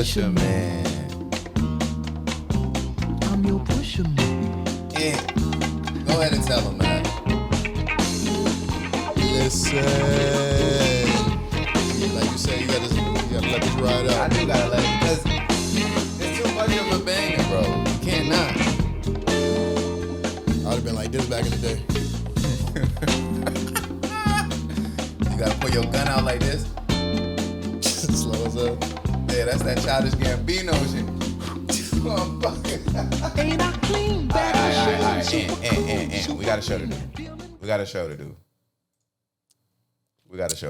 pusher man. I'm your pusher man. Yeah. Go ahead and tell him, man. Listen. Like you said, you gotta let this ride I out. do gotta let it, because it's too much of a banger, bro. You can't not. I would have been like this back in the day. You gotta put your gun out like this. Slow as up. Yeah, that's that Childish Gambino shit. Motherfucker. Ain't I clean? All right. And. We got a show to do. We got a show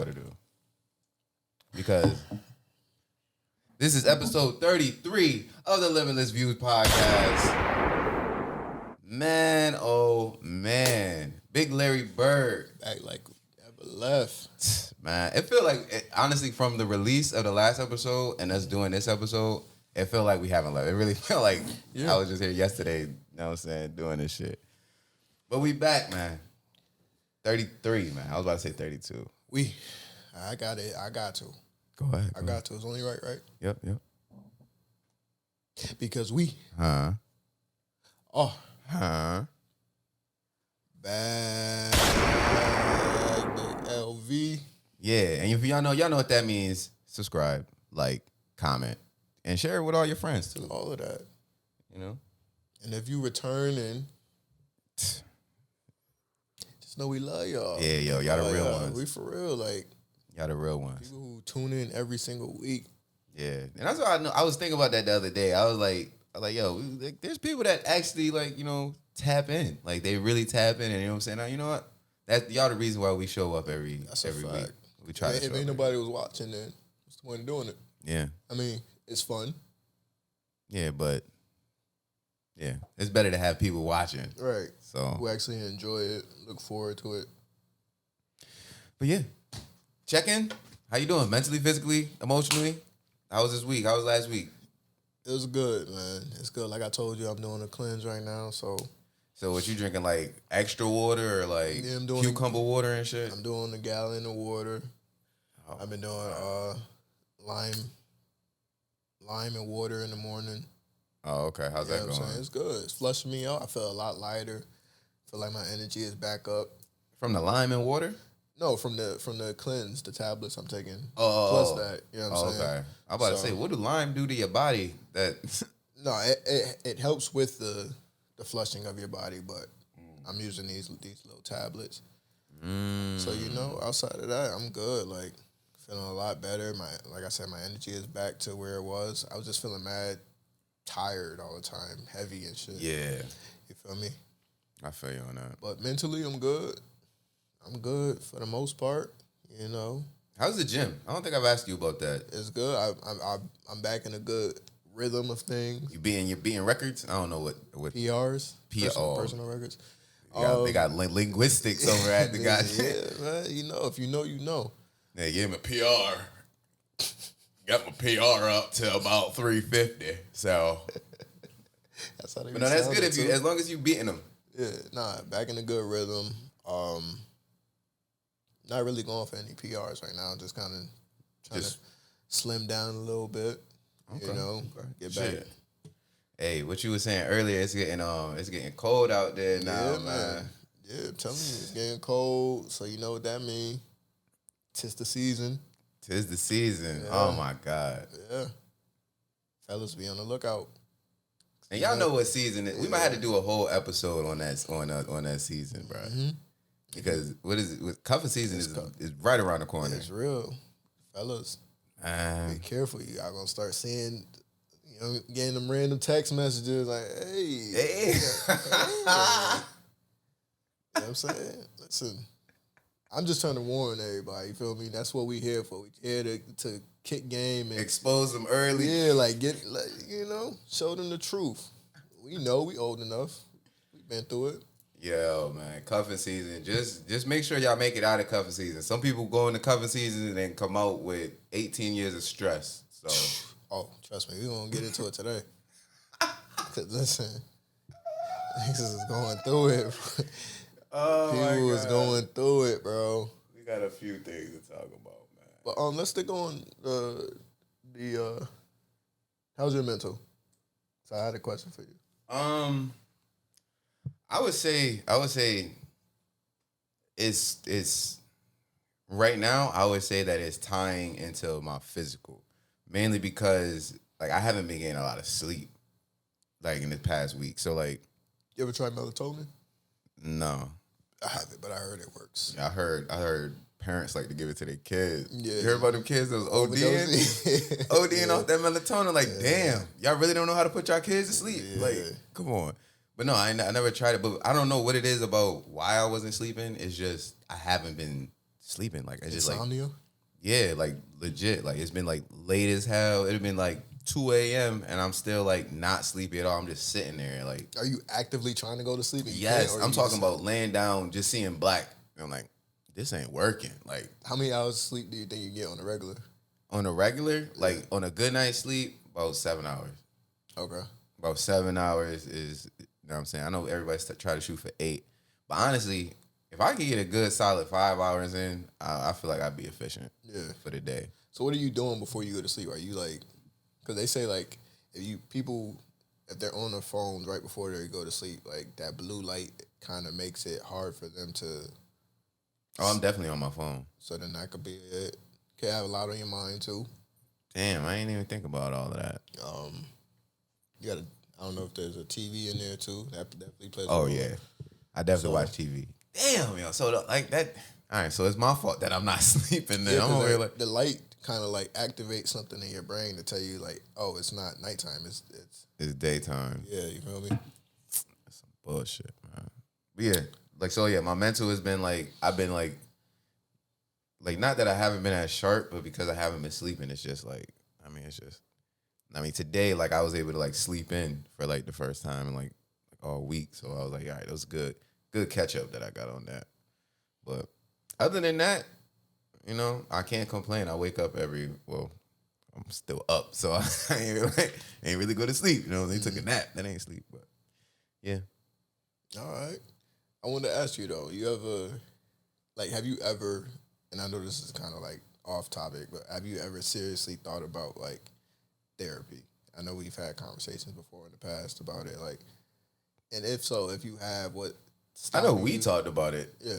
to do. Because this is episode 33 of the Limitless Views Podcast. Man, oh man. Big Larry Bird. Act like we never left. Man, it feel like, honestly, from the release of the last episode and us doing this episode, it felt like we haven't left. It really felt like I was just here yesterday, you know what I'm saying, doing this shit. But we back, man. 33, man. I was about to say 32. I got it. I got to. Go ahead. I got to. It's only right? Yep. Because we Huh? back the LV. Yeah, and if y'all know what that means. Subscribe, like, comment, and share it with all your friends too. All of that. You know? And if you return and just know we love y'all. Yeah, yo, y'all the real ones. We for real, like Y'all the real ones. people who tune in every single week. Yeah, and that's what I know. I was thinking about that the other day. I was like, yo, there's people that actually, like, you know, tap in. Like, they really tap in, and you know what I'm saying? Now, you know what? That's y'all the reason why we show up every week. We try to show If up ain't nobody was watching, then what's the point of doing it? Yeah. I mean, it's fun. Yeah, but yeah, it's better to have people watching. Right. So Who actually enjoy it, look forward to it. But yeah, check in. How you doing? Mentally, physically, emotionally? How was this week? How was last week? It was good, man. It's good. Like I told you, I'm doing a cleanse right now, so what you drinking, like extra water or like I'm doing cucumber water and shit? I'm doing a gallon of water. Oh, I've been doing lime and water in the morning. Oh, okay. How's You know that what I'm going? saying? It's good. It's flushing me out. I feel a lot lighter. I feel like my energy is back up. From the lime and water? No, from the cleanse, the tablets I'm taking. Oh, plus that. You know what I'm saying? Okay. I'm about to say, what do lime do to your body? That No, it helps with the flushing of your body, but I'm using these little tablets. So, you know, outside of that, I'm good. Like, feeling a lot better. Like I said, my energy is back to where it was. I was just feeling mad, tired all the time, heavy and shit. Yeah. You feel me? I feel you on that. But mentally, I'm good. I'm good for the most part, you know. How's the gym? I don't think I've asked you about that. It's good. I'm back in a good rhythm of things. You're beating records? I don't know what PRs, oh. personal records. They got linguistics over at the guy. Yeah, man. You know, if you know, you know. Yeah, give him a PR. Got my PR up to about 350. So, That's how they. but no, that's good too. as long as you beating them. Yeah, back in a good rhythm. Not really going for any PRs right now. Just kind of trying to slim down a little bit. Okay. You know, get back. Shit. Hey, what you were saying earlier? It's getting cold out there now, man. Yeah, I'm telling you, it's getting cold. So you know what that means. 'Tis the season. Tis the season. Yeah. Oh my God. Yeah, fellas, be on the lookout. And y'all know what season it is. We might have to do a whole episode on that season, bro. Mm-hmm. Because cuffing season is right around the corner. It's real, fellas. Be careful. You are gonna start seeing, you know, getting them random text messages like, "Hey." Hey. You know what I'm saying? Listen, I'm just trying to warn everybody. You feel me? That's what we here for. We here to kick game and Expose them early. yeah, you know, show them the truth. We know we old enough. We've been through it. Yo, man, cuffing season. Just make sure y'all make it out of cuffing season. Some people go into cuffing season and then come out with 18 years of stress. So, oh, trust me, we gonna get into it today. 'Cause listen, niggas is going through it. People was going through it, bro. We got a few things to talk about, man. But let's stick on the How's your mental? So I had a question for you. I would say it's right now. I would say that it's tying into my physical, mainly because like I haven't been getting a lot of sleep, like in the past week. So like, You ever tried melatonin? no, I haven't, but I heard it works. I heard parents like to give it to their kids. Yeah. You heard about them kids that was ODing off that melatonin. Like, damn, y'all really don't know how to put y'all kids to sleep. Yeah. Like, come on. But no, I never tried it. But I don't know what it is about why I wasn't sleeping. It's just I haven't been sleeping. Like, it's just like, Insomnia? yeah, like legit. Like, it's been like late as hell. It'd been like 2 a.m. and I'm still like not sleepy at all. I'm just sitting there. Like, Are you actively trying to go to sleep? And you yes, can't, or I'm you talking just- about laying down, just seeing black. And I'm like, this ain't working. Like, How many hours of sleep do you think you get on a regular? on a regular, like on a good night's sleep, about 7 hours. Okay. About 7 hours is, you know what I'm saying? I know everybody's try to shoot for 8. But honestly, if I could get a good solid 5 hours in, I feel like I'd be efficient for the day. So what are you doing before you go to sleep? Are you like, because they say like if they're on their phones right before they go to sleep, like that blue light kind of makes it hard for them to. Oh, I'm definitely on my phone. So then that could be it. Could have a lot on your mind too. Damn, I ain't even think about all of that. You got to. I don't know if there's a TV in there too. That definitely plays. Oh, a role. yeah. I definitely watch TV. Damn, yo. So, like that. All right, so it's my fault that I'm not sleeping then. Yeah, I'm over here 'cause like. the light kind of like activates something in your brain to tell you like, oh, it's not nighttime. It's daytime. Yeah, you feel me? That's some bullshit, man. But yeah, like, so yeah, my mental has been like, I've been like not that I haven't been as sharp, but because I haven't been sleeping, it's just like, today, like, I was able to like sleep in for like the first time in like all week. So I was like, all right, that was good catch up that I got on that. But other than that, you know, I can't complain. I wake up I'm still up, so I ain't really go to sleep. You know, they took a nap. That ain't sleep, but yeah. All right. I wanted to ask you though, have you ever, and I know this is kind of like off topic, but have you ever seriously thought about like therapy? I know we've had conversations before in the past about it, like, and if so, if you have, what? I know we talked about it. Yeah.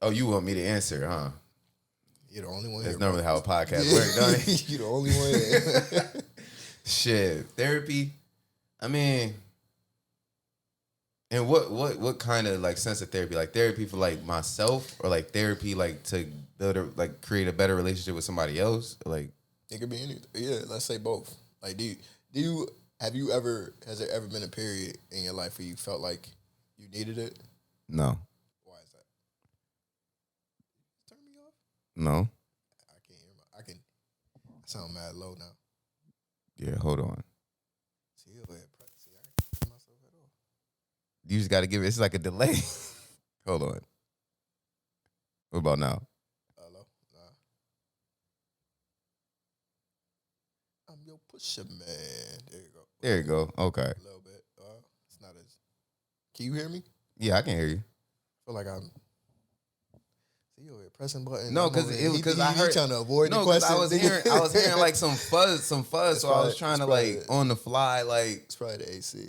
Oh, you want me to answer, huh? You're the only one That's here. normally how a podcast Yeah. works, don't it? You're the only one here. Shit, therapy. I mean, and what kind of like sense of therapy? Like therapy for like myself, or like therapy like to build create a better relationship with somebody else? Like It could be anything. Yeah, let's say both. Like, has there ever been a period in your life where you felt like you needed it? no, Why is that? Turn me off. no. I can't hear I sound mad low now. Yeah, hold on. See, I can't hear myself at all. You just got to give it. It's like a delay. Hold on. What about now? Hello? Nah. I'm your pusher man. There you go. There you go. Okay. A little bit. It's not as. Can you hear me? Yeah, I can hear you. I feel like I'm. See, you're pressing buttons. No, I'm over here. because I heard trying to avoid no, the question. I was hearing like some fuzz. So I was probably- trying to it's like probably- on the fly like. It's probably the AC.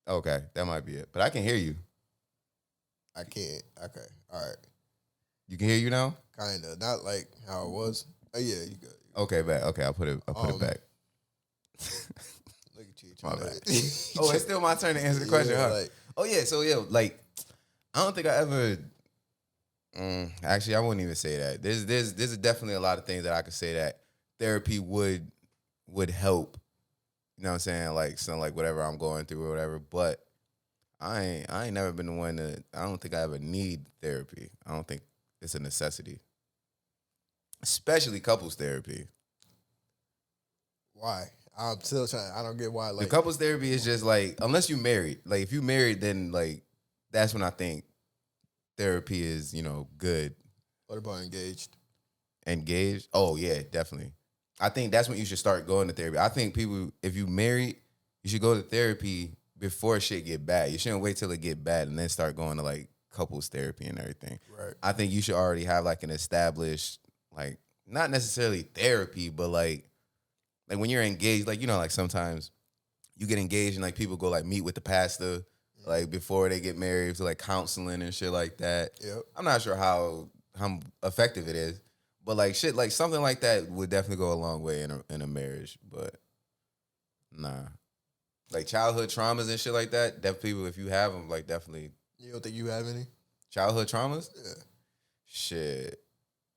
Okay, that might be it. But I can hear you. I can't. Okay. All right. You can hear you now. Kinda. Not like how it was. Oh yeah, you good. Okay, back. Okay, I'll put it back. Look at you. My trying bad. to- Oh, it's still my turn to answer the question, Yeah, huh? like- Oh yeah, so yeah, like I don't think I ever. Actually, I wouldn't even say that. There's definitely a lot of things that I could say that therapy would help. You know what I'm saying? Like something like whatever I'm going through or whatever. But I ain't never been the one to. I don't think I ever need therapy. I don't think it's a necessity, especially couples therapy. Why? I'm still trying. I don't get why. The Like, couples therapy is just like, unless you married. Like if you married, then like that's when I think therapy is, you know, good. what about engaged? Engaged. Oh yeah, definitely. I think that's when you should start going to therapy. I think people, if you married, you should go to therapy before shit get bad. You shouldn't wait till it get bad and then start going to like couples therapy and everything. Right. I think you should already have like an established like not necessarily therapy, but like when you're engaged, like, you know, like sometimes you get engaged and like people go like meet with the pastor like before they get married, so like counseling and shit like that. Yep. I'm not sure how effective it is, but like shit, like something like that would definitely go a long way in a marriage. But nah, like childhood traumas and shit like that. Definitely, if you have them, like definitely. You don't think you have any childhood traumas? Yeah. Shit.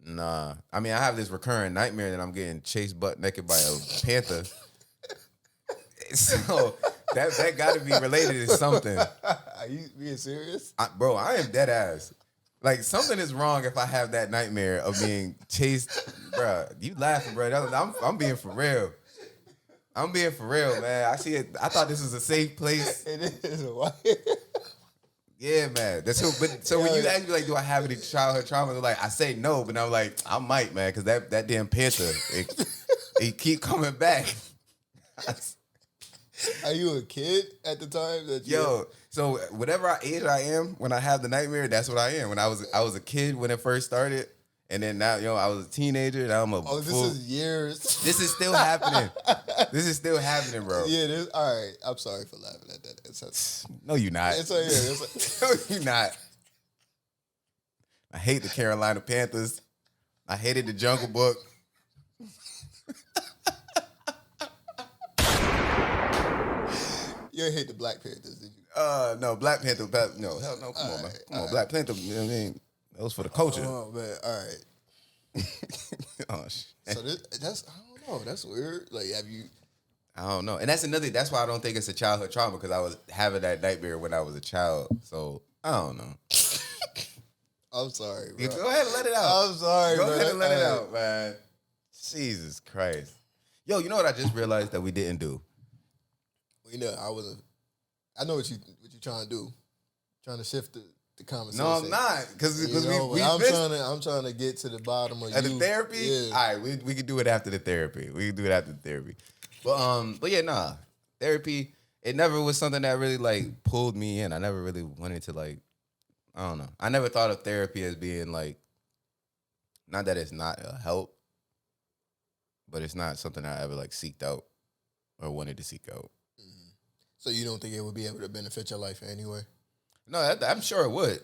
Nah. I mean, I have this recurring nightmare that I'm getting chased butt naked by a panther. So that got to be related to something. Are you being serious? Bro, I am dead ass. Like, something is wrong if I have that nightmare of being chased. Bro, you laughing, bro. I'm being for real. I'm being for real, man. I see it. I thought this was a safe place. It is. Why? Yeah, man. So when you ask me, like, do I have any childhood trauma? Like, I say no, but I'm like, I might, man, because that damn panther, it keep coming back. Are you a kid at the time? So whatever age I am when I have the nightmare, that's what I am. When I was a kid when it first started, and then now, I was a teenager. Now I'm a this is years. This is still happening. This is still happening, bro. Yeah, all right. I'm sorry for laughing at that. No, you're not. No, you're not. I hate the Carolina Panthers. I hated the Jungle Book. You hate the Black Panthers, did you? No, Black Panther. No, hell no. Come on, man. Come on, Black Panther. You know what I mean? That was for the culture. Oh man, all right. Oh shit. So that's I don't know. That's weird. Like, have you? I don't know, and that's why I don't think it's a childhood trauma, because I was having that nightmare when I was a child. So I don't know. I'm sorry, bro. Go ahead and let it out. I'm sorry, Go bro. ahead and let it out, man. Jesus Christ. Yo, you know what I just realized that we didn't do? You know, I know what you trying to do. Trying to shift the conversation. No, I'm not, because I'm trying to get to the bottom of the therapy. Yeah. All right, we can do it after the therapy. But yeah, nah, therapy. It never was something that really like pulled me in. I never really wanted to like. I don't know. I never thought of therapy as being like, not that it's not a help, but it's not something I ever like seeked out or wanted to seek out. Mm-hmm. So you don't think it would be able to benefit your life anyway? No, I'm sure it would,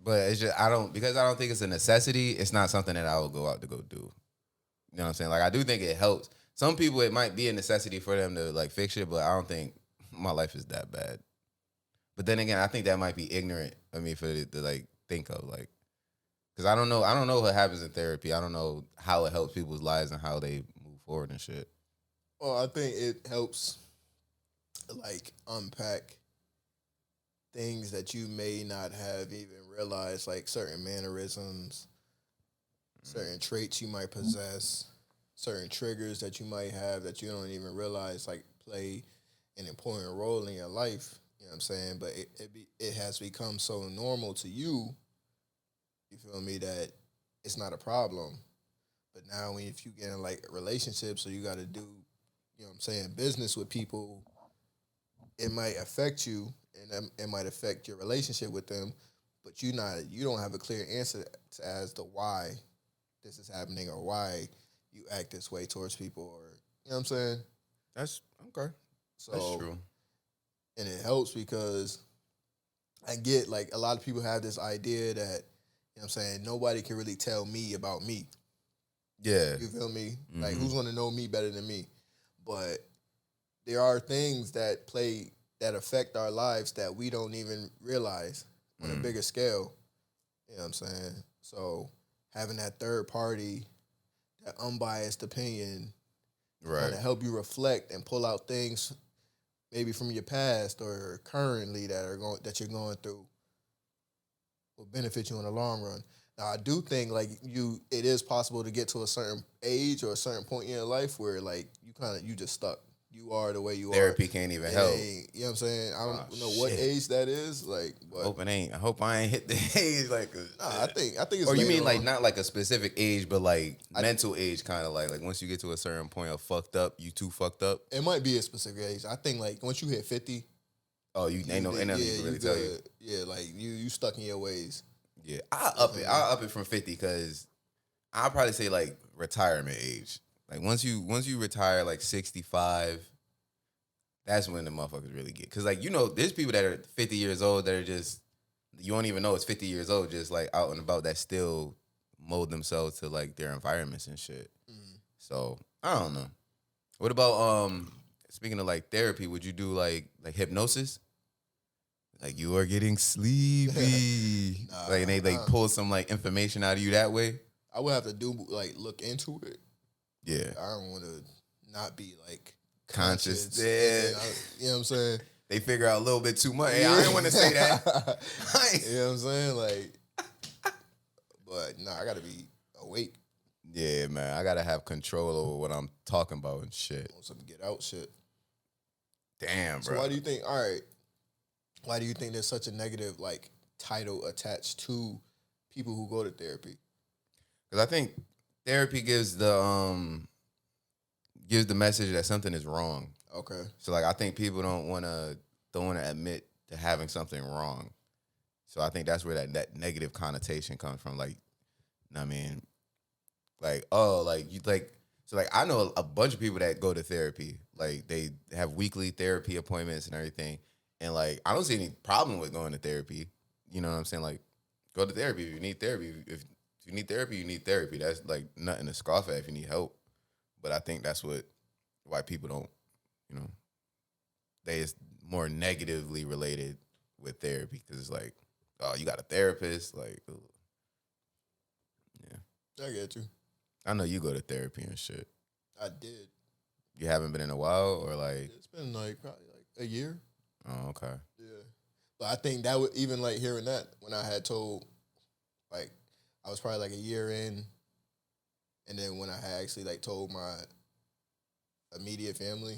but it's just I don't think it's a necessity. It's not something that I would go out to go do. You know what I'm saying? Like, I do think it helps. Some people, it might be a necessity for them to like fix it, but I don't think my life is that bad. But then again, I think that might be ignorant of me to like think of, like, because I don't know what happens in therapy. I don't know how it helps people's lives and how they move forward and shit. Well, I think it helps like unpack things that you may not have even realized, like certain mannerisms, certain traits you might possess, certain triggers that you might have that you don't even realize like play an important role in your life. You know what I'm saying? But it has become so normal to you, you feel me, that it's not a problem. But now if you get in like relationships or you got to do, you know what I'm saying, business with people, it might affect you and it might affect your relationship with them, but you don't have a clear answer as to why this is happening or why you act this way towards people, or, you know what I'm saying? That's okay. So, that's true. And it helps because I get, like, a lot of people have this idea that, you know what I'm saying, nobody can really tell me about me. Yeah. You feel me? Mm-hmm. Like, who's going to know me better than me? But there are things that affect our lives that we don't even realize on a bigger scale. You know what I'm saying? So having that third party, that unbiased opinion, right, to help you reflect and pull out things maybe from your past or currently that you're going through, will benefit you in the long run. Now, I do think like it is possible to get to a certain age or a certain point in your life where like you just stuck. You are the way you Therapy can't even help. You know what I'm saying? I don't know what age that is. Like, but I hope I ain't hit the age like. I think it's. Or you mean like not like a specific age, but like mental age, kind of like once you get to a certain point of fucked up, you too fucked up. It might be a specific age. I think like once you hit 50. Oh, ain't nothing you can really tell you. Yeah, like you stuck in your ways. Yeah, I'll up it from 50 because I'll probably say like retirement age. Like once you retire like 65, that's when the motherfuckers really get. Cause like, there's people that are 50 years old that are just, you don't even know it's 50 years old, just like out and about, that still mold themselves to like their environments and shit. So I don't know. What about speaking of like therapy, would you do like hypnosis? Like you are getting sleepy. Like they like pull some like information out of you that way. I would have to look into it. Yeah. I don't want to not be like conscious. Yeah. You know what I'm saying? They figure out a little bit too much. Hey, I didn't want to say that. You know what I'm saying? Like, but I got to be awake. Yeah, man. I got to have control over what I'm talking about and shit. Some get out shit. Damn, bro. So why do you think there's such a negative like title attached to people who go to therapy? Because I think therapy gives the message that something is wrong. Okay. So like I think people don't want to admit to having something wrong. So I think that's where that negative connotation comes from. Like, I mean, like, oh, like you like, so like I know a bunch of people that go to therapy. Like they have weekly therapy appointments and everything. And like I don't see any problem with going to therapy. You know what I'm saying? Like, go to therapy if you need therapy. If you need therapy, you need therapy. That's like nothing to scoff at if you need help. But I think that's why people don't, they is more negatively related with therapy because it's like, oh, you got a therapist, like, ugh. Yeah. I get you. I know you go to therapy and shit. I did. You haven't been in a while, or like? It's been like probably like a year. Oh, okay. Yeah, but I think that would even like hearing that when I had told, like, I was probably like a year in, and then when I had actually like told my immediate family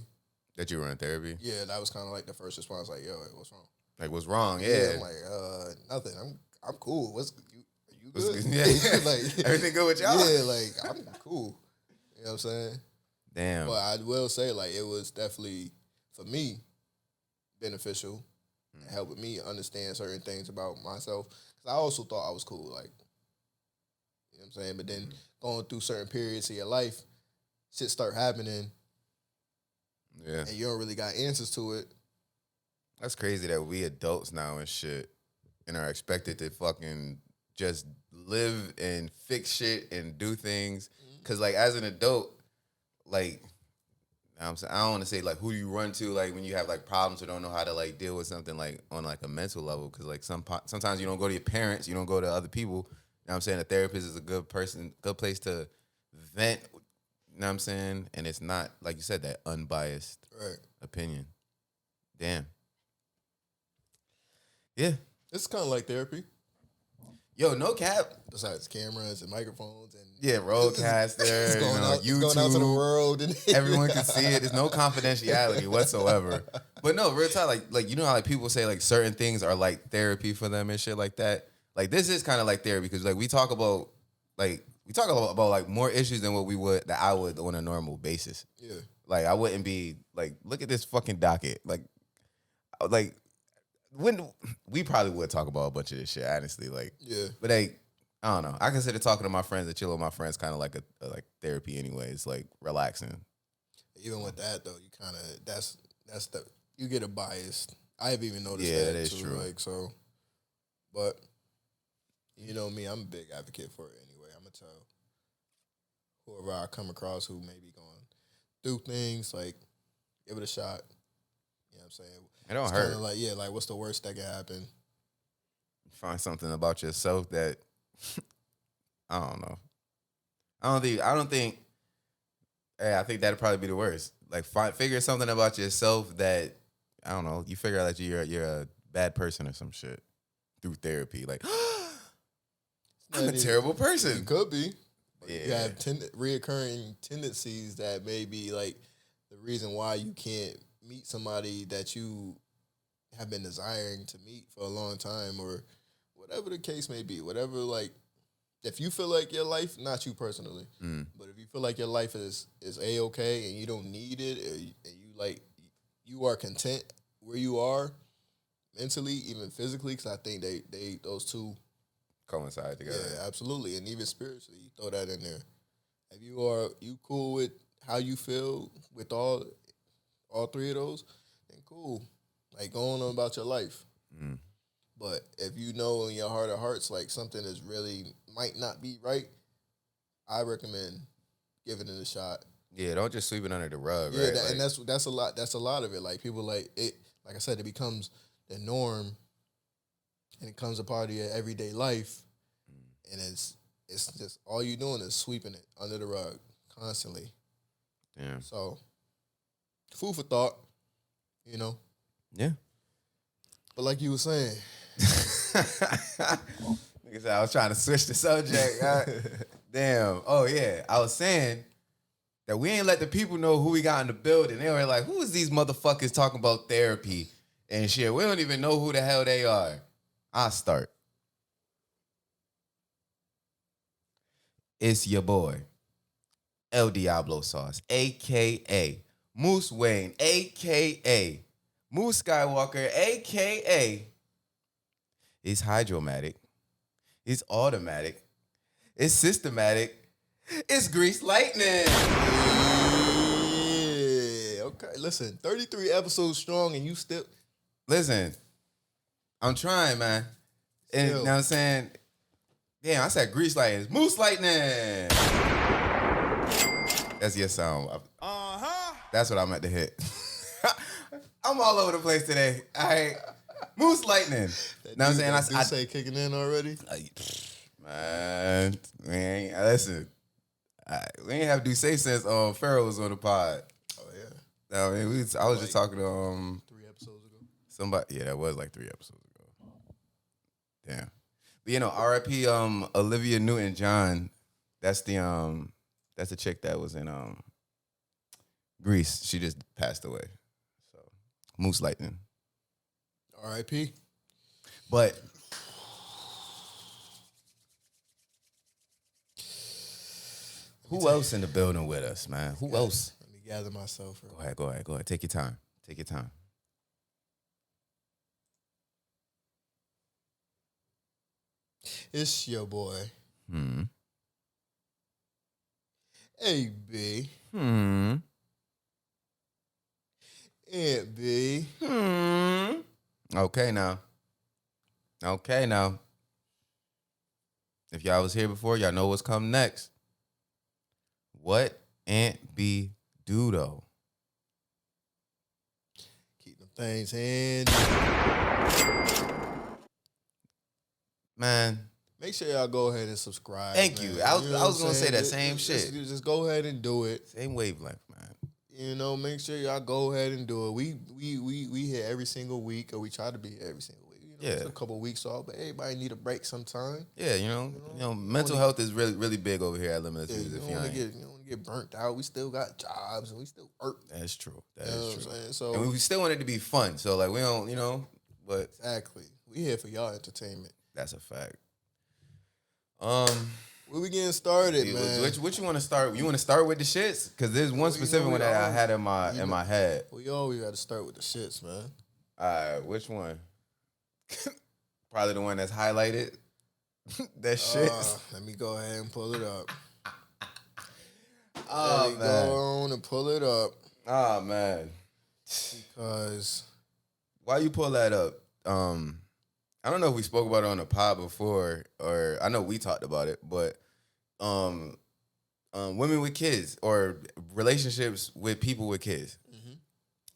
that you were in therapy. Yeah, that was kind of like the first response. Like, yo, what's wrong? Like, what's wrong? Yeah, I'm like, nothing. I'm cool. Are you what's good? Yeah, like everything good with y'all? Yeah, like I'm cool. You know what I'm saying? Damn. But I will say, like, it was definitely for me beneficial and helping me understand certain things about myself. Because I also thought I was cool, like, you know what I'm saying? But then going through certain periods of your life, shit start happening. Yeah. And you don't really got answers to it. That's crazy that we adults now and shit and are expected to fucking just live and fix shit and do things. Because, like, as an adult, like, I'm saying, I don't want to say, like, who do you run to, like, when you have, like, problems or don't know how to, like, deal with something, like, on, like, a mental level. Because, like, sometimes you don't go to your parents. You don't go to other people. You know what I'm saying? A therapist is a good place to vent. You know what I'm saying? And it's not, like you said, that unbiased opinion. Damn. Yeah. It's kind of like therapy. Yo, no cap. Besides cameras and microphones and roadcaster, it's going out, YouTube, going out to the world, and everyone can see it. There's no confidentiality whatsoever. But no, real talk, like you know how like people say like certain things are like therapy for them and shit like that. Like this is kind of like therapy because like we talk about like more issues than what I would on a normal basis. Yeah. Like I wouldn't be like, look at this fucking docket. Like when we probably would talk about a bunch of this shit, honestly. Like, yeah. But like, I don't know. I consider talking to my friends and chilling with my friends kind of like a like therapy anyway. It's like relaxing. Even with that though, you kind of that's you get a bias. I've even noticed that. Yeah, that is too. true. Like so, but you know me, I'm a big advocate for it anyway. I'm gonna tell whoever I come across who may be going through things, like, give it a shot. You know what I'm saying? It don't it's hurt. Like, yeah, like what's the worst that can happen? Find something about yourself that I don't know. I don't think. Hey, I think that'd probably be the worst. Like, figure something about yourself that I don't know. You figure out that you're a bad person or some shit through therapy. Like, I'm a terrible person. You could be. Yeah. You have reoccurring tendencies that may be like the reason why you can't meet somebody that you have been desiring to meet for a long time, or whatever the case may be. Whatever, like, if you feel like your life, not you personally, but if you feel like your life is A-okay and you don't need it, and you are content where you are mentally, even physically, because I think they those two coincide together. Yeah, absolutely. And even spiritually, you throw that in there. If you cool with how you feel with all three of those, then cool. Like, go on about your life. Mm. But if you know in your heart of hearts, like, something is really might not be right, I recommend giving it a shot. Yeah, don't just sweep it under the rug, Yeah, right? and that's a lot. That's a lot of it. Like, people like it. Like I said, it becomes the norm, and it becomes a part of your everyday life, and it's just all you're doing is sweeping it under the rug constantly. Yeah. So, food for thought, you know. Yeah. But like you were saying, Nigga said I was trying to switch the subject. Damn. Oh yeah, I was saying that we ain't let the people know who we got in the building. They were like, "Who is these motherfuckers talking about therapy and shit?" We don't even know who the hell they are. I'll start. It's your boy, El Diablo Sauce, a.k.a. Moose Wayne, a.k.a. Moose Skywalker, a.k.a. It's hydromatic. It's automatic. It's systematic. It's Grease Lightning. yeah, okay. Listen, 33 episodes strong, and you still. Listen, I'm trying, man. And you know what I'm saying? Damn, I said Grease Lightning. It's Moose Lightning. That's your sound. That's what I meant to hit. I'm all over the place today. All right. Moose Lightning. Know what I'm saying? I say kicking in already. Man, we ain't listen. We ain't have Duce since Pharaoh was on the pod. Oh yeah. I mean, I was just talking to 3 episodes ago. somebody. Yeah, that was like 3 episodes ago. Damn. But you know, R.I.P. Olivia Newton-John. That's the chick that was in Grease. She just passed away. So Moose Lightning. R.I.P. But who else in the building with us, man? Who else? Let me gather myself. Go ahead. Take your time. It's your boy, Hmm. A.B. Hmm. Aunt B. Okay now. If y'all was here before, y'all know what's coming next. What Aunt B do though? Keep them things handy. Man, Make sure y'all go ahead and subscribe. thank man. you. I You know was what I'm gonna say saying? that same shit. Just go ahead and do it. Same wavelength, man. You know, make sure y'all go ahead and do it. We here every single week, or we try to be here every single week. You know, Yeah. it's a couple weeks off, but everybody need a break sometime. Yeah, you know, mental health is really big over here at Limitless Yeah, Views. you If don't you want ain't, to get burnt out. We still got jobs and we still work. that's true. That You know is what true. I'm saying? So And we still want it to be fun. So like we don't, but exactly, we here for y'all entertainment. that's a fact. Where we getting started, man? Which you want to start? You want to start with the shits? Because there's one specific one that I had in my head. We always got to start with the shits, man. All right, which one? Probably the one that's highlighted. That shits. Let me go ahead and pull it up. Oh Go man. on and pull it up Oh man. because Why you pull that up? I don't know if we spoke about it on the pod before, or I know we talked about it, but women with kids or relationships with people with kids,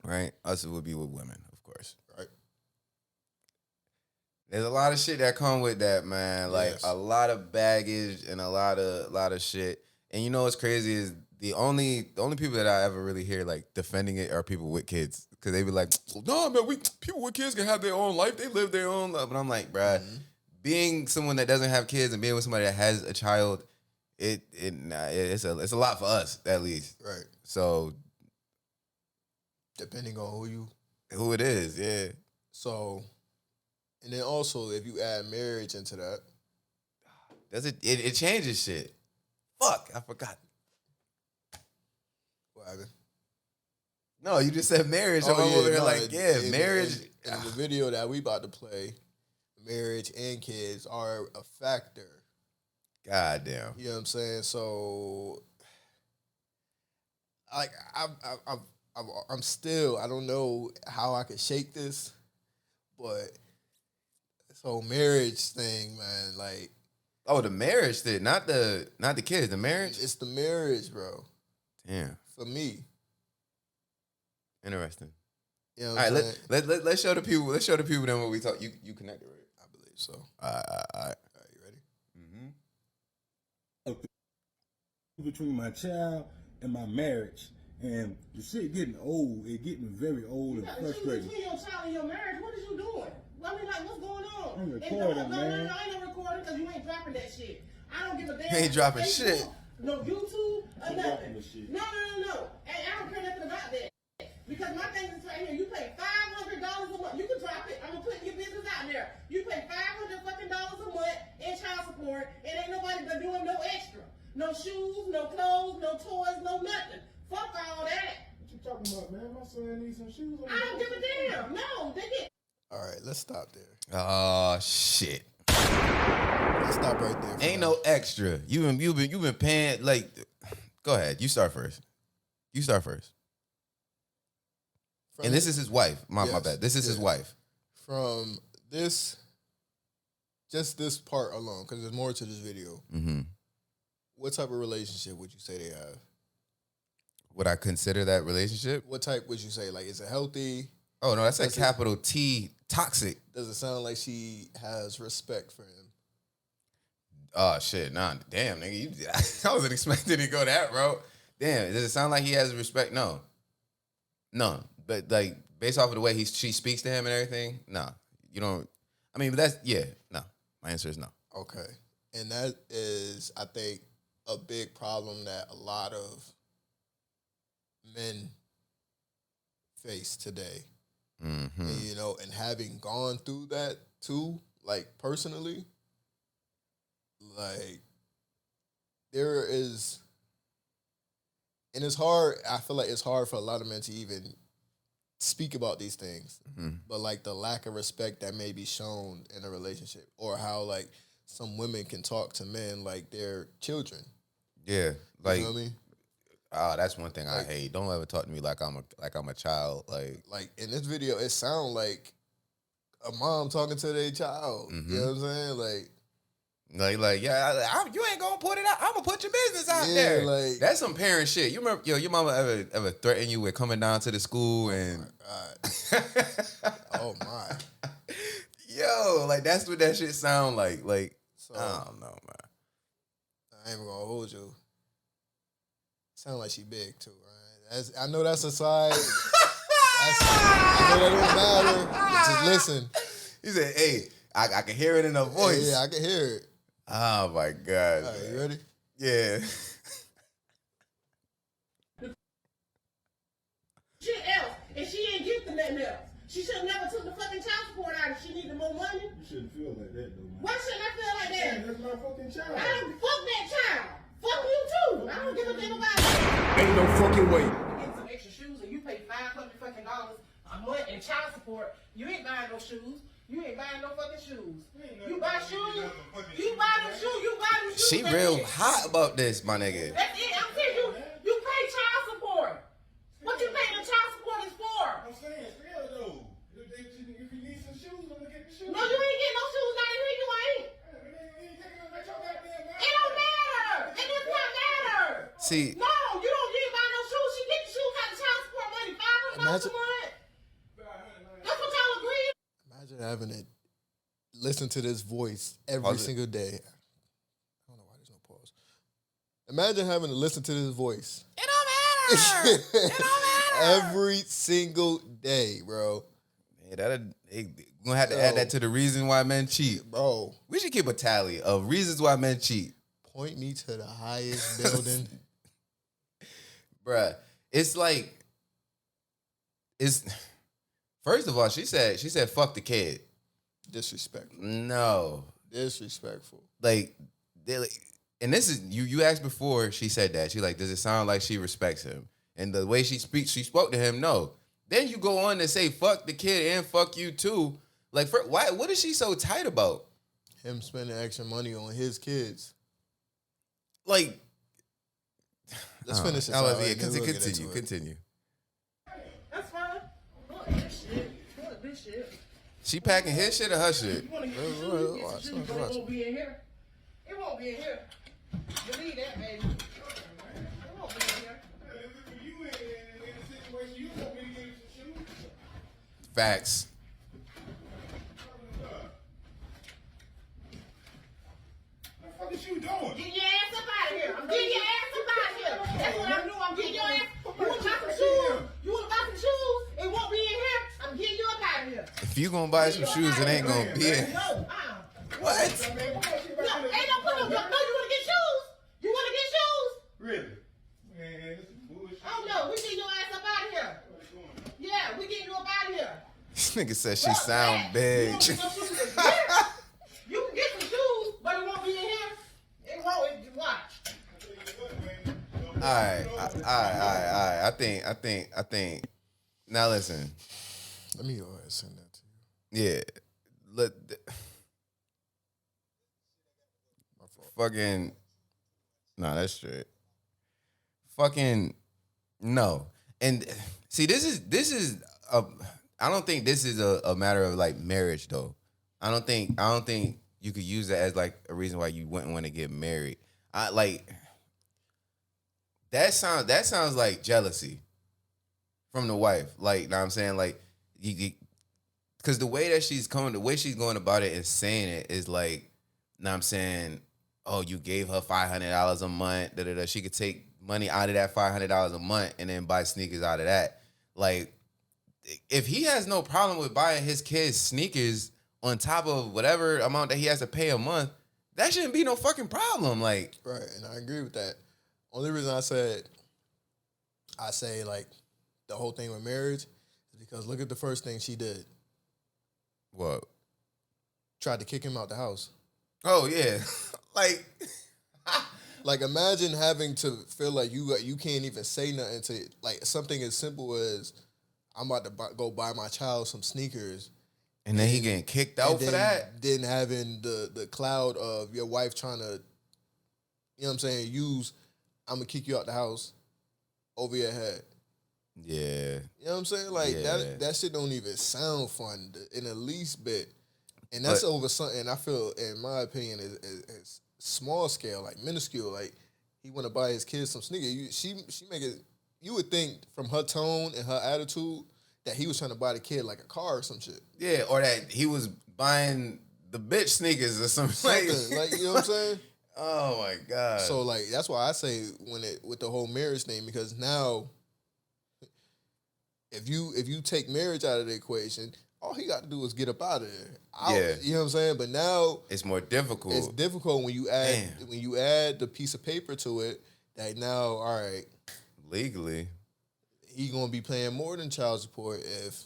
right? Us would be with women, of course. right. There's a lot of shit that come with that, man. Like Yes. a lot of baggage and a lot of shit. And you know what's crazy is the only people that I ever really hear like defending it are people with kids. Cause they be like, no, man, people with kids can have their own life. They live their own life. But I'm like, bruh, being someone that doesn't have kids and being with somebody that has a child, it's a lot for us at least. Right. So Depending on who it is, yeah. So, and then also if you add marriage into that, Does it changes shit. Fuck, I forgot. what happened? No, you just said marriage. I'm over here like, yeah, marriage. And the video that we about to play, marriage and kids are a factor. God damn. You know what I'm saying? So, like, I'm still, I don't know how I could shake this, but this whole marriage thing, man, like. Oh, the marriage thing, not the kids, the marriage? It's the marriage, bro. Damn. For me. Interesting. You know All what right, I'm saying? let's show the people. Let's show the people then what we talk. You connected, right? I believe so. All right. All right, you ready? Between my child and my marriage, and the shit getting old. It getting very old and frustrating. Between your child and your marriage, what is you doing? I mean, like, what's going on? I'm recording, man. No, I ain't no recording because you ain't dropping that shit. I don't give a damn. He ain't dropping Facebook, shit. No YouTube or nothing. the shit. No. Hey, I don't care nothing about that. Because my thing is right here. You pay $500 a month. You can drop it. I'm gonna put your business out there. You pay $500 fucking dollars a month in child support, and ain't nobody but doing no extra. No shoes, no clothes, no toys, no nothing. Fuck all that. What you talking about, man? My son needs some shoes. I don't give a damn. No, they get. All right, let's stop there. Oh shit. Let's stop right there. Ain't no extra. You've been paying like. Go ahead. You start first. And this is his wife. My Yes, bad. This is his yeah. wife. From this, just this part alone, because there's more to this video. Mm-hmm. What type of relationship would you say they have? Would I consider that relationship? What type would you say? Like, is it healthy? Oh no, that's a That's it. capital T toxic. Does it sound like she has respect for him? Oh shit, nah, damn nigga, I wasn't expecting to go that route. Damn, does it sound like he has respect? No, but like based off of the way she speaks to him and everything, nah, you don't. I mean, but that's no. My answer is no. Okay. And that is, I think, a big problem that a lot of men face today. Mm-hmm. And, you know, and having gone through that too, like personally, like there is, and it's hard. I feel like it's hard for a lot of men to even speak about these things, but like the lack of respect that may be shown in a relationship, or how like some women can talk to men like they're children. Yeah, like You know what I mean? that's one thing I hate. Don't ever talk to me like I'm a child. Like in this video, it sounds like a mom talking to their child. You know what I'm saying? Like, yeah, you ain't gonna put it out. I'm gonna put your business out Yeah, there. like- That's some parent shit. You remember, your mama ever threaten you with coming down to the school and, Oh my. yo, like that's what that shit sound like. Like, So I don't know, man. I ain't even gonna hold you. Sound like she big too, right? I know that's a side. I know that don't matter. But just listen. He said, "Hey, I can hear it in her voice." Yeah, I can hear it. Oh my god. All right, you ready? Yeah. Shit else, and she ain't gifted nothing else. She should have never took the fucking child support out if she needed more money. You shouldn't feel like that, though, man. Why shouldn't I feel like that? That's my fucking child. I don't fuck that child. Fuck you too. I don't give a damn about it. Ain't no fucking way. You get some extra shoes and you pay $500 fucking a month in child support. You ain't buying no shoes. You ain't buying no fucking shoes. You buy shoes. You buy them shoes. You buy them shoes. She that's real it. hot about this, my nigga. That's it. I'm saying you pay child support. What you pay the child support is for? I'm saying, it's real, though. If you need some shoes, I'm gonna get the shoes. No, you ain't getting no shoes out of here. You ain't. It don't matter. It does not matter. See, No, you don't need to buy no shoes. She get the shoes out of child support money. $500 a Imagine- month. That's what y'all agree. Imagine having to listen to this voice every Pause it. single day. I don't know why there's no pause. Imagine having to listen to this voice. it don't matter. It don't matter. Every single day, bro. Yeah, we're gonna have to add that to the reason why men cheat. Bro, We should keep a tally of reasons why men cheat. point me to the highest building. Bruh. It's like first of all, she said fuck the kid. Disrespectful. No. Disrespectful. Like and this is you asked before, she said that. She like, does it sound like she respects him? And the way she spoke to him, no. Then you go on to say fuck the kid and fuck you too, Like, why? What is she so tight about? Him spending extra money on his kids. Like, let's finish this. Continue. That's fine. Fuck this shit. Fuck this shit. She packing his shit or her shit? You want to get some shoes? Get some shoes, but it won't be in here. It won't be in here. Believe that, baby. It won't be in here. You in a situation, you want me to get some shoes? Facts. What the fuck is you doing? Get your ass up out of here. I'm getting your ass up out of here. That's what I'm doing. I'm getting your ass. You want to buy some shoes? You want to buy some shoes? It won't be in here. I'm getting you up out of here. If you gonna buy some shoes, it ain't gonna be in. No, What? No, ain't no put no. No, you want to get shoes? You want to get shoes? Really? Man, this is bullshit. Oh no, we getting your ass up out of here. Yeah, we getting you up out of here. This nigga said she Fuck sound that. big. You want to get some shoes? Yeah. You can get some shoes, but it won't be in here. It won't. Watch. All right. I think. Now listen. Let me go ahead and send that to you. Yeah. Fucking. Nah, that's straight. Fucking no. And see, this is a. I don't think this is a matter of like marriage though. I don't think you could use that as like a reason why you wouldn't want to get married. That sounds like jealousy from the wife. Like, know what I'm saying? Like, because the way that she's going about it and saying it is like, know what I'm saying? Oh, you gave her $500 a month. She could take money out of that $500 a month and then buy sneakers out of that. Like, if he has no problem with buying his kids sneakers on top of whatever amount that he has to pay a month, that shouldn't be no fucking problem. Like, right, and I agree with that. Only reason I say like the whole thing with marriage is because look at the first thing she did. what? Tried to kick him out the house. Oh yeah, like imagine having to feel like you can't even say nothing to like something as simple as I'm about to go buy my child some sneakers. and then he getting kicked out for that. Then having the cloud of your wife trying to, you know what I'm saying, I'm going to kick you out the house over your head. Yeah. You know what I'm saying? Like, Yeah. that shit don't even sound fun in the least bit. And that's over something I feel, in my opinion, is small scale, like minuscule. Like, he want to buy his kids some sneakers. She make it, you would think from her tone and her attitude that he was trying to buy the kid like a car or some shit. Yeah, or that he was buying the bitch sneakers or something. Like, you know what I'm saying? Oh my God. So like that's why I say with the whole marriage thing, because now if you take marriage out of the equation, all he got to do is get up out of there. Yeah. You know what I'm saying? But now it's more difficult. it's difficult when you add the piece of paper to it that now, all right, legally. he gonna be paying more than child support if.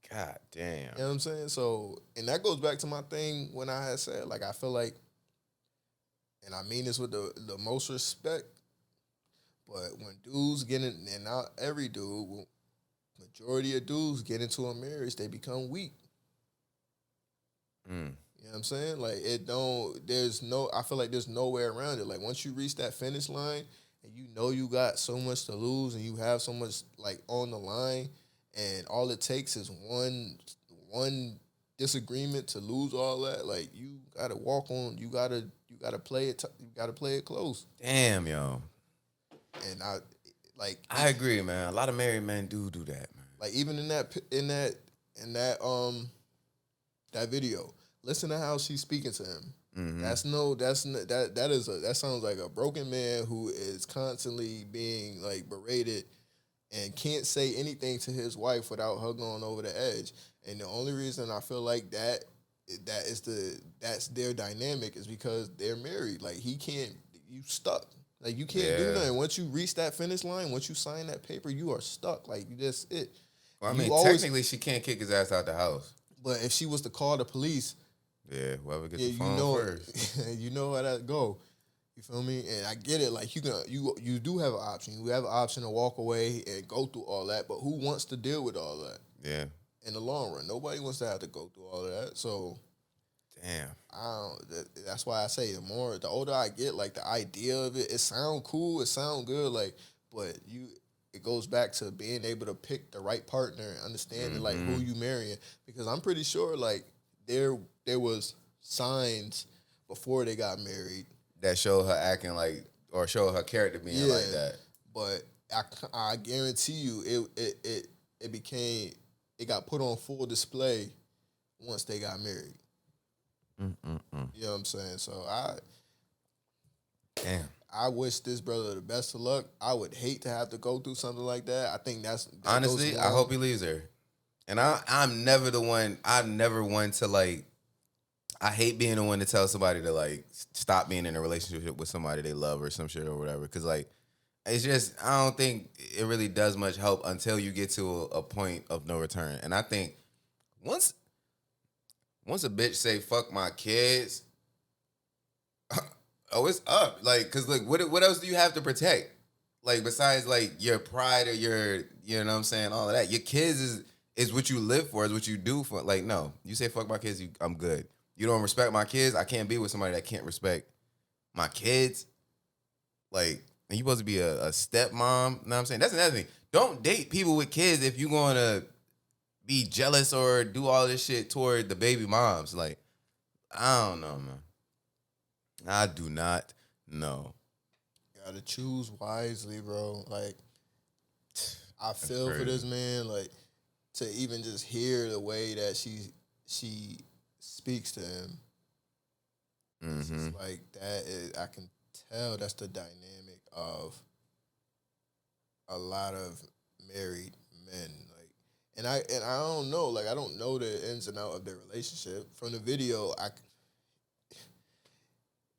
God damn. You know what I'm saying? So, and that goes back to my thing when I had said, like, I feel like, and I mean this with the most respect, but when dudes get in, and not every dude, majority of dudes get into a marriage, they become weak. You know what I'm saying? Like, I feel like there's no way around it. Like, once you reach that finish line, and you know you got so much to lose, and you have so much, like, on the line, and all it takes is one disagreement to lose all that. Like, you gotta walk on. You gotta play it. You gotta play it close. Damn, yo. And I agree, man. A lot of married men do that, man. like even in that video, listen to how she's speaking to him. Mm-hmm. That sounds like a broken man who is constantly being like berated and can't say anything to his wife without her going over the edge. And the only reason I feel like that's their dynamic is because they're married. Like you stuck. Like you can't do nothing. Once you reach that finish line, once you sign that paper, you are stuck. Like that's it. Well, I mean, technically she can't kick his ass out the house. But if she was to call the police, whoever gets the phone first. You know how that go. You feel me? And I get it. Like you do have an option. You have an option to walk away and go through all that. But who wants to deal with all that? Yeah. in the long run. Nobody wants to have to go through all of that. So, Damn. that's why I say the older I get, like the idea of it sound cool, it sound good, like, but it goes back to being able to pick the right partner and understanding like who you marrying, because I'm pretty sure like there was signs before they got married That showed her acting like, or showed her character being like that. But I guarantee you it got put on full display once they got married. You know what I'm saying? So I wish this brother the best of luck. I would hate to have to go through something like that. I think that honestly, I hope he leaves her. And I'm never the one. I'm never one to like. I hate being the one to tell somebody to like stop being in a relationship with somebody they love or some shit or whatever. Because like, it's just, I don't think it really does much help until you get to a point of no return. And I think once a bitch say fuck my kids, oh, it's up. Like, cause like, what else do you have to protect? Like, besides like your pride or your, you know what I'm saying, all of that. Your kids is what you live for, is what you do for. Like, no, you say fuck my kids, I'm good. You don't respect my kids, I can't be with somebody that can't respect my kids. Like, and you supposed to be a stepmom. You know what I'm saying? That's another thing. Don't date people with kids if you're going to be jealous or do all this shit toward the baby moms. Like, I don't know, man. I do not know. Gotta choose wisely, bro. Like, I feel for this man, like, to even just hear the way that she speaks to him. It's just like that is, I can tell that's the dynamic of a lot of married men. Like, and I don't know, like, I don't know the ins and outs of their relationship. From the video,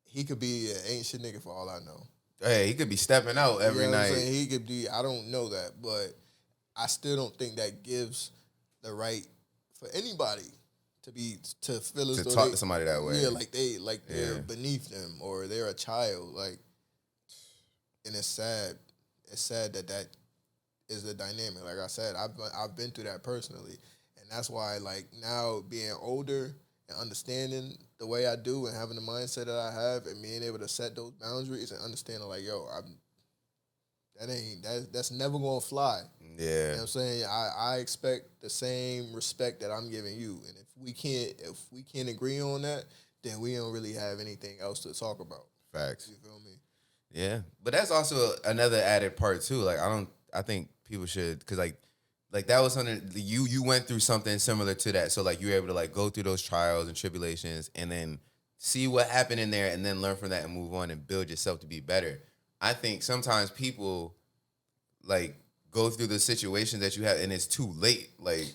he could be an ain't shit nigga for all I know. Hey, he could be stepping out every night. He could be, I don't know that, but I still don't think that gives the right for anybody to feel as to though talk to somebody that way. Yeah, like they're beneath them or they're a child. Like, and it's sad. It's sad that is the dynamic. Like I said, I've been through that personally, and that's why like now being older and understanding the way I do and having the mindset that I have and being able to set those boundaries and understanding like, yo, that's never gonna fly. Yeah. You know what I'm saying? I expect the same respect that I'm giving you. And if we can't agree on that, then we don't really have anything else to talk about. Facts. You feel me? Yeah. But that's also another added part too. Like I think people should, cause like that was something you went through something similar to that. So like you were able to like go through those trials and tribulations and then see what happened in there and then learn from that and move on and build yourself to be better. I think sometimes people like go through the situations that you have and it's too late. Like,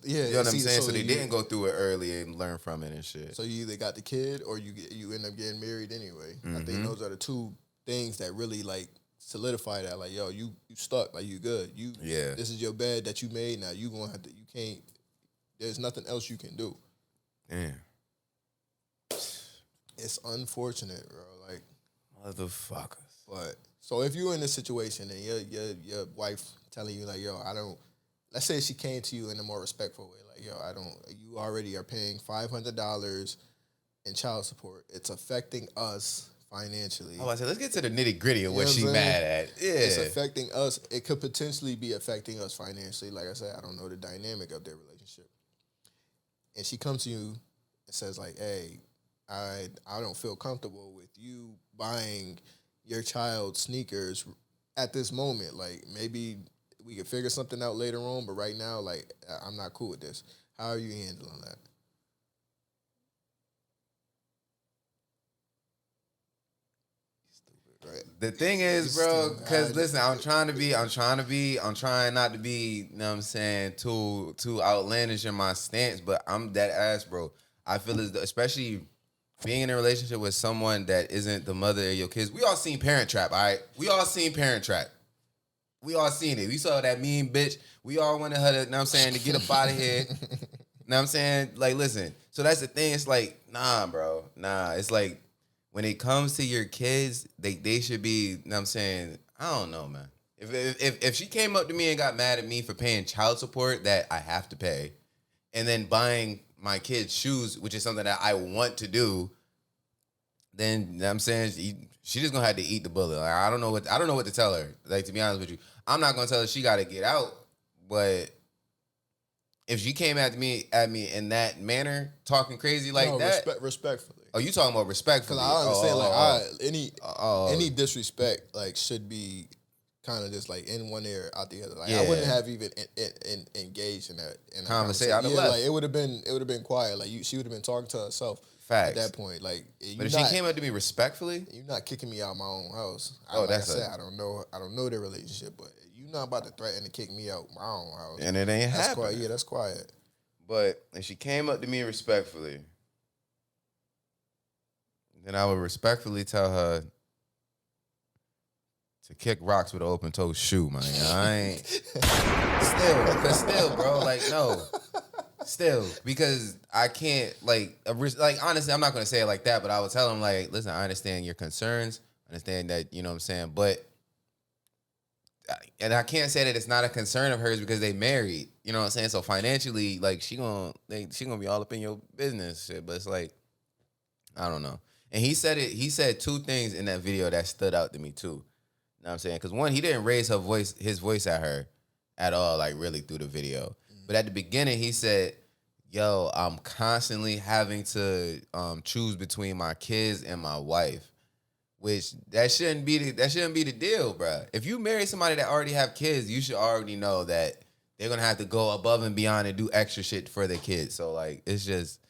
you know what I'm saying? So they didn't go through it early and learn from it and shit. So you either got the kid or you end up getting married anyway. I think those are the two things that really like solidify that. Like, yo, you stuck. Like, you good. This is your bed that you made. Now you gonna have to. You can't. There's nothing else you can do. Damn. It's unfortunate, bro. Like, motherfuckers. But so if you're in this situation and your wife telling you like, yo, I don't. Let's say she came to you in a more respectful way, like, yo, I don't. You already are paying $500 in child support. It's affecting us financially. Oh, I said, let's get to the nitty gritty of what she mad at. Yeah, it's affecting us. It could potentially be affecting us financially. Like I said, I don't know the dynamic of their relationship. And she comes to you and says like, hey, I don't feel comfortable with you buying your child sneakers at this moment. Like, maybe we could figure something out later on, but right now, like, I'm not cool with this. How are you handling that? Right. The thing is, bro, because listen, I'm trying not to be, you know what I'm saying, too outlandish in my stance, but I'm that ass, bro. I feel as though, especially being in a relationship with someone that isn't the mother of your kids. We all seen Parent Trap, all right? We all seen Parent Trap. We all seen it. We saw that mean bitch. We all wanted her to, you know what I'm saying, to get up out of here. You know what I'm saying? Like, listen. So that's the thing. It's like, nah, bro. Nah. It's like, when it comes to your kids, they should be, you know what I'm saying, I don't know, man. If she came up to me and got mad at me for paying child support that I have to pay, and then buying my kids shoes, which is something that I want to do, then you know what I'm saying she just gonna have to eat the bullet. Like, I don't know what to tell her. Like, to be honest with you, I'm not gonna tell her she got to get out. But if she came at me in that manner, talking crazy like that, respectfully. Oh, you talking about respectfully? Because I understand any disrespect like should be kind of just like in one ear out the other. Like I wouldn't have even engaged in that conversation. Like it would have been quiet. Like she would have been talking to herself. Facts. At that point. Like, but if she came up to me respectfully, you're not kicking me out of my own house. Oh, like I said, I don't know their relationship, but you're not about to threaten to kick me out my own house. And it ain't happening. Quiet. Yeah, that's quiet. But if she came up to me respectfully, then I would respectfully tell her to kick rocks with an open-toed shoe, man. I ain't... Still, bro, like, no. Still, because I can't, like, honestly, I'm not going to say it like that, but I would tell him, like, listen, I understand your concerns. I understand that, you know what I'm saying? But, and I can't say that it's not a concern of hers because they married. You know what I'm saying? So financially, like, she gonna be all up in your business shit. But it's like, I don't know. And he said two things in that video that stood out to me, too. You know what I'm saying? Because one, he didn't raise his voice at her at all, like, really through the video. But at the beginning, he said, yo, I'm constantly having to choose between my kids and my wife, which that shouldn't be the deal, bro. If you marry somebody that already have kids, you should already know that they're going to have to go above and beyond and do extra shit for their kids. So, like, it's just,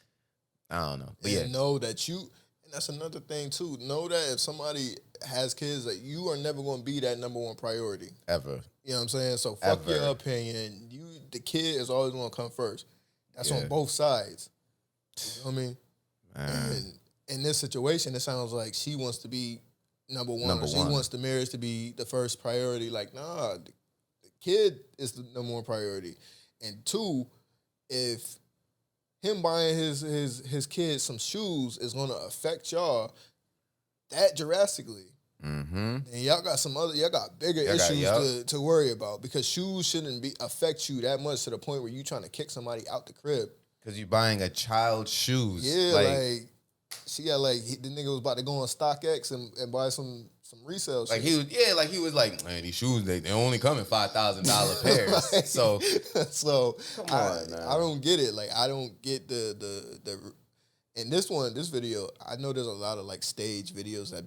I don't know. But and know that and that's another thing, too. Know that if somebody has kids, that you are never going to be that number one priority. Ever. You know what I'm saying? So fuck your opinion. The kid is always going to come first. That's on both sides. You know what I mean? And in this situation, it sounds like she wants to be number one. She wants the marriage to be the first priority. Like, nah, the kid is the number one priority. And two, if him buying his kids some shoes is going to affect y'all that drastically, and y'all got bigger issues to worry about, because shoes shouldn't affect you that much to the point where you trying to kick somebody out the crib. Because you buying a child's shoes. Yeah, like she got the nigga was about to go on StockX and buy some resale shit. He was like, man, these shoes they only come in $5,000 pairs. Like, so come on, man. I don't get it. Like, I don't get the and this video, I know there's a lot of like stage videos that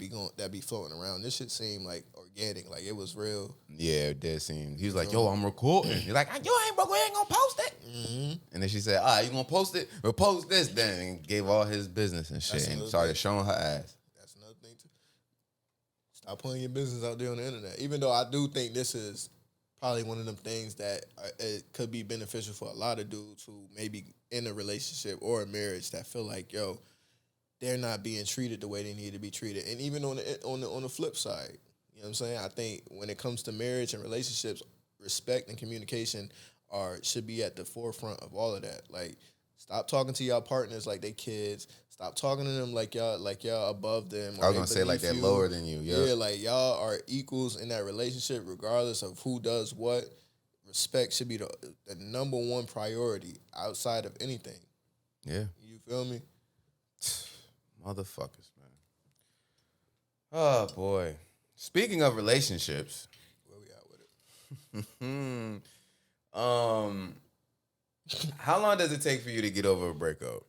be floating around. This shit seemed like organic, like it was real. Yeah, it did seem. He was like, "Yo, I'm recording." You're like, "You ain't gonna post it." Mm-hmm. And then she said, "You gonna post it? We'll post this." Then and gave all his business and shit, and started showing her ass. That's another thing too. Stop putting your business out there on the internet. Even though I do think this is probably one of them things that it could be beneficial for a lot of dudes who maybe in a relationship or a marriage that feel like, yo, they're not being treated the way they need to be treated. And even on the flip side, you know what I'm saying? I think when it comes to marriage and relationships, respect and communication should be at the forefront of all of that. Like, stop talking to y'all partners like they kids. Stop talking to them like y'all above them. I was gonna say like they're lower than you. Yeah, like y'all are equals in that relationship, regardless of who does what. Respect should be the number one priority outside of anything. Yeah. You feel me? Motherfuckers, man. Oh boy. Speaking of relationships, where we at with it? How long does it take for you to get over a breakup?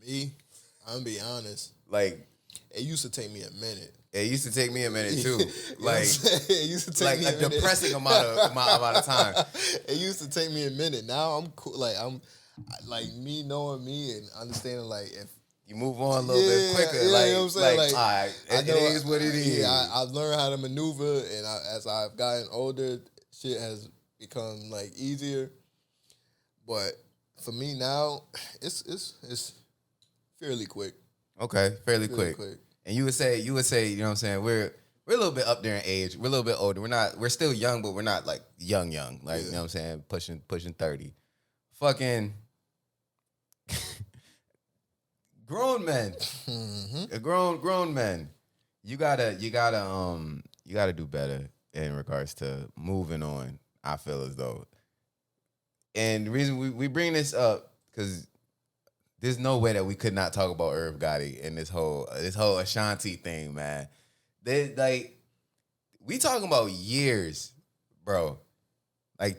Me, I'm gonna be honest. Like, it used to take me a minute. It used to take me a minute too. Like, it used to take me a minute. Depressing amount of time. It used to take me a minute. Now I'm cool. Like, I'm like, me knowing me and understanding, like, if you move on a little bit quicker, like, you know what I'm saying? Like, all right, it is what it is. Yeah, I've learned how to maneuver, and as I've gotten older, shit has become like easier. But for me now, it's fairly quick. Okay, fairly quick. And you would say, you know what I'm saying? We're a little bit up there in age. We're a little bit older. We're still young, but we're not like young. Like, you know what I'm saying? Pushing 30. Fucking grown men. Mm-hmm. Grown men. You gotta do better in regards to moving on. I feel as though And the reason we bring this up, because there's no way that we could not talk about Irv Gotti and this whole Ashanti thing, man. We talking about years, bro. Like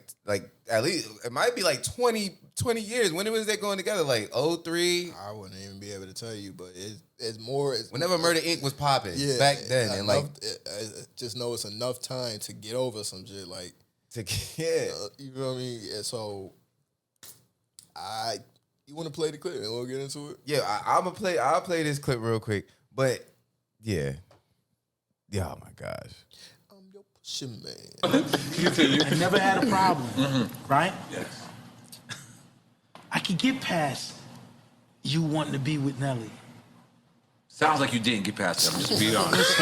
at least it might be like 20 years. When was they going together? Like 03? I wouldn't even be able to tell you, but it's more. Whenever Murder Inc. was popping back then, and I just know it's enough time to get over some shit. Like you know what I mean. And so you want to play the clip and we'll get into it. Yeah, I'll play this clip real quick, but yeah, oh my gosh. Man. I never had a problem, right? Yes. I could get past you wanting to be with Nelly. Sounds like you didn't get past them, just be honest.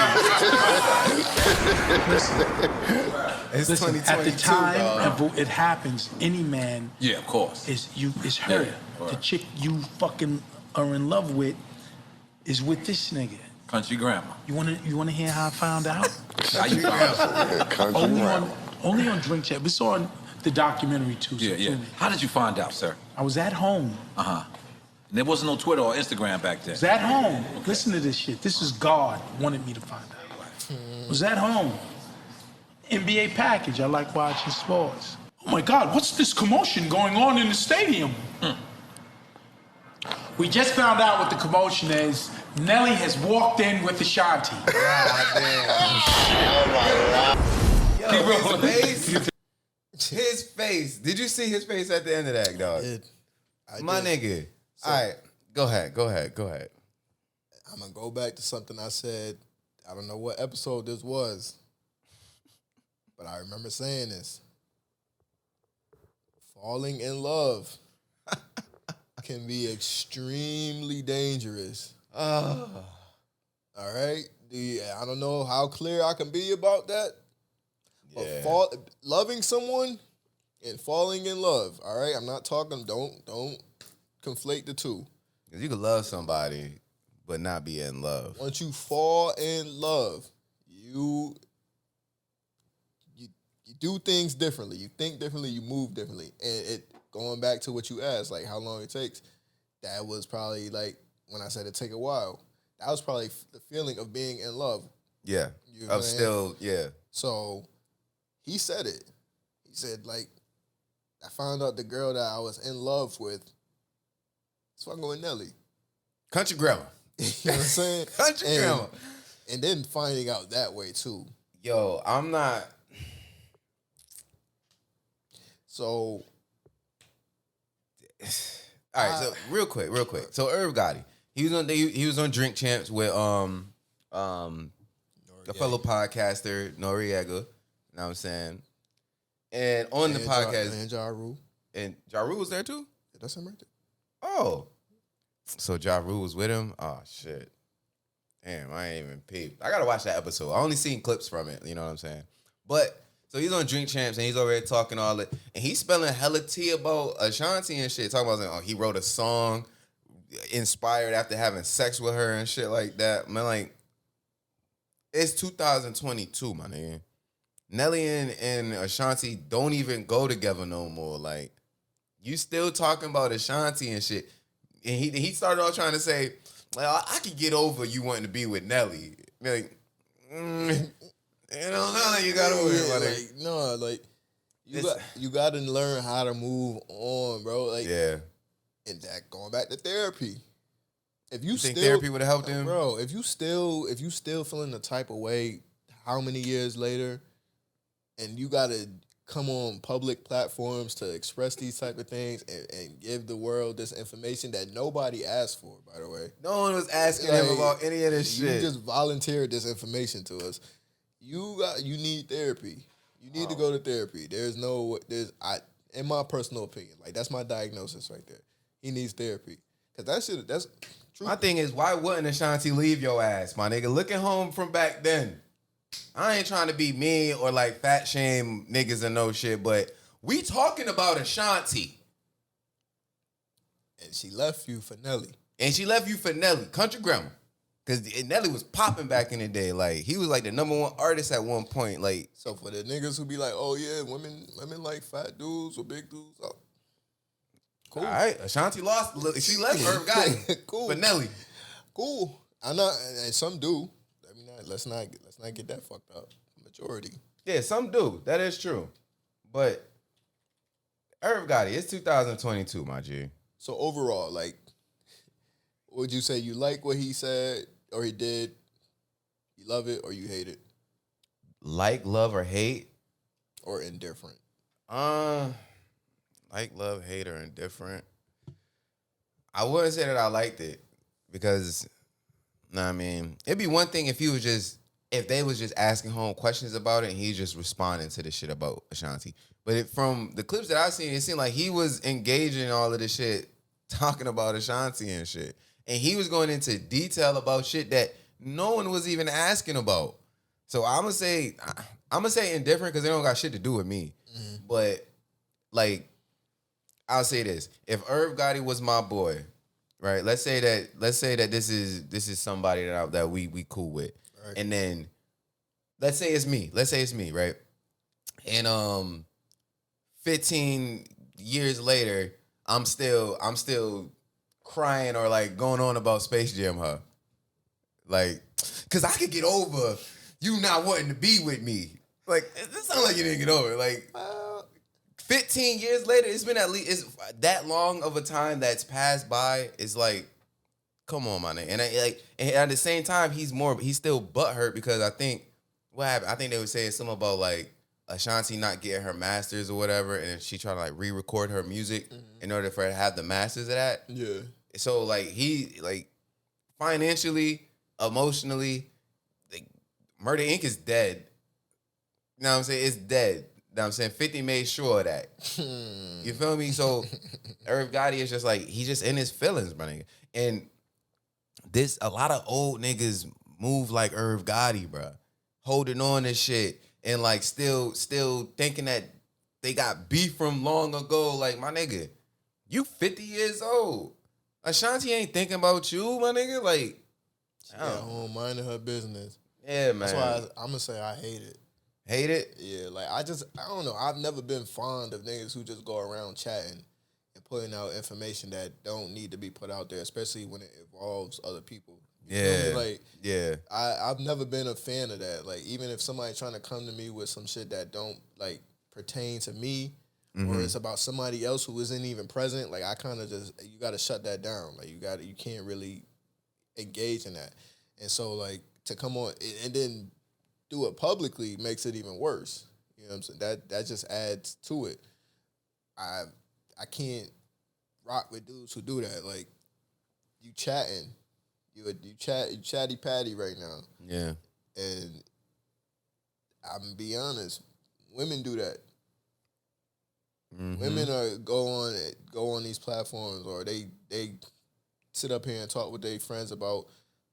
It's Listen, 2022, at the time dog. it happens, any man Yeah, of course. is hurt. Yeah, The chick you fucking are in love with is with this nigga. Country grandma. You wanna hear how I found out? How you found out? only on Drink Chat. It's on the documentary too. So Yeah. How did you find out, sir? I was at home. And there wasn't no Twitter or Instagram back then. I was at home. Listen to this shit. This is God wanted me to find out. I was at home. NBA package. I like watching sports. Oh my God, what's this commotion going on in the stadium? We just found out what the commotion is. Nelly has walked in with Ashanti. Yo, his face. Did you see his face at the end of that, dog? My nigga. So, all right, go ahead. I'm gonna go back to something I said. I don't know what episode this was, but I remember saying this. Falling in love can be extremely dangerous. All right? I don't know how clear I can be about that. Yeah. But loving someone and falling in love, all right? I'm not talking, don't conflate the two. Because you could love somebody, but not be in love. Once you fall in love, you do things differently. You think differently, you move differently. And going back to what you asked, like how long it takes, that was probably like, when I said it take a while, that was probably the feeling of being in love. Yeah. You know I'm still, yeah. So he said it. He said, like, I found out the girl that I was in love with is fucking with Nelly. Country grandma. You know what I'm saying? Country grandma. And then finding out that way too. Yo, I'm not. So, all right, so real quick. So Irv Gotti, he was on Drink Champs with the fellow podcaster Noriega. You know what I'm saying? And on the podcast, and Ja Rule. And Ja Rule was there too? That's him right there. Oh. So Ja Rule was with him? Oh shit. Damn, I ain't even peeped. I gotta watch that episode. I only seen clips from it, you know what I'm saying? But so he's on Drink Champs and he's already talking all that, and he's spilling hella tea about Ashanti and shit. Talking about he wrote a song inspired after having sex with her and shit like that. Man, like, it's 2022, my nigga. Nelly and Ashanti don't even go together no more. Like, you still talking about Ashanti and shit. And he started off trying to say, well, I could get over you wanting to be with Nelly. Like, you know, you gotta worry about it. Like, no, like you got to learn how to move on, bro. Like, yeah. And that going back to therapy. If you think therapy would have helped him, bro? If you still feeling the type of way, how many years later, and you got to come on public platforms to express these type of things and give the world this information that nobody asked for, by the way. No one was asking him about any of this shit. You just volunteered this information to us. You need therapy. You need to go to therapy. In my personal opinion, like, that's my diagnosis right there. He needs therapy. Cause that's true. My thing is, why wouldn't Ashanti leave your ass, my nigga? Looking home from back then. I ain't trying to be mean or like fat shame niggas and no shit, but we talking about Ashanti. And she left you for Nelly. Country grandma. Because Nelly was popping back in the day. Like, he was like the #1 artist at one point. Like, so for the niggas who be like, oh yeah, women like fat dudes or big dudes, Cool. All right, Ashanti lost. She left Irv Gotti. Cool. For Nelly. Cool. I know, and some do. I mean, let's not get that fucked up. Majority. Yeah, some do. That is true. But Irv Gotti, it's 2022, my G. So overall, like, would you say you like what he said or he did? You love it or you hate it? Like, love, or hate? Or indifferent? Like, love, hate, or indifferent. I wouldn't say that I liked it because, I mean, it'd be one thing if they was just asking home questions about it and he's just responding to the shit about Ashanti. But from the clips that I've seen, it seemed like he was engaging in all of this shit, talking about Ashanti and shit. And he was going into detail about shit that no one was even asking about. So I'm gonna say indifferent because they don't got shit to do with me. Mm-hmm. But like, I'll say this: if Irv Gotti was my boy, right? Let's say that this is somebody that we cool with, right. And then let's say it's me, right? And 15 years later, I'm still crying or like going on about Space Jam, huh? Like, cause I could get over you not wanting to be with me. Like, it sounds like you didn't get over it. Like, 15 years later, it's been at least that long of a time that's passed by. It's like, come on, my nigga. And at the same time, he's still butthurt because I think what happened. I think they were saying something about like Ashanti not getting her masters or whatever, and she trying to like re-record her music in order for her to have the masters of that. Yeah. So like he like financially, emotionally, like, Murder Inc. is dead. You know what I'm saying? It's dead. You know what I'm saying? 50 made sure of that. You feel me? So Irv Gotti is just like, he's just in his feelings, my nigga. And a lot of old niggas move like Irv Gotti, bro. Holding on to shit and like still thinking that they got beef from long ago. Like, my nigga, you 50 years old. Ashanti ain't thinking about you, my nigga. Like, she at home minding her business. Yeah, man. That's why I'm gonna say I hate it. Hate it? Yeah, like I don't know. I've never been fond of niggas who just go around chatting and putting out information that don't need to be put out there, especially when it involves other people. You know what I mean? Like, yeah. I've never been a fan of that. Like, even if somebody's trying to come to me with some shit that don't like pertain to me, or it's about somebody else who isn't even present, like I kind of you got to shut that down. Like you can't really engage in that. And so like to come on and then do it publicly makes it even worse. You know what I'm saying? That just adds to it. I can't rock with dudes who do that. Like, you chatting. You chatty patty right now. Yeah. And I'm gonna be honest, women do that. Mm-hmm. Women go on these platforms, or they sit up here and talk with their friends about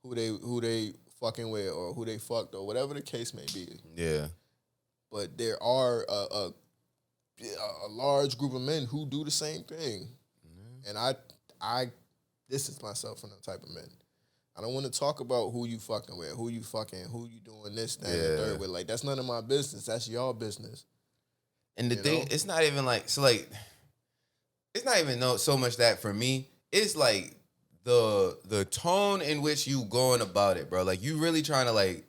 who they fucking with or who they fucked or whatever the case may be. Yeah. But there are a large group of men who do the same thing. Mm-hmm. And I distance myself from that type of men. I don't want to talk about who you fucking with, who you doing this, that, and the third with. Like, that's none of my business. That's y'all business. And the thing, it's not even like, so like, it's not even so much that for me, it's like the tone in which you going about it, bro. Like, you really trying to like,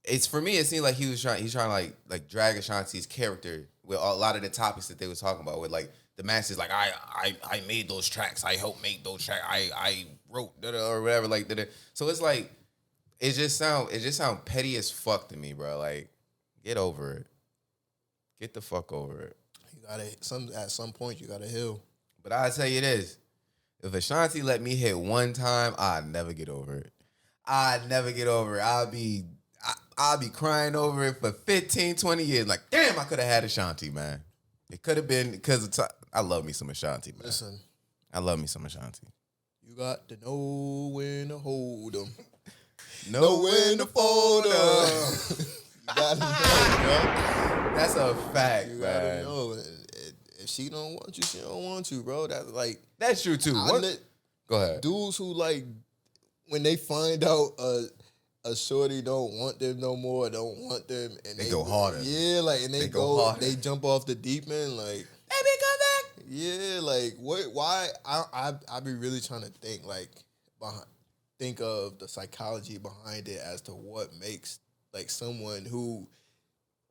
it's for me, it seems like he's trying to like drag Ashanti's character with a lot of the topics that they was talking about with like the masses, like I made those tracks, I helped make those tracks, I wrote or whatever, like so it's like it just sound petty as fuck to me, bro. Like, get over it. Get the fuck over it. You gotta at some point you gotta heal. But I'll tell you this. If Ashanti let me hit one time, I'd never get over it. I'll be crying over it for 15, 20 years. Like, damn, I could have had Ashanti, man. It could have been because I love me some Ashanti, man. Listen. I love me some Ashanti. You got to know when to hold them. Know when to fold them. You gotta know, bro. That's a fact, you man. gotta know. If she don't want you, she don't want you, bro. That's true too. Go ahead. Dudes who like when they find out a shorty don't want them no more, don't want them, and they go harder. Yeah, like and they go harder. They jump off the deep end, like, baby, come back. Yeah, like like, what? Why? I be really trying to think think of the psychology behind it as to what makes like someone who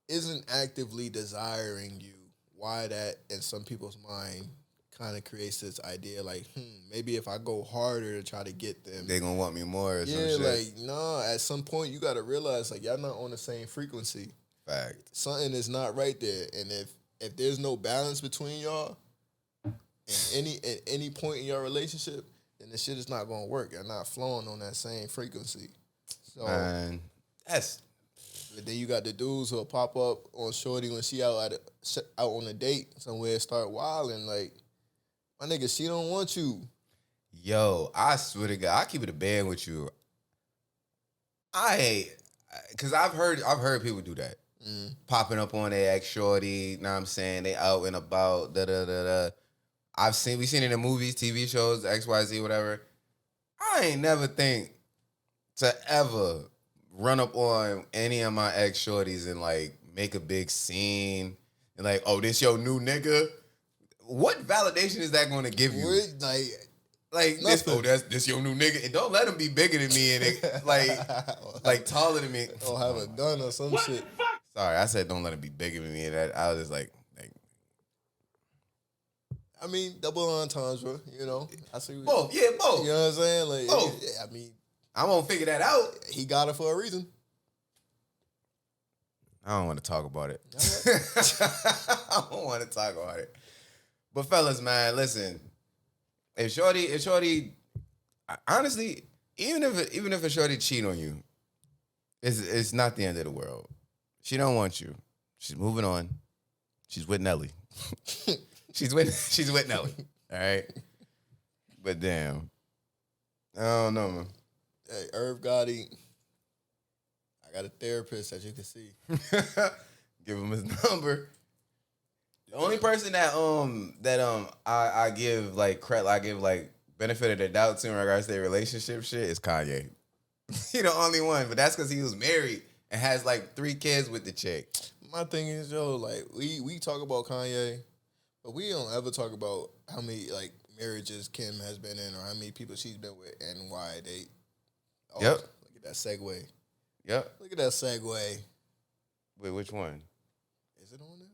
isn't actively desiring you. Why that in some people's mind kind of creates this idea like, maybe if I go harder to try to get them, they gonna want me more. Or some yeah, shit. like no. At some point, you gotta realize like y'all not on the same frequency. Fact. Something is not right there, and if there's no balance between y'all, at any point in your relationship, then the shit is not gonna work. You're not flowing on that same frequency. So, Man, that's. but then you got the dudes who'll pop up on shorty when she out on a date somewhere and start wilding like, my nigga, she don't want you. Yo, I swear to God, I keep it a band with you. Cause I've heard people do that. Popping up on their ex shorty, know what I'm saying? They out and about, we seen it in movies, TV shows, XYZ, whatever. I ain't never think to ever run up on any of my ex shorties and like make a big scene and like, oh, this your new nigga. What validation is that going to give you? Like this your new nigga, and don't let him be bigger than me and like taller than me. Or have a gun or some shit. Sorry, I said don't let him be bigger than me. And that I was just like, I mean, double entendre, you know. I see. Both. You know what I'm saying? Like, both. yeah, I mean, I won't figure that out. He got it for a reason. I don't want to talk about it. I don't want to talk about it. But fellas, man, listen. If shorty, honestly, even if a shorty cheat on you, it's not the end of the world. She don't want you. She's moving on. She's with Nelly. she's with Nelly. All right. But damn, I don't know, man. Hey, Irv Gotti, I got a therapist that you can see. Give him his number. The only person that I give like credit, I give like benefit of the doubt to in regards to their relationship shit is Kanye. He the only one, but that's because he was married and has like 3 kids with the chick. My thing is, yo, like we talk about Kanye, but we don't ever talk about how many like marriages Kim has been in or how many people she's been with and why they. Oh, Yep. Look at that segue. Yep. Look at that segue. Wait, which one? Is it on there?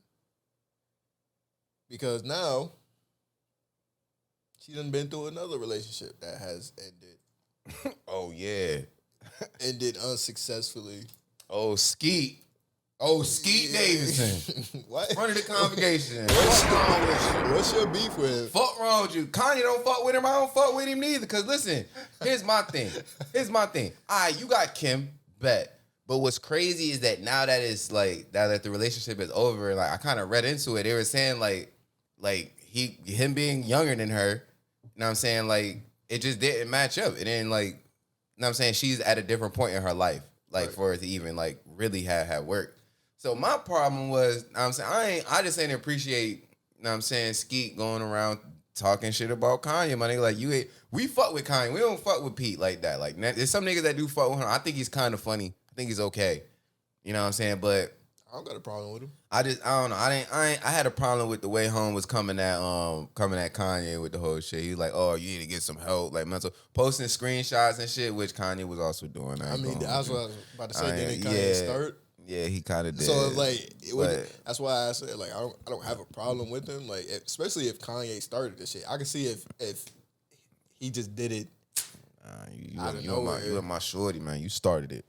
Because now she done been through another relationship that has ended. Oh yeah. Ended unsuccessfully. Oh Skete. Oh Skete Davidson. What? Front of the congregation. What's your beef with? Fuck wrong with you. Kanye don't fuck with him. I don't fuck with him neither. Cause listen, here's my thing. All right, you got Kim, bet. But what's crazy is that now that it's like now that the relationship is over, like I kind of read into it. They were saying like him being younger than her, you know what I'm saying? Like it just didn't match up. It didn't like, you know what I'm saying? She's at a different point in her life, like for it to even like really have worked. So my problem was, you know what I'm saying, I just ain't appreciate, you know what I'm saying, Skete going around talking shit about Kanye. My nigga, like we fuck with Kanye. We don't fuck with Pete like that. Like there's some niggas that do fuck with him. I think he's kind of funny. I think he's okay. You know what I'm saying? But I don't got a problem with him. I don't know. I had a problem with the way home was coming at Kanye with the whole shit. He was like, oh, you need to get some help, like mental posting screenshots and shit, which Kanye was also doing. I mean, that's what I was about to say. Didn't Kanye start? Yeah, he kind of did. So that's why I said like I don't have a problem with him. Like especially if Kanye started this shit, I can see if he just did it. You my shorty, man. You started it,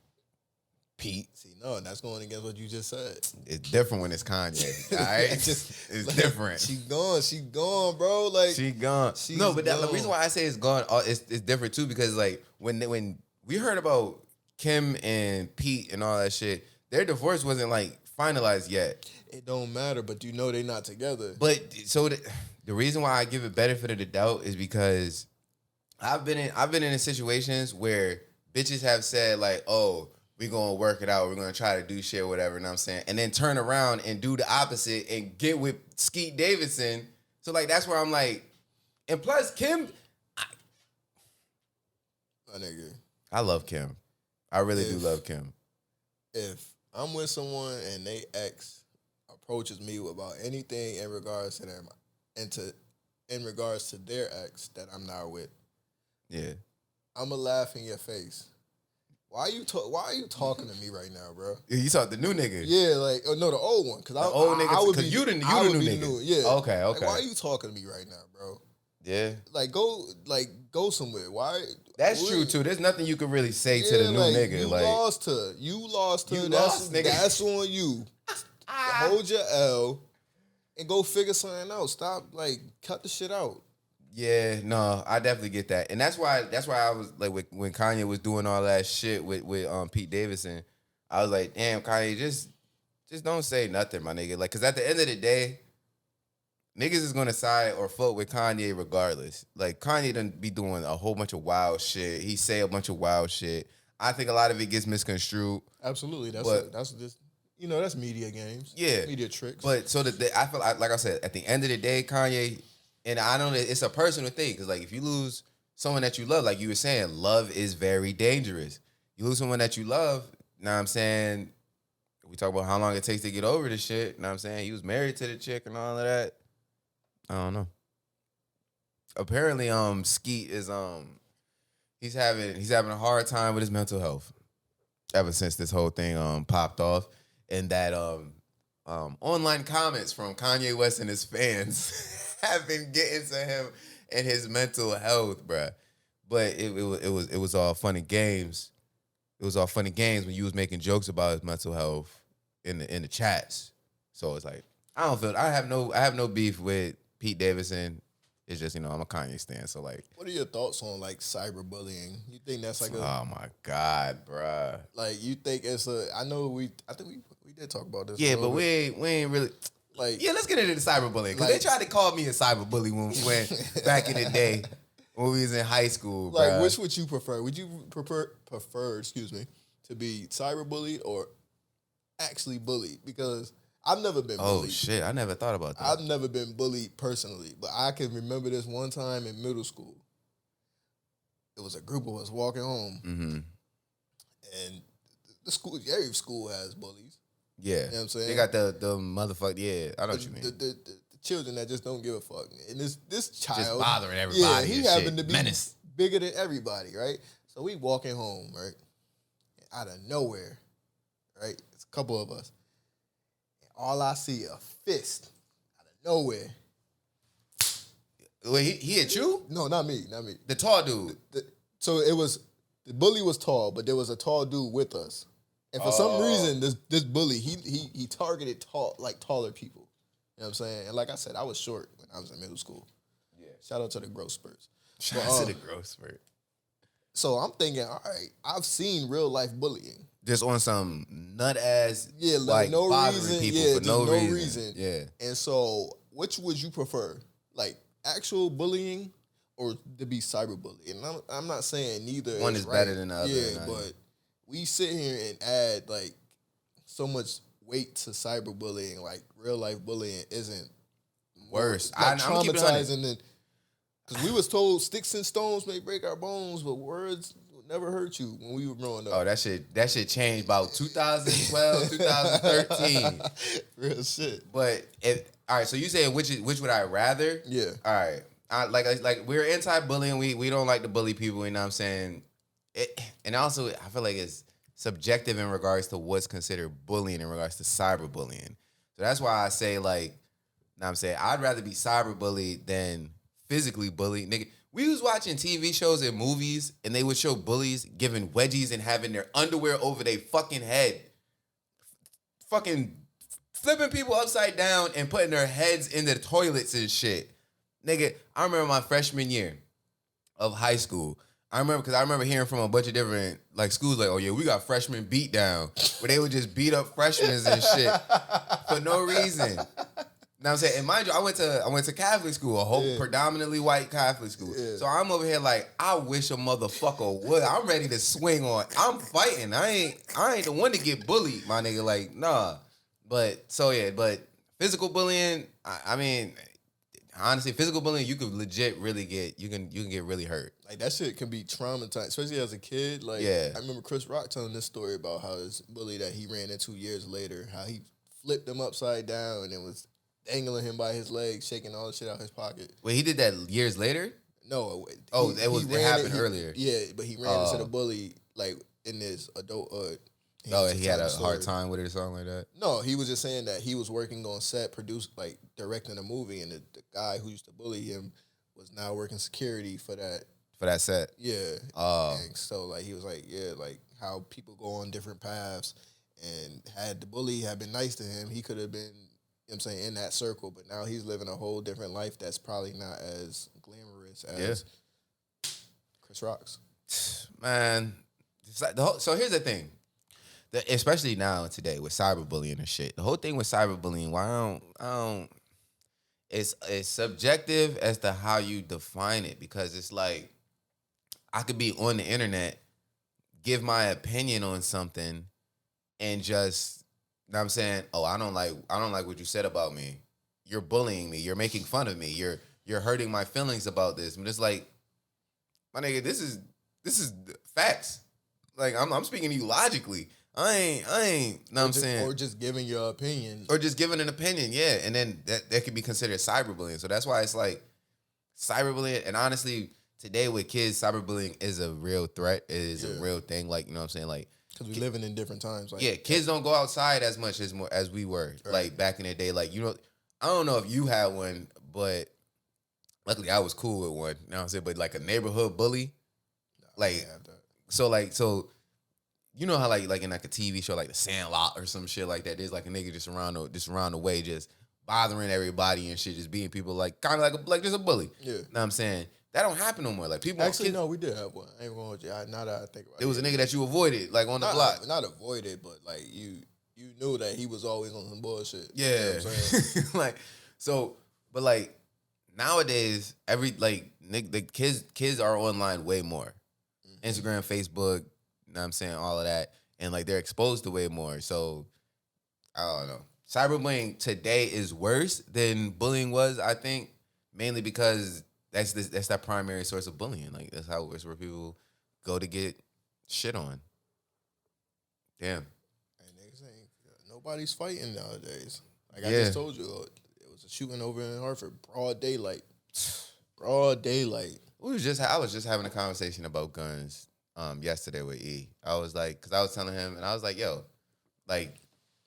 Pete. See, no, that's going against what you just said. It's different when it's Kanye. All right, it's like, different. She gone, bro. Like she gone. No, but the reason why I say it's gone, it's different too because like when we heard about Kim and Pete and all that shit. Their divorce wasn't like finalized yet. It don't matter, but you know they're not together. But so the reason why I give it benefit of the doubt is because I've been in situations where bitches have said like, "Oh, we gonna work it out. We're gonna try to do shit, whatever." You know what I'm saying, and then turn around and do the opposite and get with Skete Davidson. So like that's where I'm like, and plus Kim, my nigga, I love Kim. I really do love Kim. If I'm with someone and they ex approaches me about anything in regards to them into in regards to their ex that I'm now with, Yeah. I'ma laugh in your face. Why are you talking to me right now, bro? You saw the new nigga. Yeah, like no, the old one. Cause The old nigga, I would 'cause be you the I would new be nigga. Yeah. Okay. Like, why are you talking to me right now, bro? Yeah. Like go somewhere. Why? That's true too. There's nothing you can really say to the new like, nigga. You like lost her. You lost her. You That's lost, nigga. that's on you. Hold your L and go figure something out. Stop cut the shit out. Yeah, no, I definitely get that, and that's why I was like, when Kanye was doing all that shit with Pete Davidson, I was like, damn, Kanye, just don't say nothing, my nigga. Like, cause at the end of the day, niggas is gonna side or fuck with Kanye regardless. Like, Kanye done be doing a whole bunch of wild shit. He say a bunch of wild shit. I think a lot of it gets misconstrued. Absolutely, that's just that's media games. Yeah, media tricks. But so that I feel like I said, at the end of the day, Kanye. And I know that it's a personal thing because, like, if you lose someone that you love, like you were saying, love is very dangerous. You lose someone that you love, know what I'm saying? We talk about how long it takes to get over this shit, know what I'm saying? He was married to the chick and all of that. I don't know. Apparently, Skete is he's having a hard time with his mental health ever since this whole thing popped off, and that online comments from Kanye West and his fans have been getting to him and his mental health, bruh. But it was all fun and games. It was all fun and games when you was making jokes about his mental health in the chats. So it's like I have no beef with Pete Davidson. It's just, I'm a Kanye stan. So like, what are your thoughts on cyberbullying? You think that's like oh my God, bruh. Like, you think it's I think we did talk about this. Yeah, but we ain't really. Yeah, let's get into the cyberbullying. Because they tried to call me a cyberbully when back in the day when we was in high school. Like, bruh. which would you prefer? Would you prefer, to be cyberbullied or actually bullied? Because I've never been bullied. Oh, shit. I never thought about that. I've never been bullied personally, but I can remember this one time in middle school. It was a group of us walking home. Mm-hmm. And every school has bullies. Yeah. You know what I'm saying? They got the motherfucker. Yeah, I know what you mean. The children that just don't give a fuck. And this child. Just bothering everybody. Yeah, he and happened shit. to be Menace. bigger than everybody, right? So we walking home, right? Out of nowhere, right? It's a couple of us. And all I see a fist out of nowhere. Wait, he hit you? No, not me. The tall dude. So it was, the bully was tall, but there was a tall dude with us. And for some reason, this bully, he targeted taller people. You know what I'm saying? And like I said, I was short when I was in middle school. Yeah. Shout out to the growth spurts. Shout out to the growth spurt. So I'm thinking, all right, I've seen real life bullying. Just on some nut ass, No bothering reason. people Yeah, for no reason. Yeah. And so, which would you prefer, like actual bullying or to be cyberbullied? And I'm not saying neither. One is right. better than the other. Yeah, but we sit here and add so much weight to cyberbullying. Like real life bullying isn't worse. I'm traumatizing than, because we was told sticks and stones may break our bones, but words would never hurt you when we were growing up. Oh, that shit changed about 2012, 2013. Real shit. But all right, so you saying which would I rather? Yeah. All right. Like we're anti-bullying. We don't like to bully people. You know what I'm saying? And also, I feel like it's subjective in regards to what's considered bullying in regards to cyberbullying. So that's why I say, like, you know what I'm saying, I'd rather be cyberbullied than physically bullied. Nigga, we was watching TV shows and movies, and they would show bullies giving wedgies and having their underwear over their fucking head. Fucking flipping people upside down and putting their heads in the toilets and shit. Nigga, I remember my freshman year of high school. I remember hearing from a bunch of different schools oh yeah, we got freshman beat down, where they would just beat up freshmen and shit for no reason. You know what I'm saying? And mind you, I went to Catholic school, a whole predominantly white Catholic school. Yeah. So I'm over here I wish a motherfucker would. I'm ready to swing on. I'm fighting. I ain't the one to get bullied, my nigga. Nah. But physical bullying, I mean, honestly, physical bullying, you could legit really get really hurt. That shit can be traumatizing, especially as a kid. Yeah. I remember Chris Rock telling this story about how his bully that he ran into years later, how he flipped him upside down and it was dangling him by his legs, shaking all the shit out his pocket. Wait, he did that years later? No. It happened earlier. Yeah, but he ran into the bully like in his adulthood. He had a hard time with it or something like that? No, he was just saying that he was working on set, directing a movie, and the guy who used to bully him was now working security for that. For that set? Yeah. And so, like, he was like, yeah, like, how people go on different paths, and had the bully had been nice to him, he could have been, you know what I'm saying, in that circle, but now he's living a whole different life that's probably not as glamorous as Chris Rock's. Man, it's like so here's the thing. Especially now today with cyberbullying and shit. The whole thing with cyberbullying, why I don't it's subjective as to how you define it, because it's like I could be on the internet, give my opinion on something, and just, you know what I'm saying, oh, I don't like what you said about me. You're bullying me. You're making fun of me. You're hurting my feelings about this. I'm just like, my nigga, this is facts. Like I'm speaking to you logically. I ain't, know what I'm saying? Or just giving your opinion. Or just giving an opinion, yeah. And then that could be considered cyberbullying. So that's why it's like cyberbullying. And honestly, today with kids, cyberbullying is a real threat. It is a real thing. Like, you know what I'm saying? Like, because we're living in different times. Like, yeah, kids don't go outside as much as we were. Right. Like back in the day. Like, you know, I don't know if you had one, but luckily I was cool with one. You know what I'm saying? But like a neighborhood bully, like, so you know how like in like a TV show like The Sandlot or some shit like that, there's like a nigga just around the way, just bothering everybody and shit, just being people like kind of like just a bully. Yeah, know what I'm saying? That don't happen no more. Like people actually, no, we did have one. I ain't going with you. Now that I think about it, it was a nigga that you avoided, like on the block. Not avoided, but like you knew that he was always on some bullshit. Yeah, you know what I'm saying? like so, but like nowadays, the kids are online way more. Instagram, Facebook. You know what I'm saying? All of that. And like they're exposed to way more. So I don't know. Cyberbullying today is worse than bullying was, I think, mainly because that's that primary source of bullying. Like that's where people go to get shit on. Damn. And niggas ain't nobody's fighting nowadays. Like I just told you, it was a shooting over in Hartford, broad daylight. Broad daylight. I was just having a conversation about guns yesterday with E. I was like, because I was telling him, and I was like, yo, like,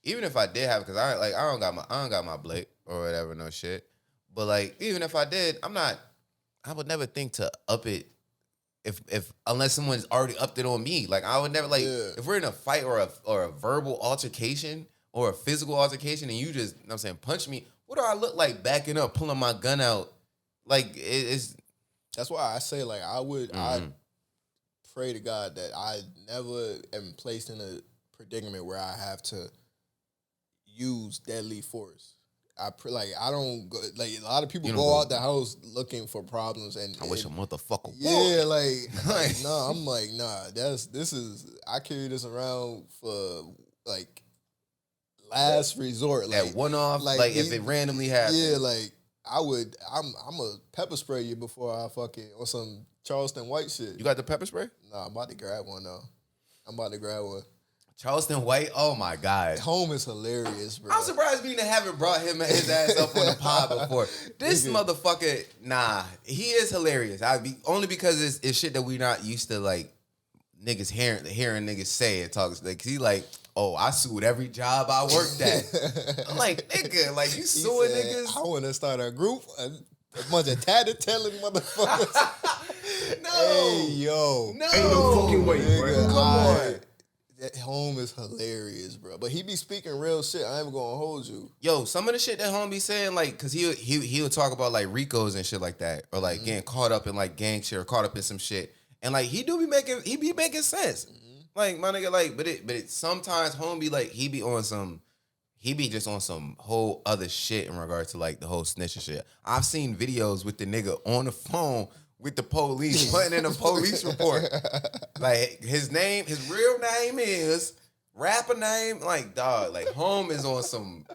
even if I did have, because I don't got my Blake or whatever, no shit. But like, even if I did, I would never think to up it if unless someone's already upped it on me. Like I would never if we're in a fight or a verbal altercation or a physical altercation and you just, you know what I'm saying, punch me, what do I look like backing up, pulling my gun out? Like it's. That's why I say like I pray to God that I never am placed in a predicament where I have to use deadly force. I don't go, like a lot of people go out the house looking for problems and I wish a motherfucker would. Yeah, like nah, I'm like, nah, I carry this around for like last resort. Like that one off, like if it randomly happens. Yeah, like I'm a pepper spray you before I fucking or some Charleston White shit. You got the pepper spray? Nah, I'm about to grab one though. Charleston White, oh my God. Home is hilarious, bro. I'm surprised we haven't brought his ass up on the pod before. This motherfucker, nah, he is hilarious. Only because it's shit that we not used to like niggas hearing niggas say and talk. Like, he like, oh, I sued every job I worked at. I'm like, nigga, like you suing niggas? I want to start a group, a bunch of tattletailing motherfuckers. No. Hey, yo. No. Ain't no fucking way, bro. Come on. That Home is hilarious, bro. But he be speaking real shit. I ain't gonna hold you. Yo, some of the shit that Home be saying, like, cause he'll talk about like Ricos and shit like that, or like getting caught up in like gang shit or caught up in some shit, and like he be making sense. Like my nigga, like, but it sometimes Home be like he be just on some whole other shit in regards to like the whole snitching shit. I've seen videos with the nigga on the phone with the police, putting in a police report. Like, his real name is, rapper name, like, dog, like, Home is on some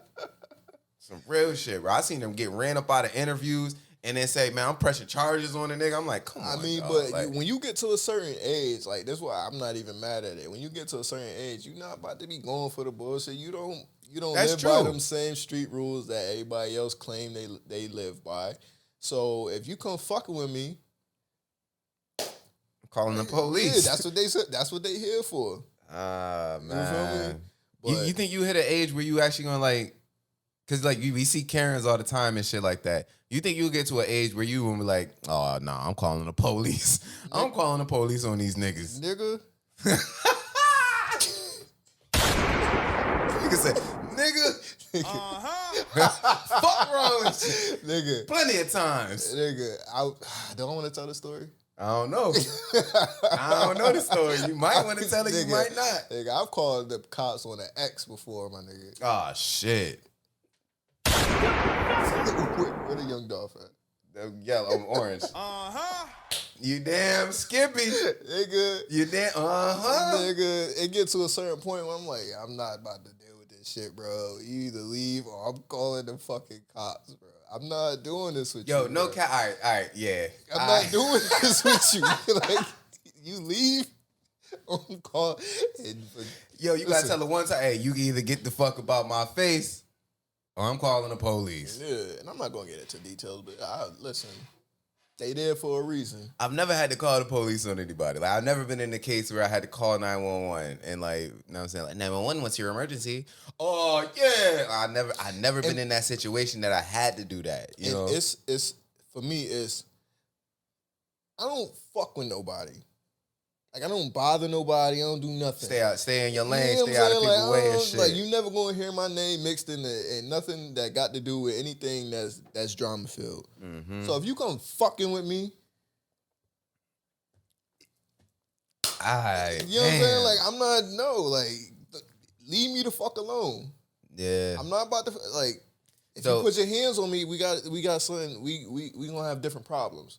real shit, bro. I seen him get ran up out of interviews and then say, man, I'm pressing charges on the nigga. I'm like, come on, dog. But like, when you get to a certain age, like, that's why I'm not even mad at it. When you get to a certain age, you're not about to be going for the bullshit. You don't You don't That's live true. by them same street rules that everybody else claim they live by. So if you come fucking with me, Calling the police. yeah, that's what they said. That's what they here for. Ah, You feel me? man. But You think you hit an age where you actually gonna like, cause like we see Karens all the time and shit like that. You think you'll get to an age where you will be like, oh no, I'm calling the police. I'm calling the police on these niggas. nigga, Nigga said, nigga, fuck wrong with you. nigga, Plenty of times. nigga. I don't want to tell the story. I don't know. I don't know the story. You might want to tell it, you Nigga, might not. Nigga, I've called the cops on an ex before, my nigga. Oh shit. Where the young dog at? The yellow, orange. You damn Skippy. Nigga, You damn, nigga, it gets to a certain point where I'm like, I'm not about to deal with this shit, bro. You either leave or I'm calling the fucking cops, bro. I'm not doing this with you. Yo, no bro. cat. All right, yeah. I'm not doing this with you. Like, you leave or I'm calling. Yo, you gotta tell her one time, hey, you can either get the fuck about my face or I'm calling the police. Yeah, and I'm not gonna get into details, but listen, they there for a reason. I've never had to call the police on anybody. Like, I've never been in the case where I had to call 911 and like, you know what I'm saying? Like, 911, what's your emergency? Oh, yeah. I never been in that situation that I had to do that, you know? It's for me, I don't fuck with nobody. Like, I don't bother nobody. I don't do nothing. Stay in your lane, You know what stay out I'm of saying? people's way and Like, shit. like, you never gonna hear my name mixed in nothing that got to do with anything that's drama filled. Mm-hmm. So if you come fucking with me, you know what I'm saying? Like, I'm not, leave me the fuck alone. Yeah. I'm not about to, like, if So- you put your hands on me, we got something, we gonna have different problems.